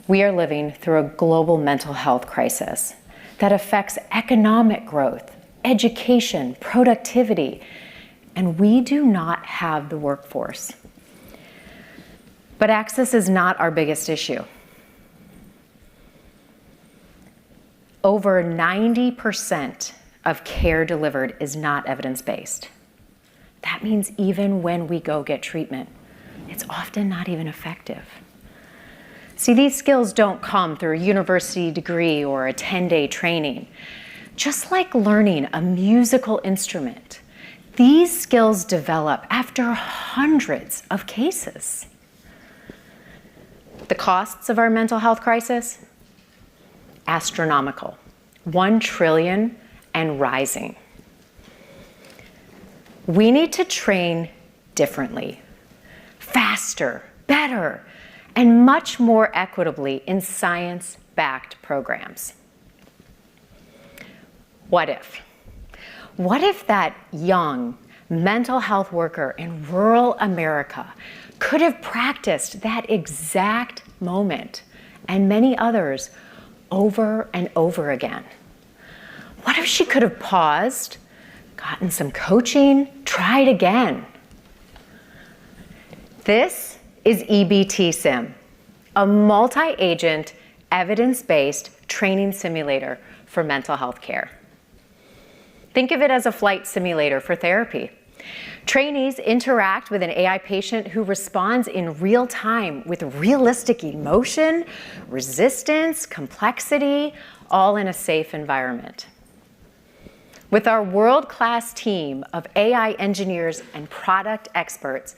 we are living through a global mental health crisis that affects economic growth, education, productivity, and we do not have the workforce. But access is not our biggest issue. Over 90% of care delivered is not evidence-based. That means even when we go get treatment, it's often not even effective. See, these skills don't come through a university degree or a 10-day training. Just like learning a musical instrument, these skills develop after hundreds of cases. The costs of our mental health crisis? Astronomical, 1 trillion and rising. We need to train differently, faster, better, and much more equitably in science-backed programs. What if? What if that young mental health worker in rural America could have practiced that exact moment and many others over and over again? What if she could have paused, gotten some coaching, tried again? This is EBT Sim, a multi-agent, evidence-based training simulator for mental health care. Think of it as a flight simulator for therapy. Trainees interact with an AI patient who responds in real time with realistic emotion, resistance, complexity, all in a safe environment. With our world-class team of AI engineers and product experts,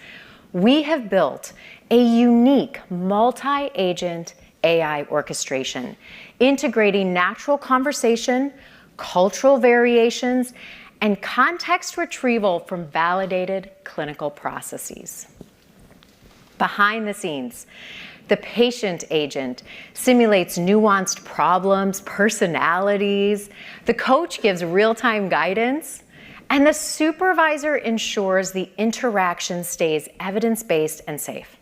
we have built a unique multi-agent AI orchestration, integrating natural conversation, cultural variations, and context retrieval from validated clinical processes. Behind the scenes, the patient agent simulates nuanced problems, personalities, the coach gives real-time guidance, and the supervisor ensures the interaction stays evidence-based and safe.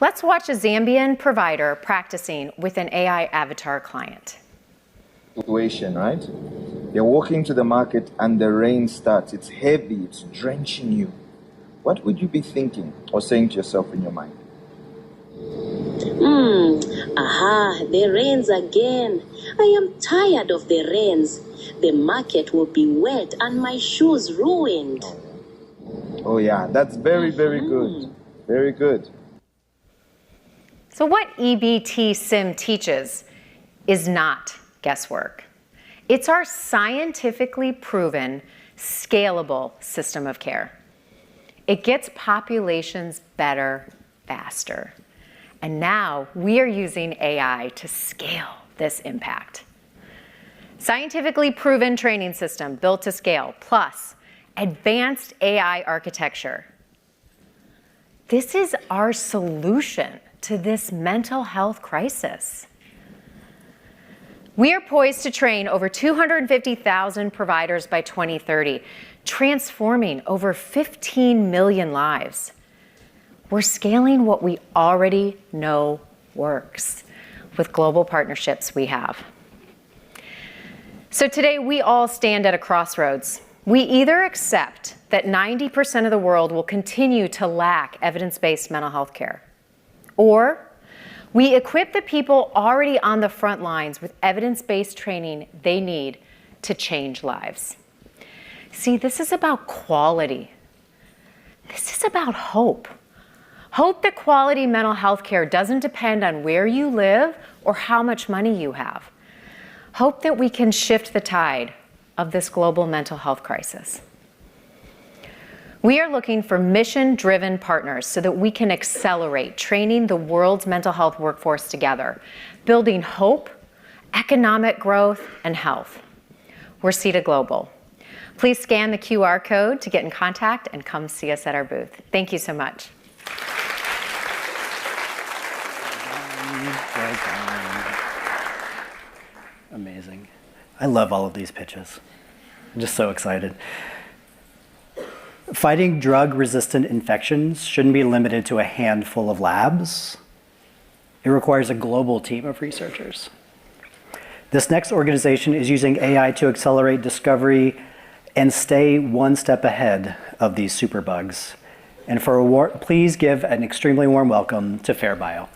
Let's watch a Zambian provider practicing with an AI avatar client. Situation, right? You're walking to the market and the rain starts. It's heavy, it's drenching you. What would you be thinking or saying to yourself in your mind? The rains again. I am tired of the rains. The market will be wet and my shoes ruined. Oh yeah, that's very, very good. Very good. So what EBT Sim teaches is not guesswork. It's our scientifically proven, scalable system of care. It gets populations better, faster. And now we are using AI to scale this impact. Scientifically proven training system built to scale, plus advanced AI architecture. This is our solution to this mental health crisis. We are poised to train over 250,000 providers by 2030, transforming over 15 million lives. We're scaling what we already know works with global partnerships we have. So today we all stand at a crossroads. We either accept that 90% of the world will continue to lack evidence-based mental health care, or we equip the people already on the front lines with evidence-based training they need to change lives. See, this is about quality. This is about hope. Hope that quality mental health care doesn't depend on where you live or how much money you have. Hope that we can shift the tide of this global mental health crisis. We are looking for mission-driven partners so that we can accelerate training the world's mental health workforce together, building hope, economic growth, and health. We're Ceda Global. Please scan the QR code to get in contact and come see us at our booth. Thank you so much. Amazing. I love all of these pitches. I'm just so excited. Fighting drug-resistant infections shouldn't be limited to a handful of labs. It requires a global team of researchers. This next organization is using AI to accelerate discovery and stay one step ahead of these superbugs. And please give an extremely warm welcome to FairBio.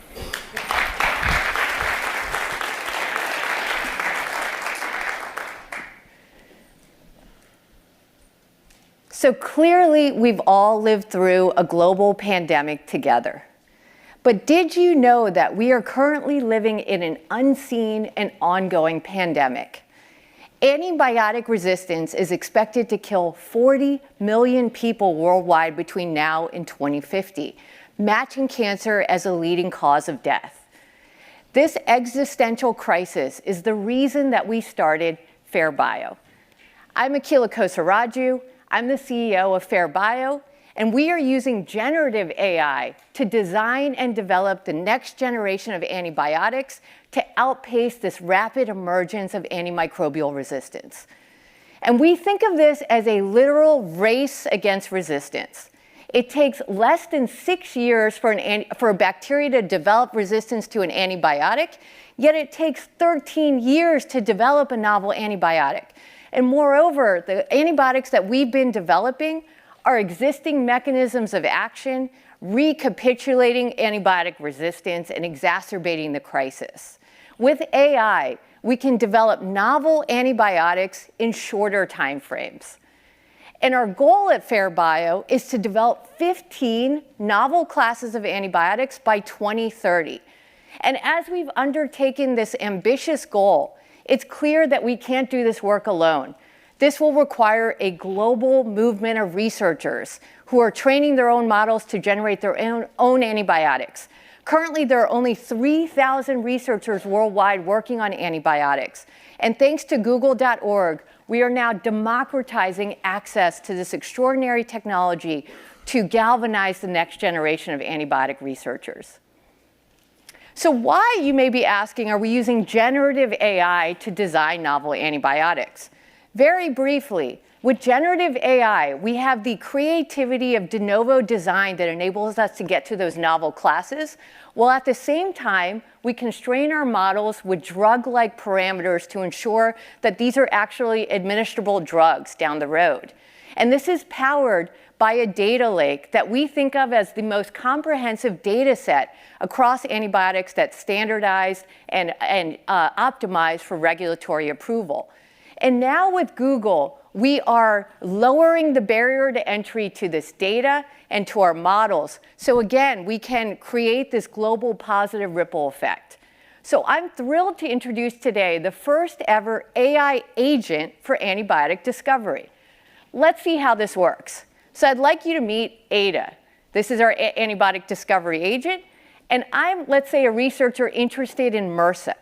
So clearly, we've all lived through a global pandemic together. But did you know that we are currently living in an unseen and ongoing pandemic? Antibiotic resistance is expected to kill 40 million people worldwide between now and 2050, matching cancer as a leading cause of death. This existential crisis is the reason that we started FairBio. I'm Akila Kosaraju. I'm the CEO of FairBio, and we are using generative AI to design and develop the next generation of antibiotics to outpace this rapid emergence of antimicrobial resistance. And we think of this as a literal race against resistance. It takes less than 6 years for a bacteria to develop resistance to an antibiotic, yet it takes 13 years to develop a novel antibiotic. And moreover, the antibiotics that we've been developing are existing mechanisms of action, recapitulating antibiotic resistance and exacerbating the crisis. With AI, we can develop novel antibiotics in shorter time frames. And our goal at FairBio is to develop 15 novel classes of antibiotics by 2030. And as we've undertaken this ambitious goal, it's clear that we can't do this work alone. This will require a global movement of researchers who are training their own models to generate their own antibiotics. Currently, there are only 3,000 researchers worldwide working on antibiotics. And thanks to Google.org, we are now democratizing access to this extraordinary technology to galvanize the next generation of antibiotic researchers. So why, you may be asking, are we using generative AI to design novel antibiotics? Very briefly, with generative AI, we have the creativity of de novo design that enables us to get to those novel classes, while at the same time, we constrain our models with drug-like parameters to ensure that these are actually administrable drugs down the road. And this is powered by a data lake that we think of as the most comprehensive data set across antibiotics that's standardized and optimized for regulatory approval. And now with Google, we are lowering the barrier to entry to this data and to our models. So again, we can create this global positive ripple effect. So I'm thrilled to introduce today the first ever AI agent for antibiotic discovery. Let's see how this works. So I'd like you to meet Ada. This is our antibiotic discovery agent. And I'm, let's say, a researcher interested in MRSA.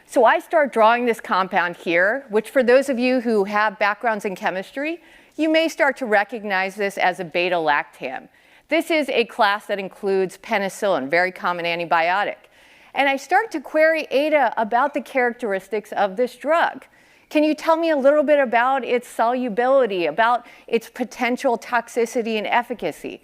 So I start drawing this compound here, which for those of you who have backgrounds in chemistry, you may start to recognize this as a beta-lactam. This is a class that includes penicillin, very common antibiotic. And I start to query Ada about the characteristics of this drug. Can you tell me a little bit about its solubility, about its potential toxicity and efficacy?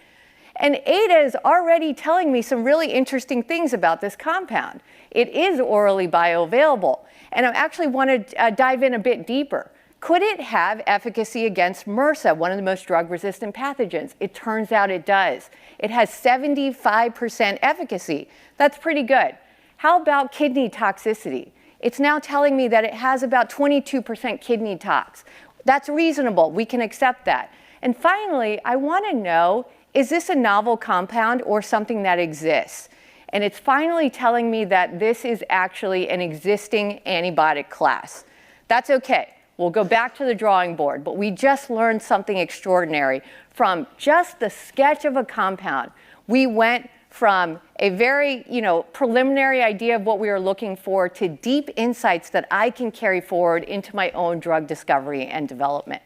And Ada is already telling me some really interesting things about this compound. It is orally bioavailable. And I actually want to dive in a bit deeper. Could it have efficacy against MRSA, one of the most drug-resistant pathogens? It turns out it does. It has 75% efficacy. That's pretty good. How about kidney toxicity? It's now telling me that it has about 22% kidney tox. That's reasonable. We can accept that. And finally, I want to know, is this a novel compound or something that exists? And it's finally telling me that this is actually an existing antibiotic class. That's okay. We'll go back to the drawing board, but we just learned something extraordinary from just the sketch of a compound. We went from a very preliminary idea of what we were looking for to deep insights that I can carry forward into my own drug discovery and development.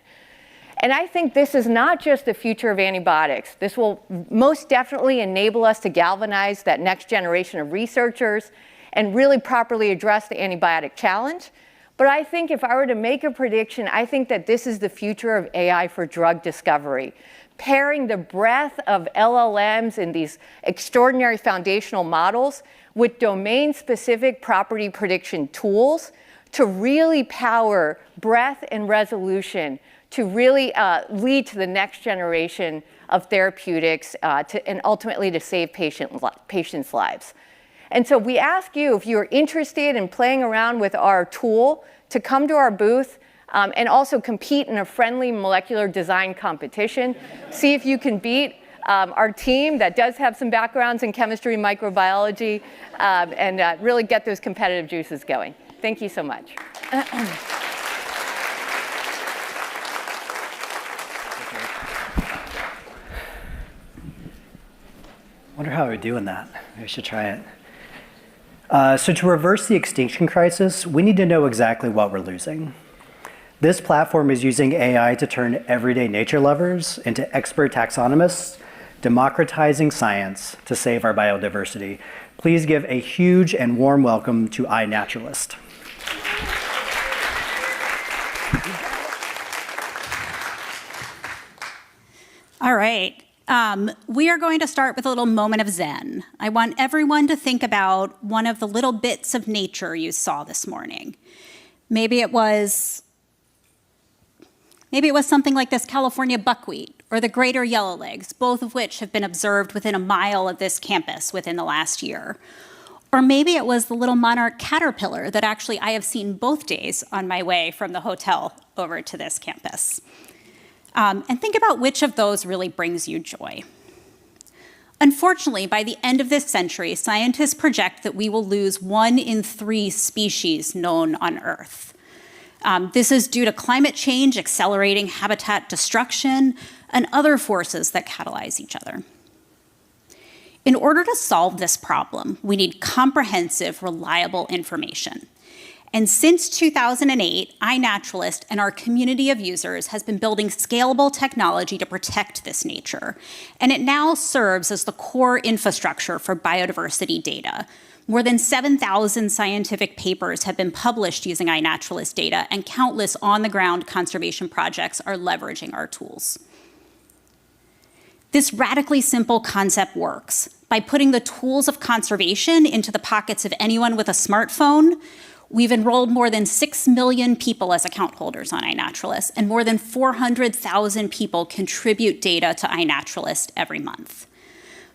And I think this is not just the future of antibiotics. This will most definitely enable us to galvanize that next generation of researchers and really properly address the antibiotic challenge. But I think if I were to make a prediction, I think that this is the future of AI for drug discovery. Pairing the breadth of LLMs and these extraordinary foundational models with domain-specific property prediction tools to really power breadth and resolution to really lead to the next generation of therapeutics and ultimately to save patients' lives. And so we ask you, if you're interested in playing around with our tool, to come to our booth and also compete in a friendly molecular design competition. See if you can beat our team that does have some backgrounds in chemistry and microbiology and really get those competitive juices going. Thank you so much. I wonder how we're doing that. Maybe I should try it. So to reverse the extinction crisis, we need to know exactly what we're losing. This platform is using AI to turn everyday nature lovers into expert taxonomists, democratizing science to save our biodiversity. Please give a huge and warm welcome to iNaturalist. All right. We are going to start with a little moment of Zen. I want everyone to think about one of the little bits of nature you saw this morning. Maybe it was something like this California buckwheat or the greater yellowlegs, both of which have been observed within a mile of this campus within the last year. Or maybe it was the little monarch caterpillar that actually I have seen both days on my way from the hotel over to this campus. And think about which of those really brings you joy. Unfortunately, by the end of this century, scientists project that we will lose 1 in 3 species known on Earth. This is due to climate change accelerating habitat destruction and other forces that catalyze each other. In order to solve this problem, we need comprehensive, reliable information. And since 2008, iNaturalist and our community of users has been building scalable technology to protect this nature. And it now serves as the core infrastructure for biodiversity data. More than 7,000 scientific papers have been published using iNaturalist data, and countless on-the-ground conservation projects are leveraging our tools. This radically simple concept works. By putting the tools of conservation into the pockets of anyone with a smartphone, we've enrolled more than 6 million people as account holders on iNaturalist, and more than 400,000 people contribute data to iNaturalist every month.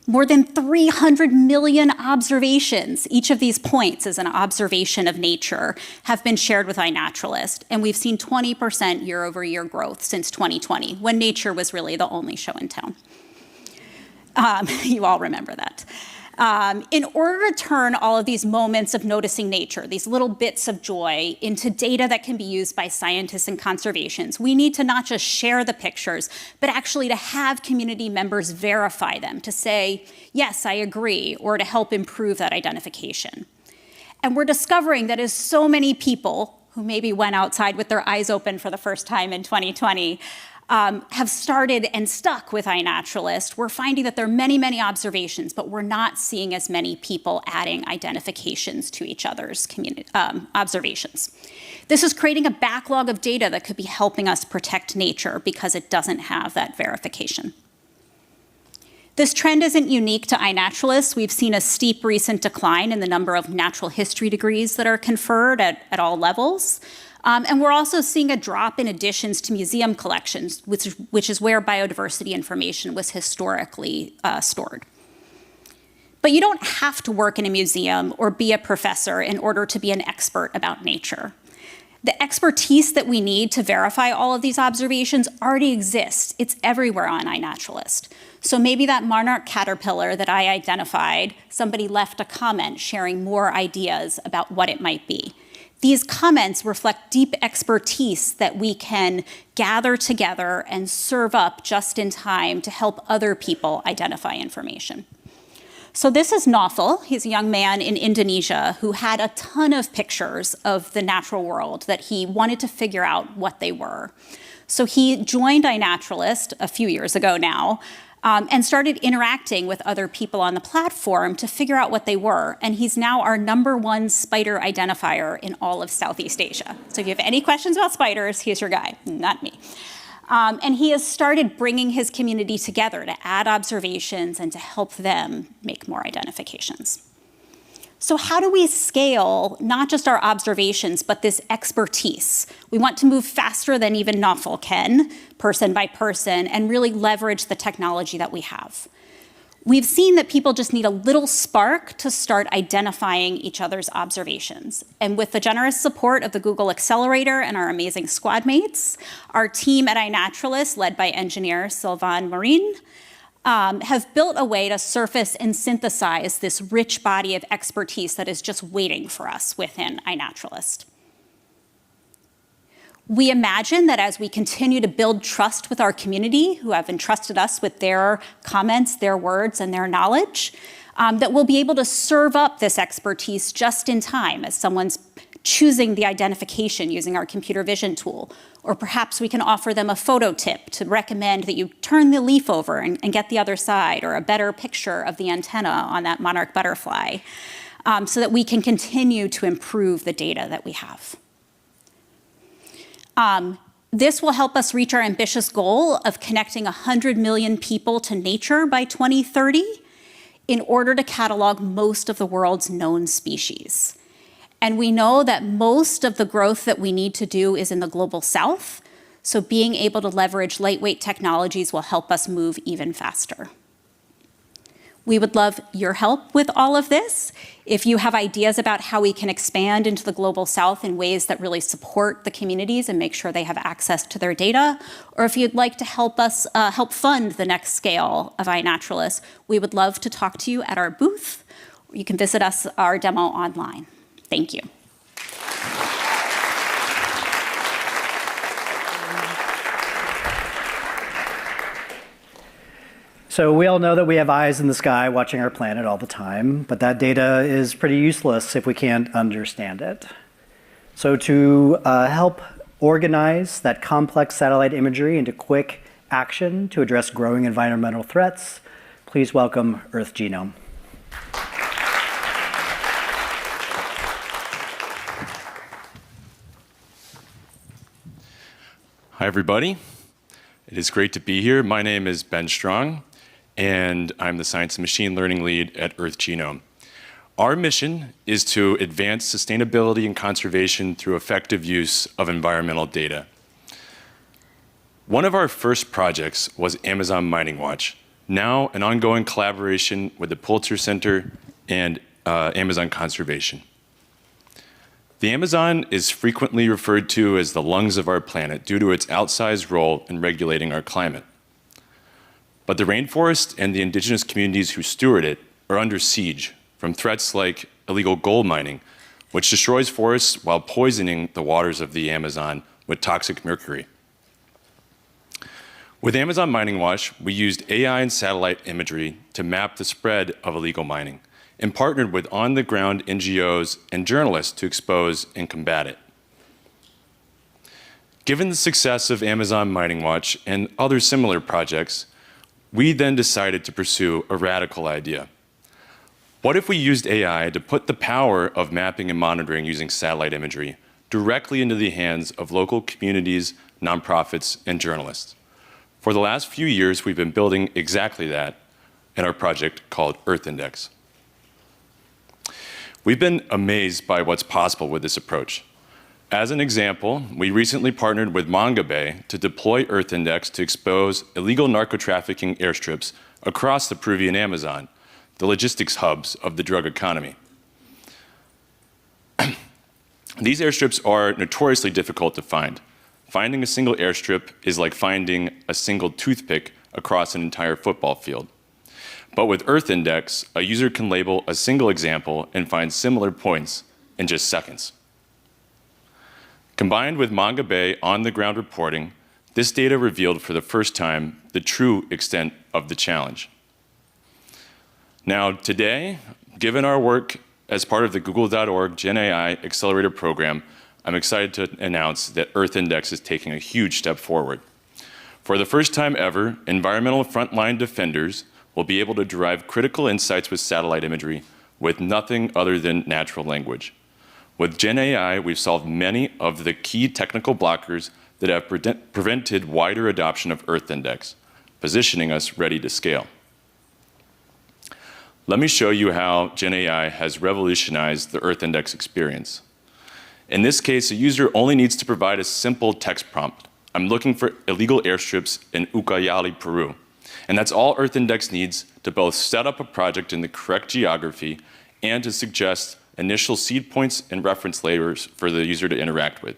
More than 300 million observations, each of these points is an observation of nature, have been shared with iNaturalist, and we've seen 20% year-over-year growth since 2020, when nature was really the only show in town. You all remember that. In order to turn all of these moments of noticing nature, these little bits of joy, into data that can be used by scientists and conservations, we need to not just share the pictures, but actually to have community members verify them, to say, yes, I agree, or to help improve that identification. And we're discovering that as so many people who maybe went outside with their eyes open for the first time in 2020, have started and stuck with iNaturalist, we're finding that there are many, many observations, but we're not seeing as many people adding identifications to each other's observations. This is creating a backlog of data that could be helping us protect nature because it doesn't have that verification. This trend isn't unique to iNaturalist. We've seen a steep recent decline in the number of natural history degrees that are conferred at all levels. And we're also seeing a drop in additions to museum collections, which is where biodiversity information was historically stored. But you don't have to work in a museum or be a professor in order to be an expert about nature. The expertise that we need to verify all of these observations already exists. It's everywhere on iNaturalist. So maybe that monarch caterpillar that I identified, somebody left a comment sharing more ideas about what it might be. These comments reflect deep expertise that we can gather together and serve up just in time to help other people identify information. So this is Naufal. He's a young man in Indonesia who had a ton of pictures of the natural world that he wanted to figure out what they were. So he joined iNaturalist a few years ago now, and started interacting with other people on the platform to figure out what they were. And he's now our #1 spider identifier in all of Southeast Asia. So if you have any questions about spiders, he's your guy, not me. And he has started bringing his community together to add observations and to help them make more identifications. So how do we scale not just our observations, but this expertise? We want to move faster than even Naufal can, person by person, and really leverage the technology that we have. We've seen that people just need a little spark to start identifying each other's observations. And with the generous support of the Google Accelerator and our amazing squad mates, our team at iNaturalist, led by engineer Sylvain Marin, have built a way to surface and synthesize this rich body of expertise that is just waiting for us within iNaturalist. We imagine that as we continue to build trust with our community, who have entrusted us with their comments, their words, and their knowledge, that we'll be able to serve up this expertise just in time as someone's choosing the identification using our computer vision tool. Or perhaps we can offer them a photo tip to recommend that you turn the leaf over and get the other side, or a better picture of the antenna on that monarch butterfly, so that we can continue to improve the data that we have. This will help us reach our ambitious goal of connecting 100 million people to nature by 2030 in order to catalog most of the world's known species. And we know that most of the growth that we need to do is in the global south, so being able to leverage lightweight technologies will help us move even faster. We would love your help with all of this. If you have ideas about how we can expand into the global south in ways that really support the communities and make sure they have access to their data, or if you'd like to help us help fund the next scale of iNaturalist, we would love to talk to you at our booth. You can visit us, our demo online. Thank you. So we all know that we have eyes in the sky watching our planet all the time, but that data is pretty useless if we can't understand it. So to help organize that complex satellite imagery into quick action to address growing environmental threats, please welcome Earth Genome. Hi, everybody. It is great to be here. My name is Ben Strong, and I'm the Science and Machine Learning Lead at Earth Genome. Our mission is to advance sustainability and conservation through effective use of environmental data. One of our first projects was Amazon Mining Watch, now an ongoing collaboration with the Pulitzer Center and Amazon Conservation. The Amazon is frequently referred to as the lungs of our planet due to its outsized role in regulating our climate. But the rainforest and the indigenous communities who steward it are under siege from threats like illegal gold mining, which destroys forests while poisoning the waters of the Amazon with toxic mercury. With Amazon Mining Watch, we used AI and satellite imagery to map the spread of illegal mining and partnered with on-the-ground NGOs and journalists to expose and combat it. Given the success of Amazon Mining Watch and other similar projects, we then decided to pursue a radical idea. What if we used AI to put the power of mapping and monitoring using satellite imagery directly into the hands of local communities, nonprofits, and journalists? For the last few years, we've been building exactly that in our project called Earth Index. We've been amazed by what's possible with this approach. As an example, we recently partnered with Mongabay to deploy Earth Index to expose illegal narco-trafficking airstrips across the Peruvian Amazon, the logistics hubs of the drug economy. These airstrips are notoriously difficult to find. Finding a single airstrip is like finding a single toothpick across an entire football field. But with Earth Index, a user can label a single example and find similar points in just seconds. Combined with Mongabay on-the-ground reporting, this data revealed for the first time the true extent of the challenge. Now, today, given our work as part of the Google.org GenAI Accelerator program, I'm excited to announce that Earth Index is taking a huge step forward. For the first time ever, environmental frontline defenders will be able to derive critical insights with satellite imagery with nothing other than natural language. With GenAI, we've solved many of the key technical blockers that have prevented wider adoption of Earth Index, positioning us ready to scale. Let me show you how GenAI has revolutionized the Earth Index experience. In this case, a user only needs to provide a simple text prompt. I'm looking for illegal airstrips in Ucayali, Peru. And that's all Earth Index needs to both set up a project in the correct geography and to suggest initial seed points and reference layers for the user to interact with.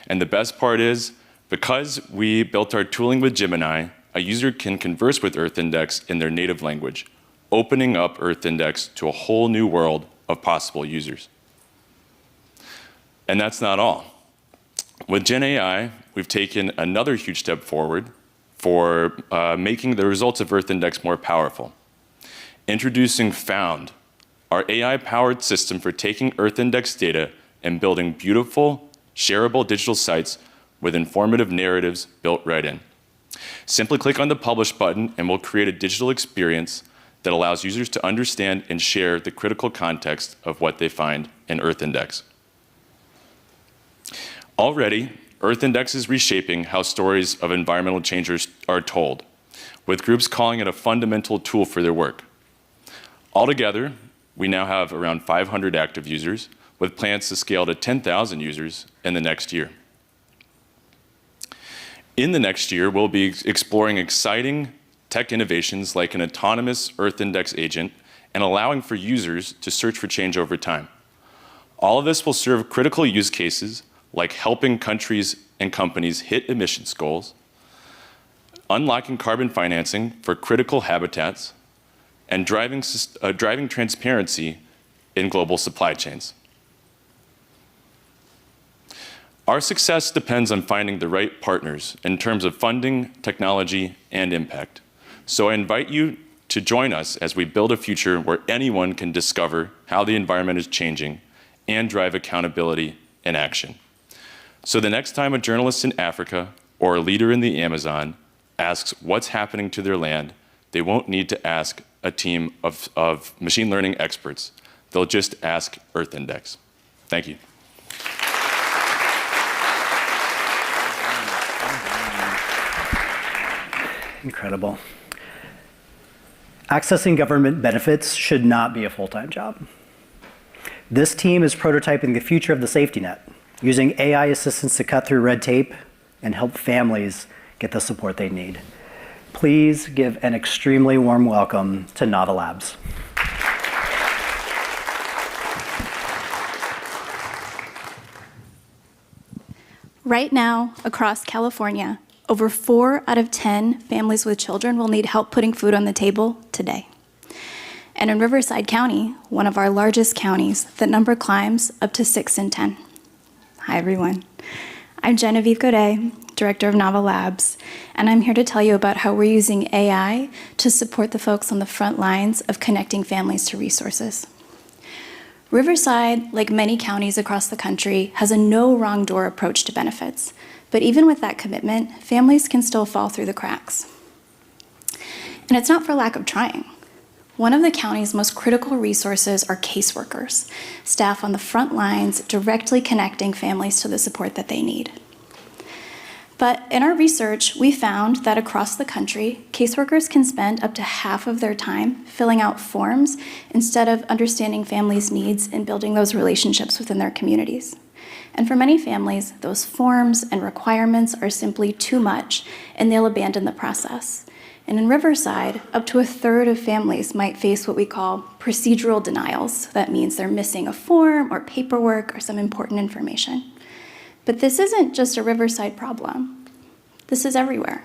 And the best part is, because we built our tooling with Gemini, a user can converse with Earth Index in their native language, opening up Earth Index to a whole new world of possible users. And that's not all. With GenAI, we've taken another huge step forward for making the results of Earth Index more powerful. Introducing Found, our AI-powered system for taking Earth Index data and building beautiful, shareable digital sites with informative narratives built right in. Simply click on the Publish button and we'll create a digital experience that allows users to understand and share the critical context of what they find in Earth Index. Already, Earth Index is reshaping how stories of environmental change are told, with groups calling it a fundamental tool for their work. Altogether, we now have around 500 active users, with plans to scale to 10,000 users in the next year. In the next year, we'll be exploring exciting tech innovations like an autonomous Earth Index agent and allowing for users to search for change over time. All of this will serve critical use cases like helping countries and companies hit emissions goals, unlocking carbon financing for critical habitats, and driving transparency in global supply chains. Our success depends on finding the right partners in terms of funding, technology, and impact. So I invite you to join us as we build a future where anyone can discover how the environment is changing and drive accountability and action. So the next time a journalist in Africa or a leader in the Amazon asks what's happening to their land, they won't need to ask a team of machine learning experts. They'll just ask Earth Index. Thank you. Incredible. Accessing government benefits should not be a full-time job. This team is prototyping the future of the safety net, using AI assistance to cut through red tape and help families get the support they need. Please give an extremely warm welcome to Nava Labs. Right now, across California, over 4 out of 10 families with children will need help putting food on the table today. And in Riverside County, one of our largest counties, the number climbs up to 6 in 10. Hi, everyone. I'm Genevieve Godet, Director of Nava Labs, and I'm here to tell you about how we're using AI to support the folks on the front lines of connecting families to resources. Riverside, like many counties across the country, has a no wrong door approach to benefits. But even with that commitment, families can still fall through the cracks. And it's not for lack of trying. One of the county's most critical resources are caseworkers, staff on the front lines directly connecting families to the support that they need. But in our research, we found that across the country, caseworkers can spend up to half of their time filling out forms instead of understanding families' needs and building those relationships within their communities. And for many families, those forms and requirements are simply too much, and they'll abandon the process. And in Riverside, up to 1/3 of families might face what we call procedural denials. That means they're missing a form or paperwork or some important information. But this isn't just a Riverside problem. This is everywhere.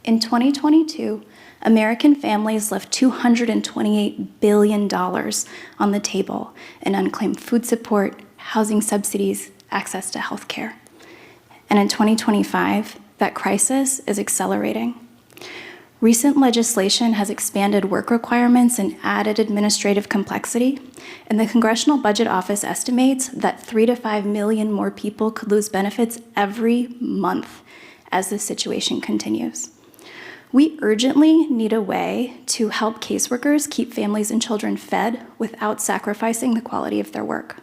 In 2022, American families left $228 billion on the table in unclaimed food support, housing subsidies, access to health care. And in 2025, that crisis is accelerating. Recent legislation has expanded work requirements and added administrative complexity, and the Congressional Budget Office estimates that 3 to 5 million more people could lose benefits every month as this situation continues. We urgently need a way to help caseworkers keep families and children fed without sacrificing the quality of their work.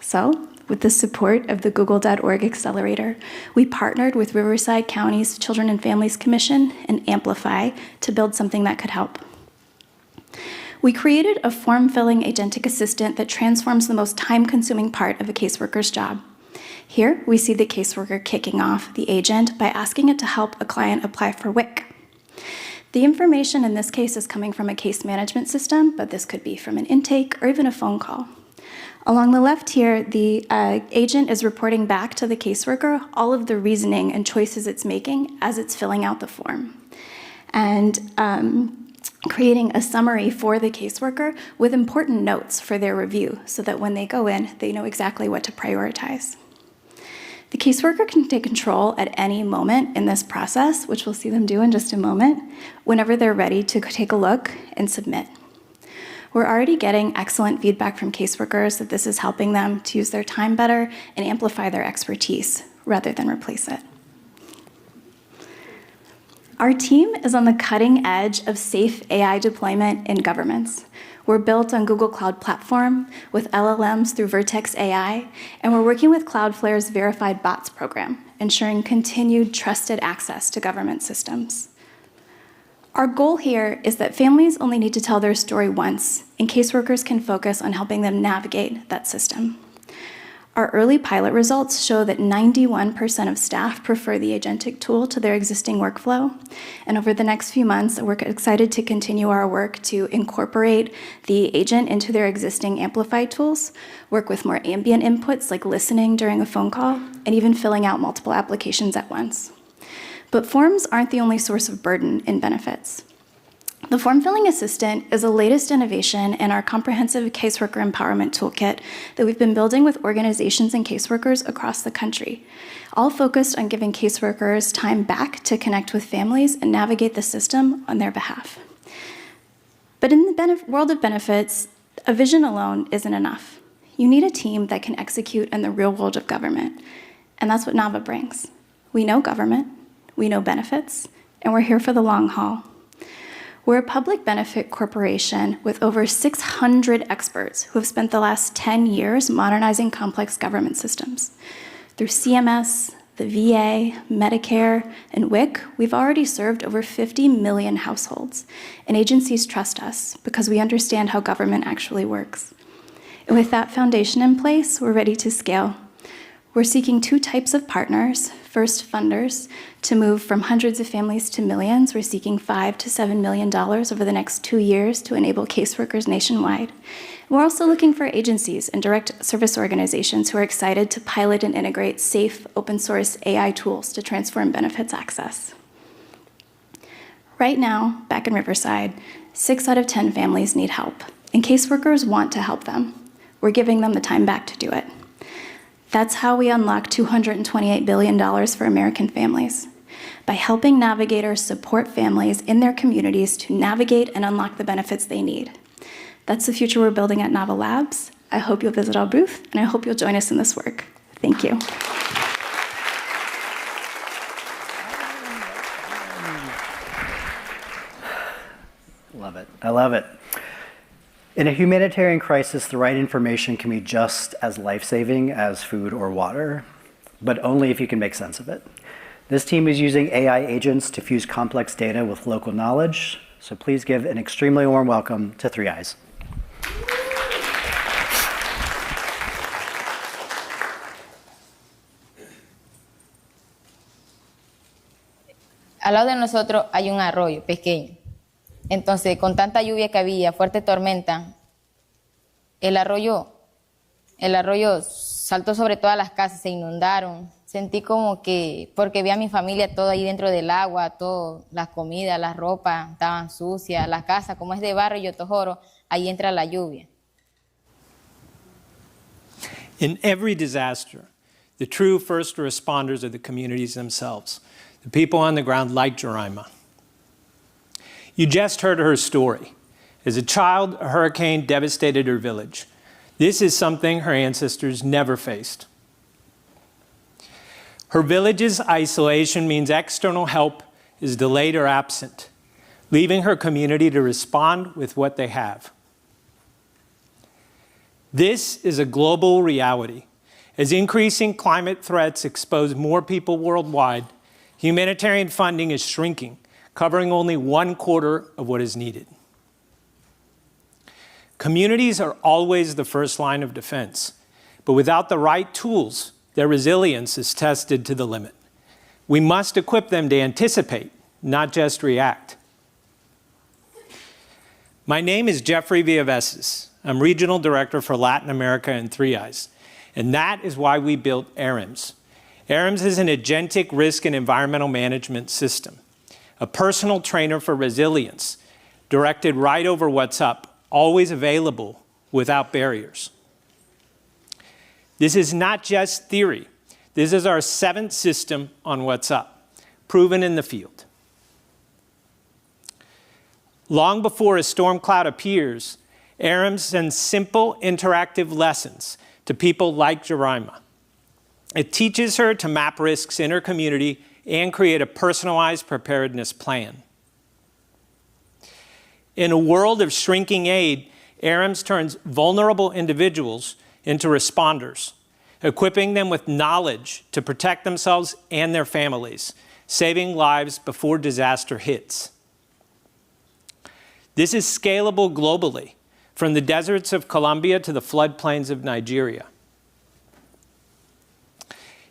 So, with the support of the Google.org Accelerator, we partnered with Riverside County's Children and Families Commission and Amplify to build something that could help. We created a form-filling agentic assistant that transforms the most time-consuming part of a caseworker's job. Here, we see the caseworker kicking off the agent by asking it to help a client apply for WIC. The information in this case is coming from a case management system, but this could be from an intake or even a phone call. Along the left here, the agent is reporting back to the caseworker all of the reasoning and choices it's making as it's filling out the form, and creating a summary for the caseworker with important notes for their review so that when they go in, they know exactly what to prioritize. The caseworker can take control at any moment in this process, which we'll see them do in just a moment, whenever they're ready to take a look and submit. We're already getting excellent feedback from caseworkers that this is helping them to use their time better and amplify their expertise rather than replace it. Our team is on the cutting edge of safe AI deployment in governments. We're built on Google Cloud Platform with LLMs through Vertex AI, and we're working with Cloudflare's Verified Bots program, ensuring continued trusted access to government systems. Our goal here is that families only need to tell their story once, and caseworkers can focus on helping them navigate that system. Our early pilot results show that 91% of staff prefer the agentic tool to their existing workflow. And over the next few months, we're excited to continue our work to incorporate the agent into their existing Amplify tools, work with more ambient inputs like listening during a phone call, and even filling out multiple applications at once. But forms aren't the only source of burden in benefits. The Form Filling Assistant is the latest innovation in our comprehensive caseworker empowerment toolkit that we've been building with organizations and caseworkers across the country, all focused on giving caseworkers time back to connect with families and navigate the system on their behalf. But in the world of benefits, a vision alone isn't enough. You need a team that can execute in the real world of government, and that's what Nava brings. We know government, we know benefits, and we're here for the long haul. We're a public benefit corporation with over 600 experts who have spent the last 10 years modernizing complex government systems. Through CMS, the VA, Medicare, and WIC, we've already served over 50 million households, and agencies trust us because we understand how government actually works. And with that foundation in place, we're ready to scale. We're seeking two types of partners. First, funders. To move from hundreds of families to millions, we're seeking $5 to $7 million over the next 2 years to enable caseworkers nationwide. We're also looking for agencies and direct service organizations who are excited to pilot and integrate safe, open source AI tools to transform benefits access. Right now, back in Riverside, 6 out of 10 families need help, and caseworkers want to help them. We're giving them the time back to do it. That's how we unlock $228 billion for American families, by helping navigators support families in their communities to navigate and unlock the benefits they need. That's the future we're building at Nava Labs. I hope you'll visit our booth, and I hope you'll join us in this work. Thank you. Love it. I love it. In a humanitarian crisis, the right information can be just as life-saving as food or water, but only if you can make sense of it. This team is using AI agents to fuse complex data with local knowledge, so please give an extremely warm welcome to 3 Eyes. Al lado de nosotros hay un arroyo pequeño. Entonces, con tanta lluvia que había, fuerte tormenta, el arroyo saltó sobre todas las casas, se inundaron. Sentí como que, porque vi a mi familia todo ahí dentro del agua, todo, las comidas, las ropas estaban sucias, la casa, como es de barro y yotojoro, ahí entra la lluvia. In every disaster, the true first responders are the communities themselves, the people on the ground like Jemima. You just heard her story. As a child, a hurricane devastated her village. This is something her ancestors never faced. Her village's isolation means external help is delayed or absent, leaving her community to respond with what they have. This is a global reality. As increasing climate threats expose more people worldwide, humanitarian funding is shrinking, covering only 1/4 of what is needed. Communities are always the first line of defense, but without the right tools, their resilience is tested to the limit. We must equip them to anticipate, not just react. My name is Jeffrey Villaveses. I'm Regional Director for Latin America and 3 Eyes, and that is why we built ARIMS. ARIMS is an agentic risk and environmental management system, a personal trainer for resilience, directed right over what's up, always available without barriers. This is not just theory. This is our 7th system on what's up, proven in the field. Long before a storm cloud appears, ARIMS sends simple interactive lessons to people like Jemima. It teaches her to map risks in her community and create a personalized preparedness plan. In a world of shrinking aid, ARIMS turns vulnerable individuals into responders, equipping them with knowledge to protect themselves and their families, saving lives before disaster hits. This is scalable globally, from the deserts of Colombia to the floodplains of Nigeria.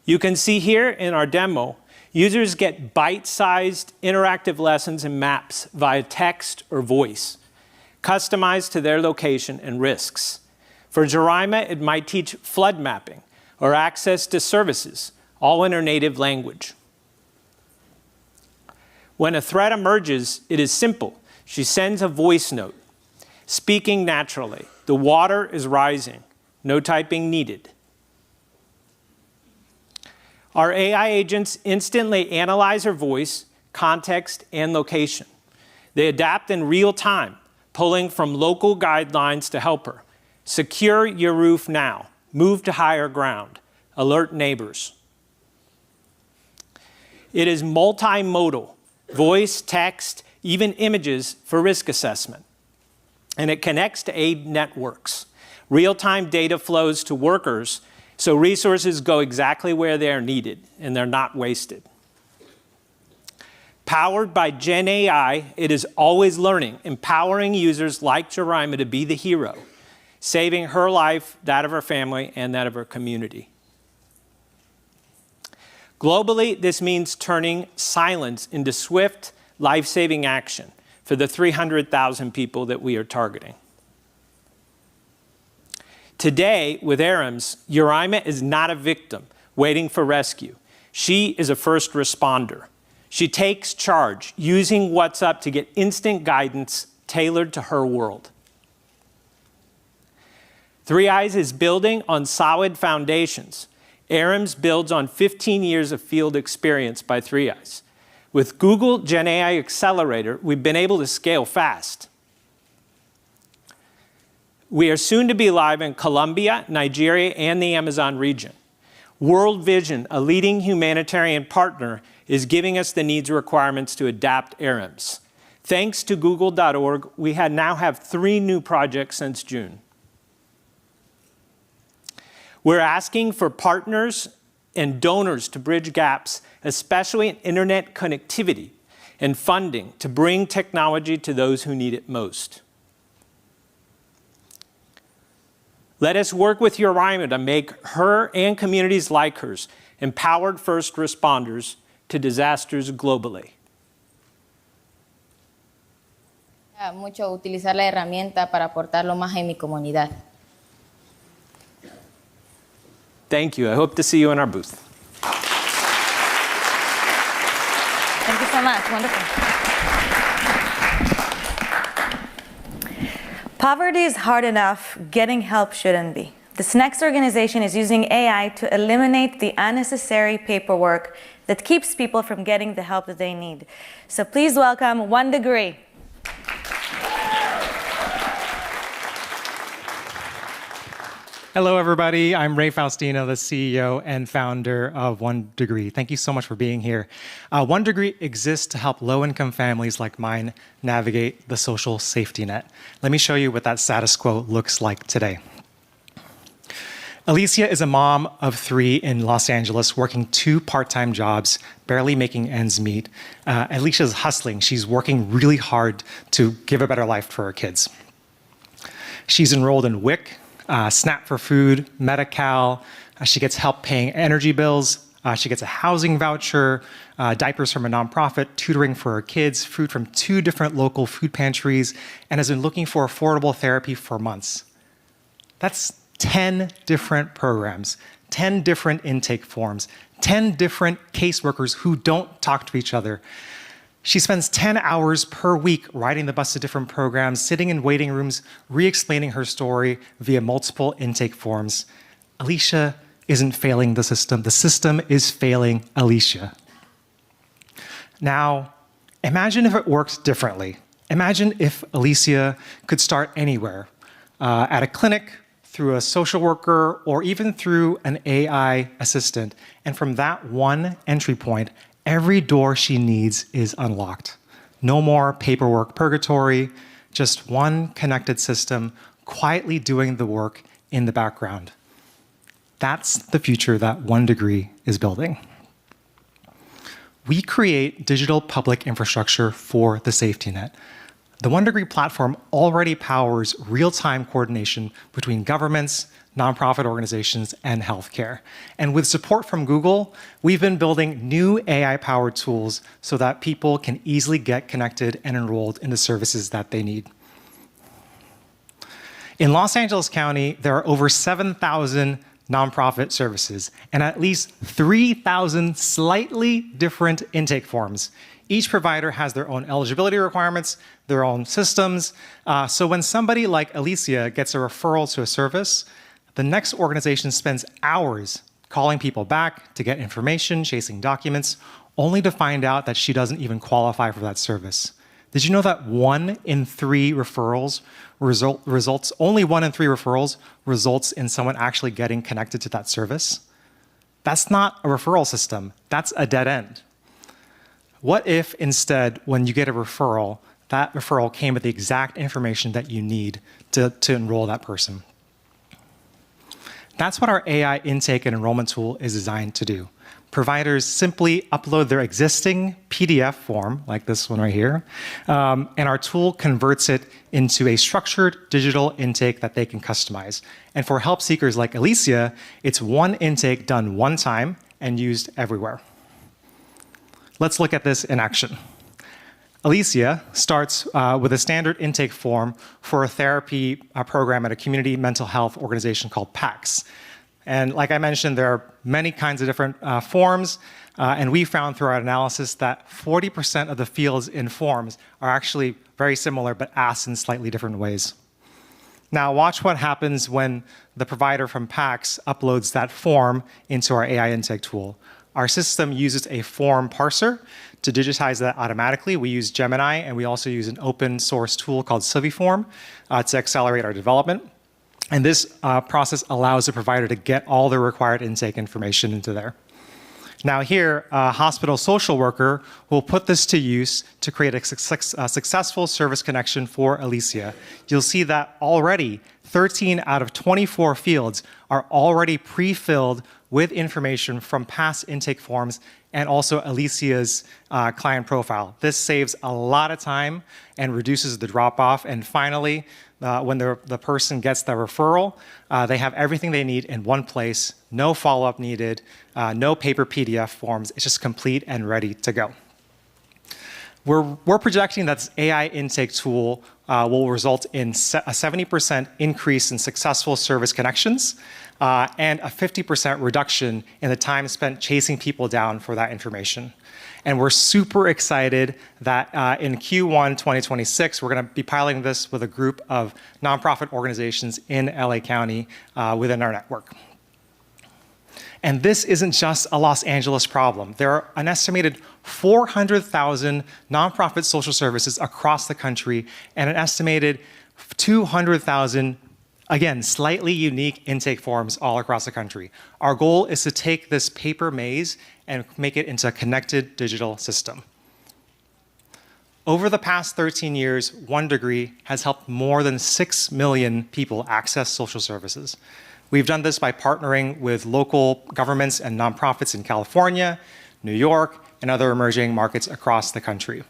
You can see here in our demo, users get bite-sized interactive lessons and maps via text or voice, customized to their location and risks. For Jemima, it might teach flood mapping or access to services, all in her native language. When a threat emerges, it is simple. She sends a voice note, speaking naturally. The water is rising. No typing needed. Our AI agents instantly analyze her voice, context, and location. They adapt in real time, pulling from local guidelines to help her. Secure your roof now. Move to higher ground. Alert neighbors. It is multimodal. Voice, text, even images for risk assessment. And it connects to aid networks. Real-time data flows to workers, so resources go exactly where they are needed, and they're not wasted. Powered by GenAI, it is always learning, empowering users like Jemima to be the hero, saving her life, that of her family, and that of her community. Globally, this means turning silence into swift, life-saving action for the 300,000 people that we are targeting. Today, with ARIMS, Jemima is not a victim waiting for rescue. She is a first responder. She takes charge, using WhatsApp to get instant guidance tailored to her world. 3 Eyes is building on solid foundations. ARIMS builds on 15 years of field experience by 3 Eyes. With Google GenAI Accelerator, we've been able to scale fast. We are soon to be live in Colombia, Nigeria, and the Amazon region. World Vision, a leading humanitarian partner, is giving us the needs requirements to adapt ARIMS. Thanks to Google.org, we now have 3 new projects since June. We're asking for partners and donors to bridge gaps, especially in internet connectivity and funding to bring technology to those who need it most. Let us work with Jemima to make her and communities like hers empowered first responders to disasters globally. Mucho utilizar la herramienta para aportarlo más en mi comunidad. Thank you. I hope to see you in our booth. Thank you so much. Wonderful. Poverty is hard enough. Getting help shouldn't be. This next organization is using AI to eliminate the unnecessary paperwork that keeps people from getting the help that they need. So please welcome 1 Degree. Hello, everybody. I'm Ray Faustino, the CEO and founder of 1 Degree. Thank you so much for being here. 1 Degree exists to help low-income families like mine navigate the social safety net. Let me show you what that status quo looks like today. Alicia is a mom of 3 in Los Angeles, working 2 part-time jobs, barely making ends meet. Alicia's hustling. She's working really hard to give a better life for her kids. She's enrolled in WIC, SNAP for food, Medi-Cal. She gets help paying energy bills. She gets a housing voucher, diapers from a nonprofit, tutoring for her kids, food from 2 different local food pantries, and has been looking for affordable therapy for months. That's 10 different programs, 10 different intake forms, 10 different caseworkers who don't talk to each other. She spends 10 hours per week riding the bus to different programs, sitting in waiting rooms, re-explaining her story via multiple intake forms. Alicia isn't failing the system is failing Alicia. Now, imagine if it worked differently. Imagine if Alicia could start anywhere, at a clinic, through a social worker, or even through an AI assistant. And from that one entry point, every door she needs is unlocked. No more paperwork purgatory, just one connected system quietly doing the work in the background. That's the future that 1Degree is building. We create digital public infrastructure for the safety net. The 1Degree platform already powers real-time coordination between governments, nonprofit organizations, and healthcare. And with support from Google, we've been building new AI-powered tools so that people can easily get connected and enrolled in the services that they need. In Los Angeles County, there are over 7,000 nonprofit services and at least 3,000 slightly different intake forms. Each provider has their own eligibility requirements, their own systems. So when somebody like Alicia gets a referral to a service, the next organization spends hours calling people back to get information, chasing documents, only to find out that she doesn't even qualify for that service. Did you know that only 1 in 3 referrals results in someone actually getting connected to that service? That's not a referral system, that's a dead end. What if instead, when you get a referral, that referral came with the exact information that you need to enroll that person? That's what our AI intake and enrollment tool is designed to do. Providers simply upload their existing PDF form, like this one right here, and our tool converts it into a structured digital intake that they can customize. And for help seekers like Alicia, it's one intake done one time and used everywhere. Let's look at this in action. Alicia starts with a standard intake form for a therapy program at a community mental health organization called PACS. And like I mentioned, there are many kinds of different forms, and we found through our analysis that 40% of the fields in forms are actually very similar but asked in slightly different ways. Now watch what happens when the provider from PACS uploads that form into our AI intake tool. Our system uses a form parser to digitize that automatically. We use Gemini, and we also use an open source tool called Civiform to accelerate our development. And this process allows the provider to get all the required intake information into there. Now here, a hospital social worker will put this to use to create a successful service connection for Alicia. You'll see that already 13 out of 24 fields are already pre-filled with information from past intake forms and also Alicia's client profile. This saves a lot of time and reduces the drop-off. And finally, when the person gets the referral, they have everything they need in one place, no follow-up needed, no paper PDF forms. It's just complete and ready to go. We're projecting that this AI intake tool will result in a 70% increase in successful service connections and a 50% reduction in the time spent chasing people down for that information. And we're super excited that in Q1 2026, we're going to be piloting this with a group of nonprofit organizations in LA County within our network. And this isn't just a Los Angeles problem. There are an estimated 400,000 nonprofit social services across the country and an estimated 200,000, again, slightly unique intake forms all across the country. Our goal is to take this paper maze and make it into a connected digital system. Over the past 13 years, 1Degree has helped more than 6 million people access social services. We've done this by partnering with local governments and nonprofits in California, New York, and other emerging markets across the country.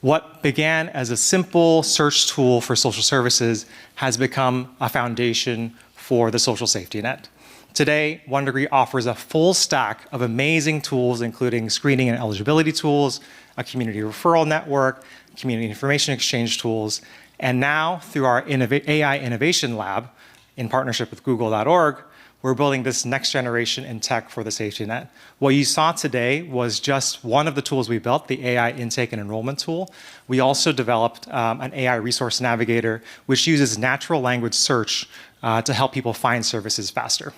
What began as a simple search tool for social services has become a foundation for the social safety net. Today, 1Degree offers a full stack of amazing tools, including screening and eligibility tools, a community referral network, community information exchange tools, and now through our AI Innovation Lab, in partnership with Google.org, we're building this next generation in tech for the safety net. What you saw today was just one of the tools we built, the AI intake and enrollment tool. We also developed an AI resource navigator, which uses natural language search to help people find services faster.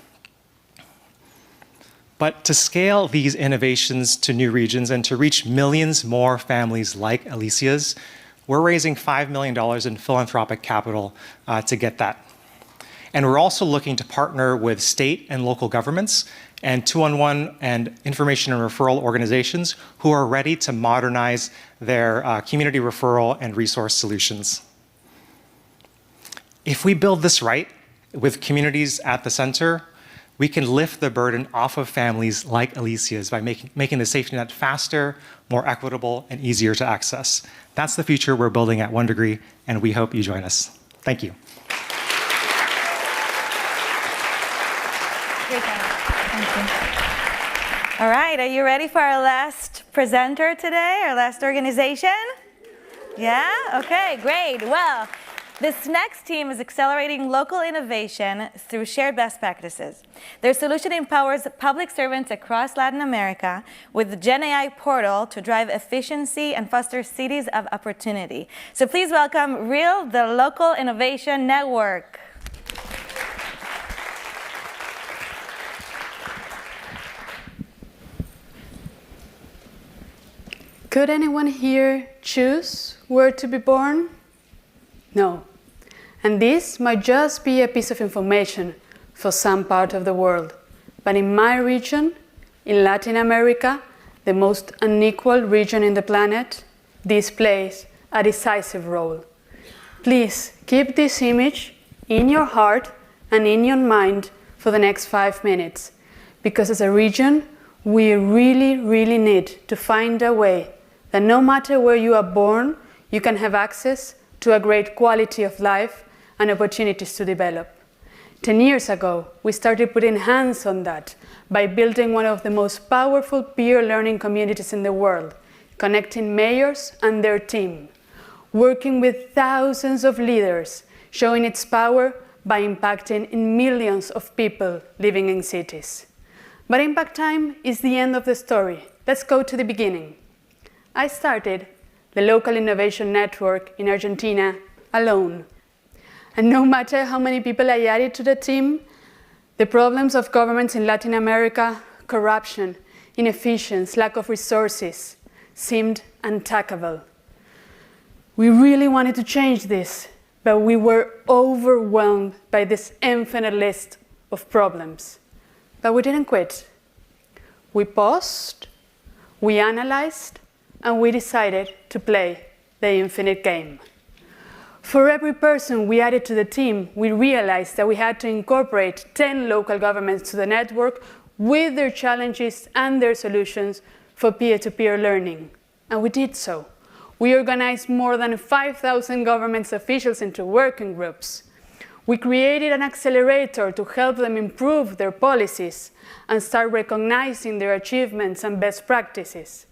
But to scale these innovations to new regions and to reach millions more families like Alicia's, we're raising $5 million in philanthropic capital to get that. And we're also looking to partner with state and local governments and 211 and information and referral organizations who are ready to modernize their community referral and resource solutions. If we build this right, with communities at the center, we can lift the burden off of families like Alicia's by making the safety net faster, more equitable, and easier to access. That's the future we're building at 1 Degree, and we hope you join us. Thank you. All right, are you ready for our last presenter today, our last organization? Yeah? Okay, great. Well, this next team is accelerating local innovation through shared best practices. Their solution empowers public servants across Latin America with the GenAI portal to drive efficiency and foster cities of opportunity. So please welcome REAL, the Local Innovation Network. Could anyone here choose where to be born? No. And this might just be a piece of information for some part of the world. But in my region, in Latin America, the most unequal region in the planet, this plays a decisive role. Please keep this image in your heart and in your mind for the next 5 minutes, because as a region, we really, really need to find a way that no matter where you are born, you can have access to a great quality of life and opportunities to develop. 10 years ago, we started putting hands on that by building one of the most powerful peer learning communities in the world, connecting mayors and their team, working with thousands of leaders, showing its power by impacting in millions of people living in cities. But impact time is the end of the story. Let's go to the beginning. I started the Local Innovation Network in Argentina alone. And no matter how many people I added to the team, the problems of governments in Latin America, corruption, inefficiency, lack of resources, seemed untackable. We really wanted to change this, but we were overwhelmed by this infinite list of problems. But we didn't quit. We paused, we analyzed, and we decided to play the infinite game. For every person we added to the team, we realized that we had to incorporate 10 local governments to the network with their challenges and their solutions for peer-to-peer learning. And we did so. We organized more than 5,000 government officials into working groups. We created an accelerator to help them improve their policies and start recognizing their achievements and best practices.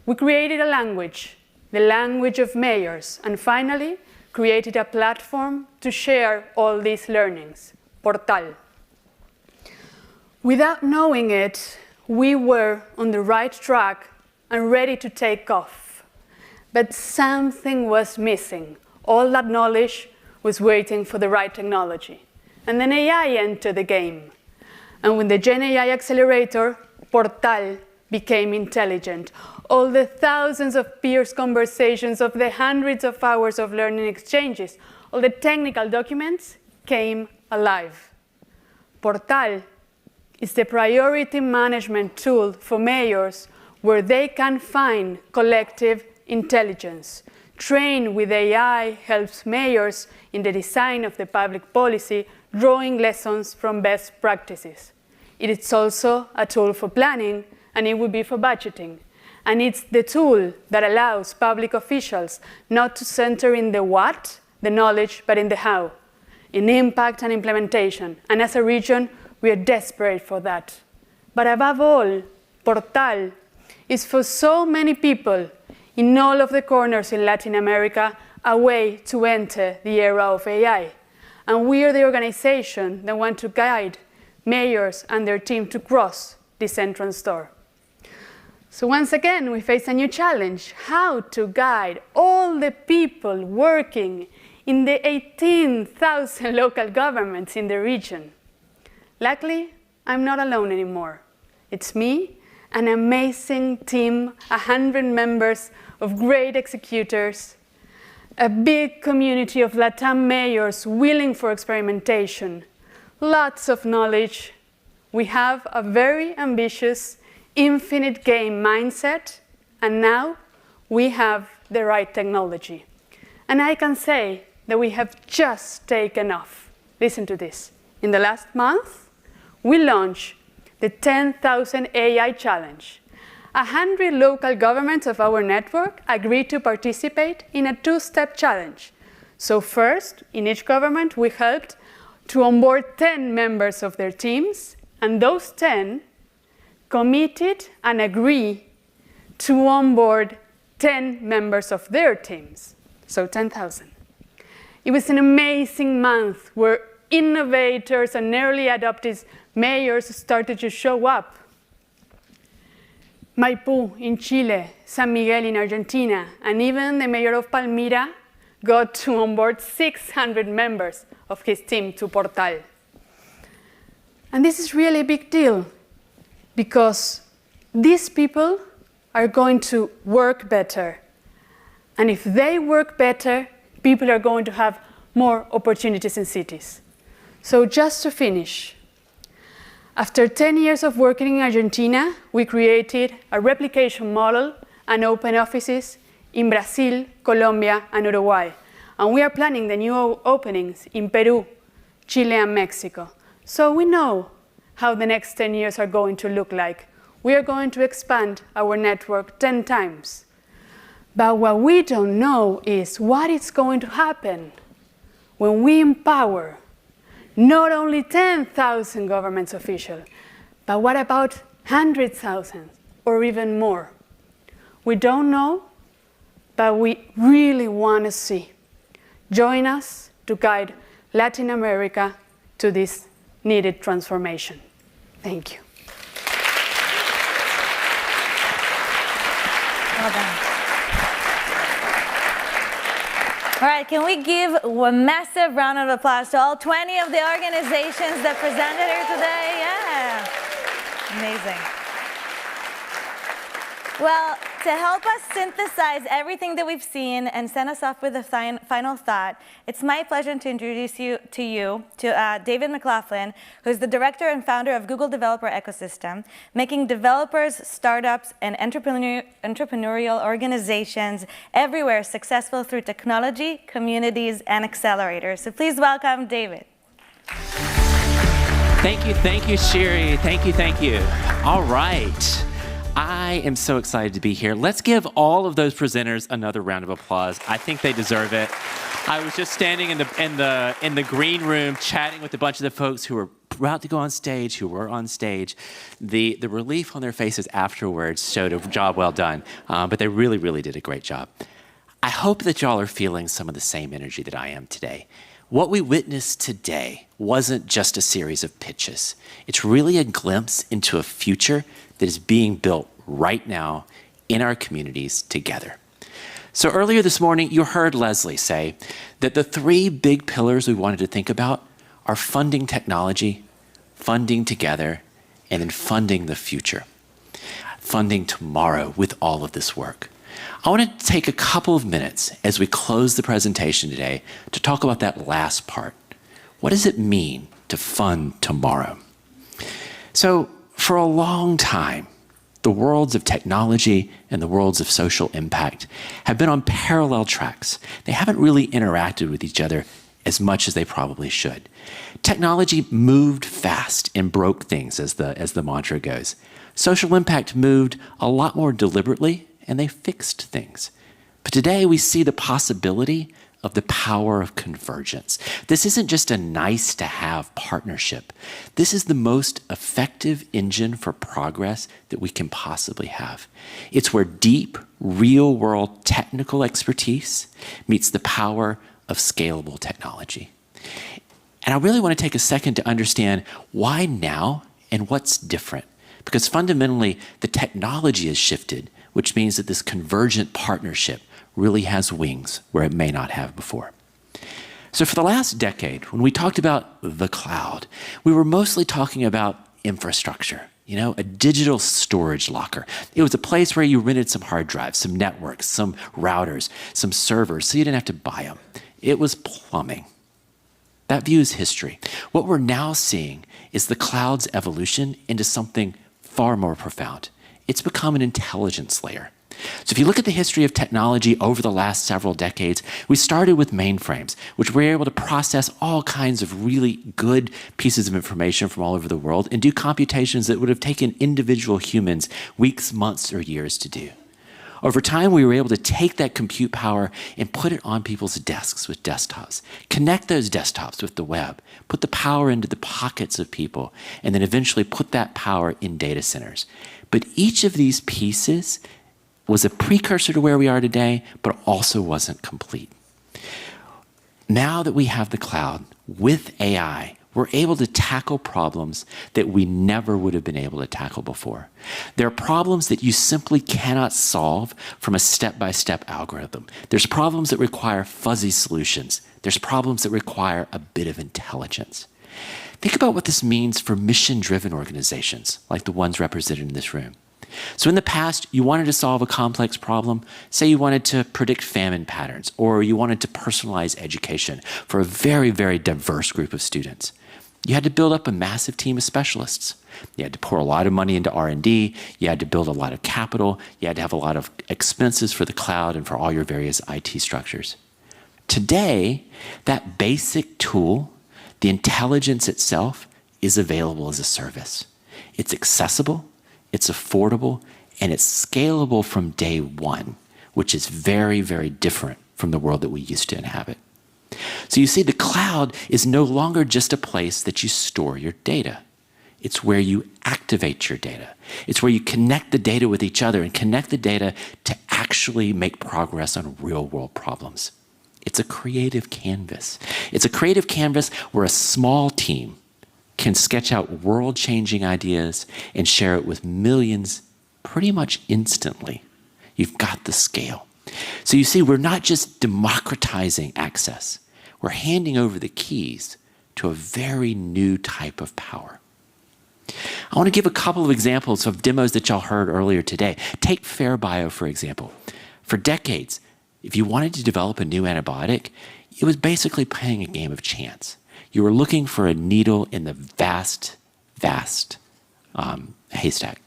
We created a language, the language of mayors, and finally, created a platform to share all these learnings, Portal. Without knowing it, we were on the right track and ready to take off. But something was missing. All that knowledge was waiting for the right technology. And then AI entered the game. And with the GenAI Accelerator, Portal became intelligent. All the thousands of peers' conversations, of the hundreds of hours of learning exchanges, all the technical documents came alive. Portal is the priority management tool for mayors where they can find collective intelligence. Train with AI helps mayors in the design of the public policy, drawing lessons from best practices. It is also a tool for planning, and it would be for budgeting. And it's the tool that allows public officials not to center in the what, the knowledge, but in the how, in impact and implementation. And as a region, we are desperate for that. But above all, Portal is for so many people in all of the corners in Latin America a way to enter the era of AI. And we are the organization that want to guide mayors and their team to cross this entrance door. So once again, we face a new challenge: how to guide all the people working in the 18,000 local governments in the region. Luckily, I'm not alone anymore. It's me, an amazing team, 100 members of great executors, a big community of LATAM mayors willing for experimentation, lots of knowledge. We have a very ambitious infinite game mindset, and now we have the right technology. And I can say that we have just taken off. Listen to this. In the last month, we launched the 10,000 AI Challenge. 100 local governments of our network agreed to participate in a two-step challenge. So first, in each government, we helped to onboard 10 members of their teams, and those 10 committed and agreed to onboard 10 members of their teams, so 10,000. It was an amazing month where innovators and early adopters, mayors started to show up. Maipú in Chile, San Miguel in Argentina, and even the mayor of Palmira got to onboard 600 members of his team to Portal. And this is really a big deal because these people are going to work better. And if they work better, people are going to have more opportunities in cities. So just to finish, after 10 years of working in Argentina, we created a replication model and open offices in Brazil, Colombia, and Uruguay. And we are planning the new openings in Peru, Chile, and Mexico. So we know how the next 10 years are going to look like. We are going to expand our network 10 times. But what we don't know is what is going to happen when we empower not only 10,000 government officials, but what about 100,000 or even more? We don't know, but we really want to see. Join us to guide Latin America to this needed transformation. Thank you. Well done. All right, can we give a massive round of applause to all 20 of the organizations that presented here today? Yeah, amazing. Well, to help us synthesize everything that we've seen and send us off with a final thought, it's my pleasure to introduce you to David McLaughlin, who's the director and founder of Google Developer Ecosystem, making developers, startups, and entrepreneurial organizations everywhere successful through technology, communities, and accelerators. So please welcome David. Thank you, Sherry. Thank you. All right. I am so excited to be here. Let's give all of those presenters another round of applause. I think they deserve it. I was just standing in the green room chatting with a bunch of the folks who were about to go on stage, who were on stage. The relief on their faces afterwards showed a job well done, but they really, really did a great job. I hope that y'all are feeling some of the same energy that I am today. What we witnessed today wasn't just a series of pitches. It's really a glimpse into a future that is being built right now in our communities together. So earlier this morning, you heard Leslie say that the three big pillars we wanted to think about are funding technology, funding together, and then funding the future. Funding tomorrow with all of this work. I want to take a couple of minutes as we close the presentation today to talk about that last part. What does it mean to fund tomorrow? So for a long time, the worlds of technology and the worlds of social impact have been on parallel tracks. They haven't really interacted with each other as much as they probably should. Technology moved fast and broke things, as the mantra goes. Social impact moved a lot more deliberately, and they fixed things. But today we see the possibility of the power of convergence. This isn't just a nice-to-have partnership. This is the most effective engine for progress that we can possibly have. It's where deep, real-world technical expertise meets the power of scalable technology. And I really want to take a second to understand why now and what's different. Because fundamentally, the technology has shifted, which means that this convergent partnership really has wings where it may not have before. So for the last decade, when we talked about the cloud, we were mostly talking about infrastructure, a digital storage locker. It was a place where you rented some hard drives, some networks, some routers, some servers, so you didn't have to buy them. It was plumbing. That view is history. What we're now seeing is the cloud's evolution into something far more profound. It's become an intelligence layer. So if you look at the history of technology over the last several decades, we started with mainframes, which were able to process all kinds of really good pieces of information from all over the world and do computations that would have taken individual humans weeks, months, or years to do. Over time, we were able to take that compute power and put it on people's desks with desktops, connect those desktops with the web, put the power into the pockets of people, and then eventually put that power in data centers. But each of these pieces was a precursor to where we are today, but also wasn't complete. Now that we have the cloud with AI, we're able to tackle problems that we never would have been able to tackle before. There are problems that you simply cannot solve from a step-by-step algorithm. There's problems that require fuzzy solutions. There's problems that require a bit of intelligence. Think about what this means for mission-driven organizations, like the ones represented in this room. So in the past, you wanted to solve a complex problem. Say you wanted to predict famine patterns, or you wanted to personalize education for a very, very diverse group of students. You had to build up a massive team of specialists. You had to pour a lot of money into R&D. You had to build a lot of capital. You had to have a lot of expenses for the cloud and for all your various IT structures. Today, that basic tool, the intelligence itself, is available as a service. It's accessible, it's affordable, and it's scalable from day one, which is very, very different from the world that we used to inhabit. So you see, the cloud is no longer just a place that you store your data. It's where you activate your data. It's where you connect the data with each other and connect the data to actually make progress on real-world problems. It's a creative canvas. It's a creative canvas where a small team can sketch out world-changing ideas and share it with millions pretty much instantly. You've got the scale. So you see, we're not just democratizing access. We're handing over the keys to a very new type of power. I want to give a couple of examples of demos that y'all heard earlier today. Take FairBio, for example. For decades, if you wanted to develop a new antibiotic, it was basically playing a game of chance. You were looking for a needle in the vast, vast haystack.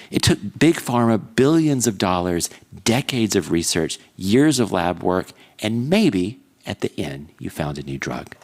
It took big pharma billions of dollars, decades of research, years of lab work, and maybe at the end you found a new drug.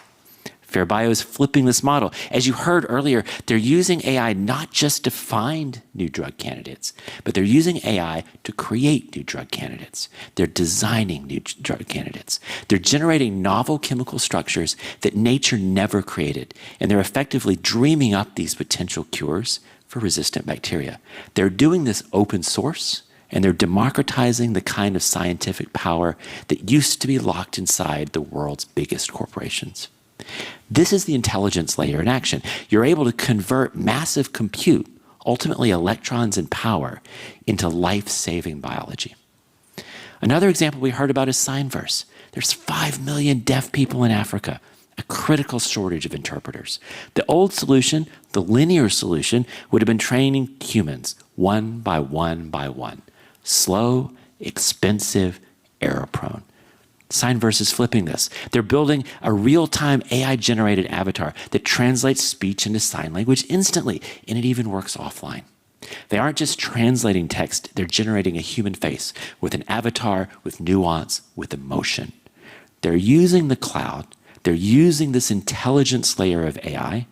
FairBio is flipping this model. As you heard earlier, they're using AI not just to find new drug candidates, but they're using AI to create new drug candidates. They're designing new drug candidates. They're generating novel chemical structures that nature never created, and they're effectively dreaming up these potential cures for resistant bacteria. They're doing this open source, and they're democratizing the kind of scientific power that used to be locked inside the world's biggest corporations. This is the intelligence layer in action. You're able to convert massive compute, ultimately electrons and power, into life-saving biology. Another example we heard about is Signvrse. There's 5 million deaf people in Africa, a critical shortage of interpreters. The old solution, the linear solution, would have been training humans one by one by one. Slow, expensive, error-prone. Signvrse is flipping this. They're building a real-time AI-generated avatar that translates speech into sign language instantly, and it even works offline. They aren't just translating text, they're generating a human face with an avatar, with nuance, with emotion. They're using the cloud, they're using this intelligence layer of AI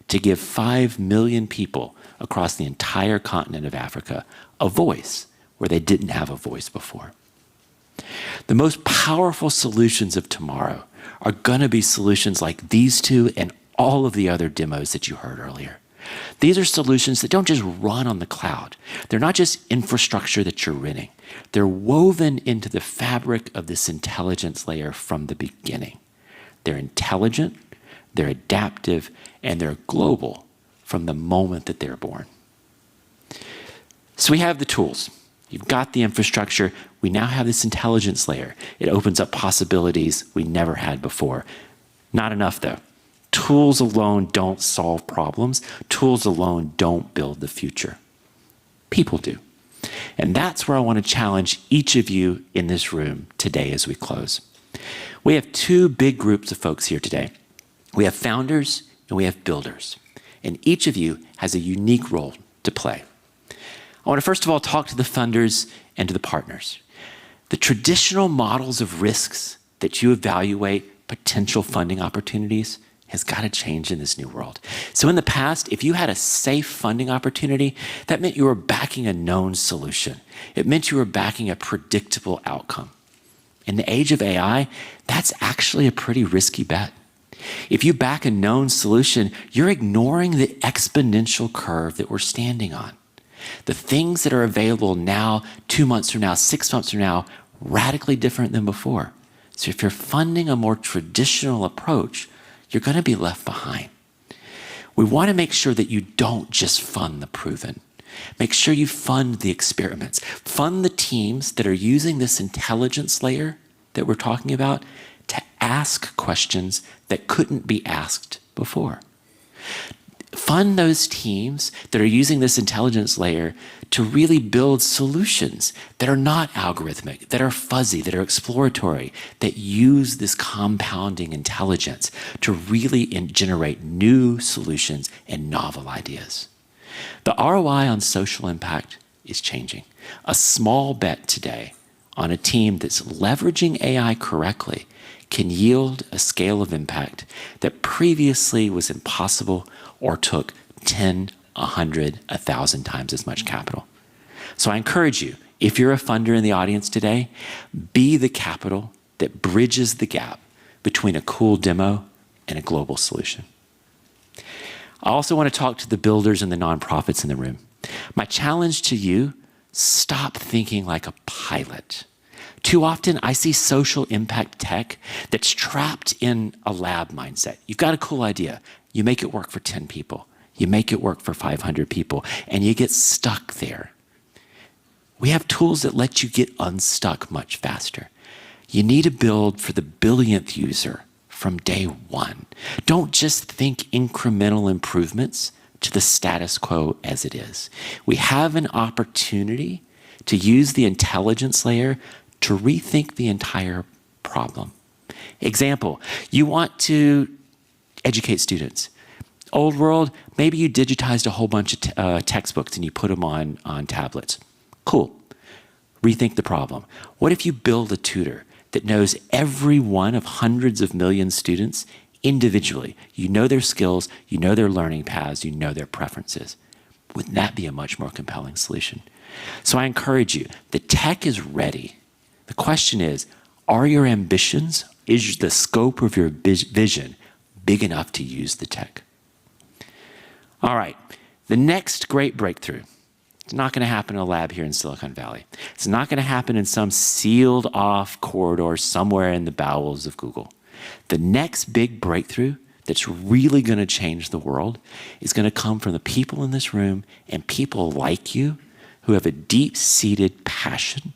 to give 5 million people across the entire continent of Africa a voice where they didn't have a voice before. The most powerful solutions of tomorrow are going to be solutions like these two and all of the other demos that you heard earlier. These are solutions that don't just run on the cloud. They're not just infrastructure that you're renting. They're woven into the fabric of this intelligence layer from the beginning. They're intelligent, they're adaptive, and they're global from the moment that they're born. So we have the tools. You've got the infrastructure. We now have this intelligence layer. It opens up possibilities we never had before. Not enough, though. Tools alone don't solve problems. Tools alone don't build the future. People do. And that's where I want to challenge each of you in this room today as we close. We have two big groups of folks here today. We have founders and we have builders. And each of you has a unique role to play. I want to first of all talk to the funders and to the partners. The traditional models of risks that you evaluate potential funding opportunities has got to change in this new world. So in the past, if you had a safe funding opportunity, that meant you were backing a known solution. It meant you were backing a predictable outcome. In the age of AI, that's actually a pretty risky bet. If you back a known solution, you're ignoring the exponential curve that we're standing on. The things that are available now, 2 months from now, 6 months from now, radically different than before. So if you're funding a more traditional approach, you're going to be left behind. We want to make sure that you don't just fund the proven. Make sure you fund the experiments. Fund the teams that are using this intelligence layer that we're talking about to ask questions that couldn't be asked before. Fund those teams that are using this intelligence layer to really build solutions that are not algorithmic, that are fuzzy, that are exploratory, that use this compounding intelligence to really generate new solutions and novel ideas. The ROI on social impact is changing. A small bet today on a team that's leveraging AI correctly can yield a scale of impact that previously was impossible or took 10, 100, 1,000 times as much capital. So I encourage you, if you're a funder in the audience today, be the capital that bridges the gap between a cool demo and a global solution. I also want to talk to the builders and the nonprofits in the room. My challenge to you, stop thinking like a pilot. Too often, I see social impact tech that's trapped in a lab mindset. You've got a cool idea. You make it work for 10 people. You make it work for 500 people, and you get stuck there. We have tools that let you get unstuck much faster. You need to build for the billionth user from day one. Don't just think incremental improvements to the status quo as it is. We have an opportunity to use the intelligence layer to rethink the entire problem. Example, you want to educate students. Old world, maybe you digitized a whole bunch of textbooks and you put them on tablets. Cool. Rethink the problem. What if you build a tutor that knows every one of hundreds of million students individually? You know their skills, you know their learning paths, you know their preferences. Wouldn't that be a much more compelling solution? So I encourage you, the tech is ready. The question is, are your ambitions, is the scope of your vision big enough to use the tech? All right, the next great breakthrough, it's not going to happen in a lab here in Silicon Valley. It's not going to happen in some sealed off corridor somewhere in the bowels of Google. The next big breakthrough that's really going to change the world is going to come from the people in this room and people like you who have a deep-seated passion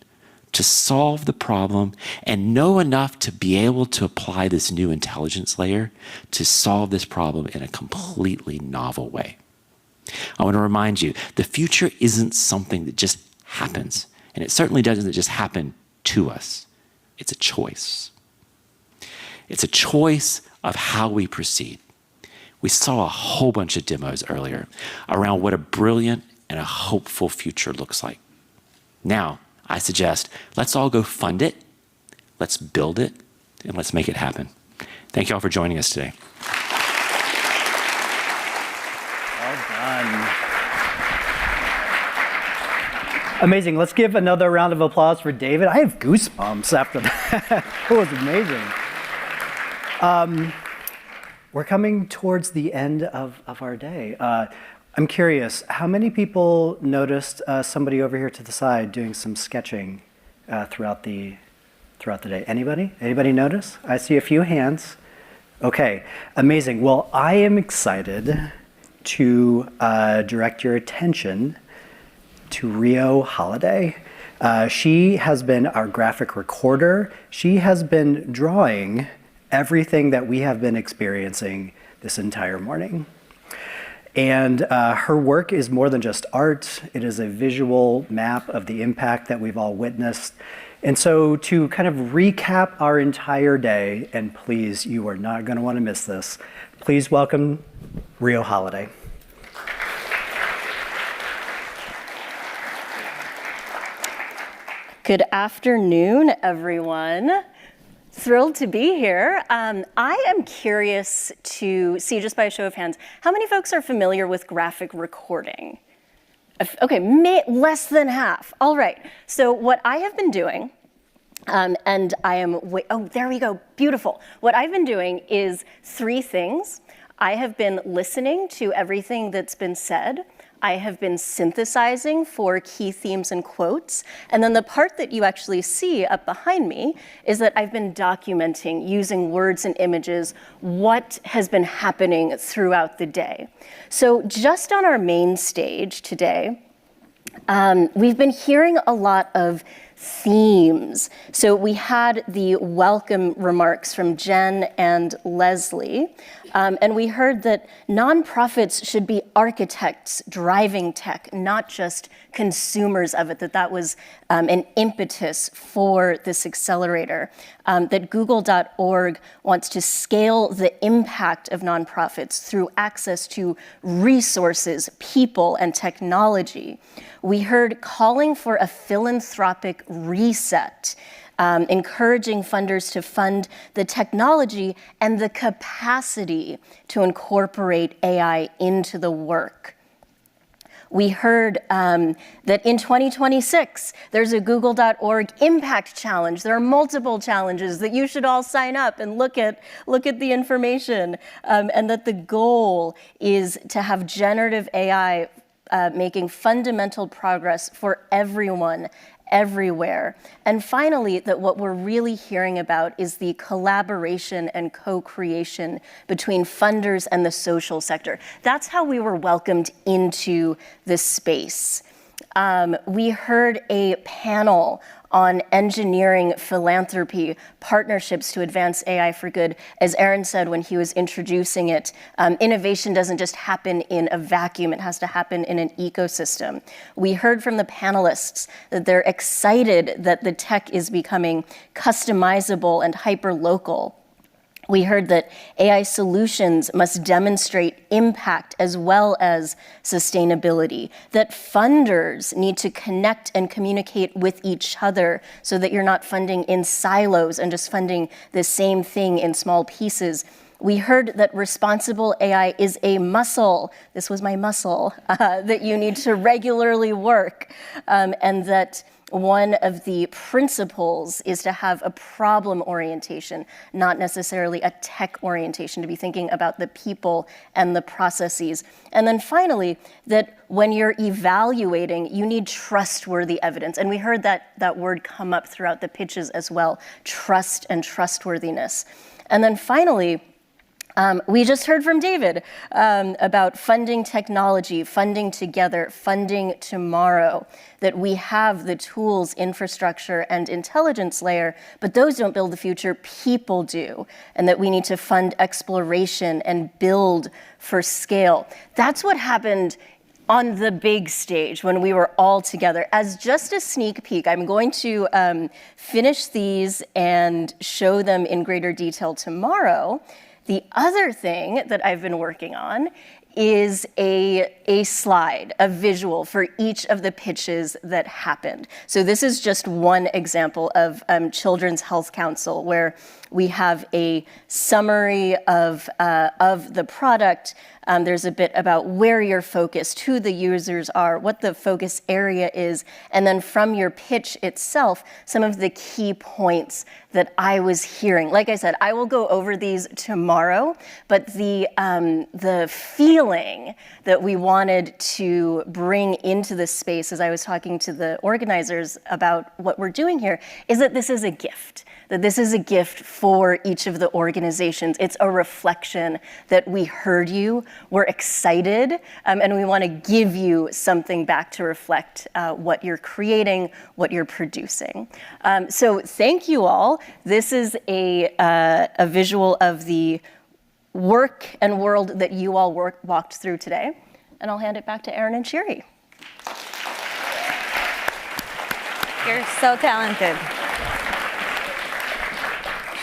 to solve the problem and know enough to be able to apply this new intelligence layer to solve this problem in a completely novel way. I want to remind you, the future isn't something that just happens, and it certainly doesn't just happen to us. It's a choice. It's a choice of how we proceed. We saw a whole bunch of demos earlier around what a brilliant and a hopeful future looks like. Now, I suggest let's all go fund it, let's build it, and let's make it happen. Thank you all for joining us today. Well done. Amazing. Let's give another round of applause for David. I have goosebumps after that. It was amazing. We're coming towards the end of our day. I'm curious, how many people noticed somebody over here to the side doing some sketching throughout the day? Anybody? Anybody notice? I see a few hands. Okay, amazing. Well, I am excited to direct your attention to Rio Holiday. She has been our graphic recorder. She has been drawing everything that we have been experiencing this entire morning. And her work is more than just art. It is a visual map of the impact that we've all witnessed. And so to kind of recap our entire day, and please, you are not going to want to miss this, please welcome Rio Holiday. Good afternoon, everyone. Thrilled to be here. I am curious to see, just by a show of hands, how many folks are familiar with graphic recording? Okay, less than half. All right, so what I have been doing, and I am, oh, there we go, beautiful. What I've been doing is 3 things. I have been listening to everything that's been said. I have been synthesizing for key themes and quotes. And then the part that you actually see up behind me is that I've been documenting, using words and images, what has been happening throughout the day. So just on our main stage today, we've been hearing a lot of themes. So we had the welcome remarks from Jen and Leslie, and we heard that nonprofits should be architects driving tech, not just consumers of it, that was an impetus for this accelerator, that Google.org wants to scale the impact of nonprofits through access to resources, people, and technology. We heard calling for a philanthropic reset, encouraging funders to fund the technology and the capacity to incorporate AI into the work. We heard that in 2026, there's a Google.org Impact Challenge. There are multiple challenges that you should all sign up and look at the information, and that the goal is to have generative AI making fundamental progress for everyone, everywhere. And finally, that what we're really hearing about is the collaboration and co-creation between funders and the social sector. That's how we were welcomed into this space. We heard a panel on engineering philanthropy, partnerships to advance AI for good. As Aaron said when he was introducing it, innovation doesn't just happen in a vacuum, it has to happen in an ecosystem. We heard from the panelists that they're excited that the tech is becoming customizable and hyper-local. We heard that AI solutions must demonstrate impact as well as sustainability, that funders need to connect and communicate with each other so that you're not funding in silos and just funding the same thing in small pieces. We heard that responsible AI is a muscle, this was my muscle, that you need to regularly work, and that one of the principles is to have a problem orientation, not necessarily a tech orientation, to be thinking about the people and the processes. And then finally, that when you're evaluating, you need trustworthy evidence. And we heard that word come up throughout the pitches as well, trust and trustworthiness. And then finally, we just heard from David about funding technology, funding together, funding tomorrow, that we have the tools, infrastructure, and intelligence layer, but those don't build the future, people do, and that we need to fund exploration and build for scale. That's what happened on the big stage when we were all together. As just a sneak peek, I'm going to finish these and show them in greater detail tomorrow. The other thing that I've been working on is a slide, a visual for each of the pitches that happened. So this is just one example of Children's Health Council, where we have a summary of the product. There's a bit about where you're focused, who the users are, what the focus area is, and then from your pitch itself, some of the key points that I was hearing. Like I said, I will go over these tomorrow, but the feeling that we wanted to bring into this space, as I was talking to the organizers about what we're doing here, is that this is a gift. That this is a gift for each of the organizations. It's a reflection that we heard you, we're excited, and we want to give you something back to reflect what you're creating, what you're producing. So thank you all. This is a visual of the work and world that you all walked through today. And I'll hand it back to Aaron and Shiri. You're so talented.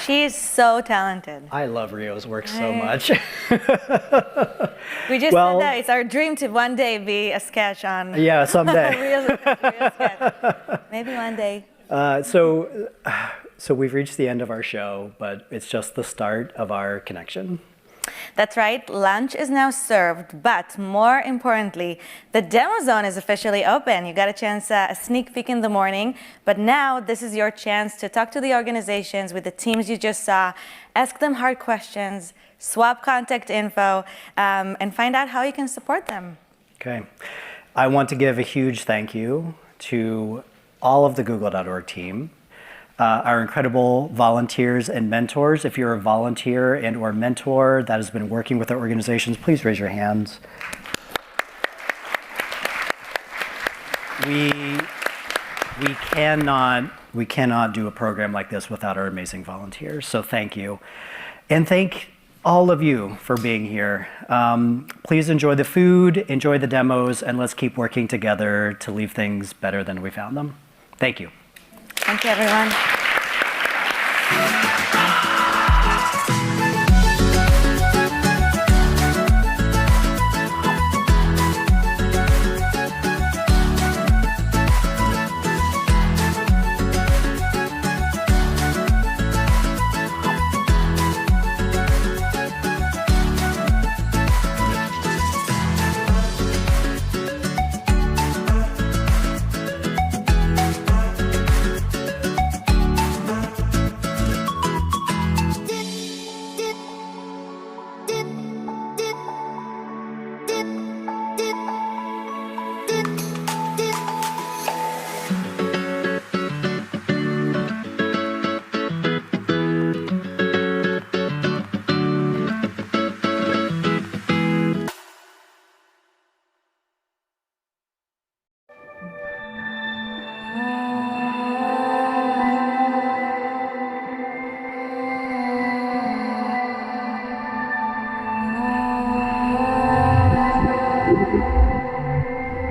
She's so talented. I love Rio's work so much. We just said that it's our dream to one day be a sketch on. Yeah, someday. Rio's sketch. Maybe one day. So we've reached the end of our show, but it's just the start of our connection. That's right, lunch is now served, but more importantly, the demo zone is officially open. You got a chance, a sneak peek in the morning, but now this is your chance to talk to the organizations with the teams you just saw, ask them hard questions, swap contact info, and find out how you can support them. Okay. I want to give a huge thank you to all of the Google.org team, our incredible volunteers and mentors. If you're a volunteer and or mentor that has been working with our organizations, please raise your hands. We cannot do a program like this without our amazing volunteers, so thank you. And thank all of you for being here. Please enjoy the food, enjoy the demos, and let's keep working together to leave things better than we found them. Thank you. Thank you, everyone.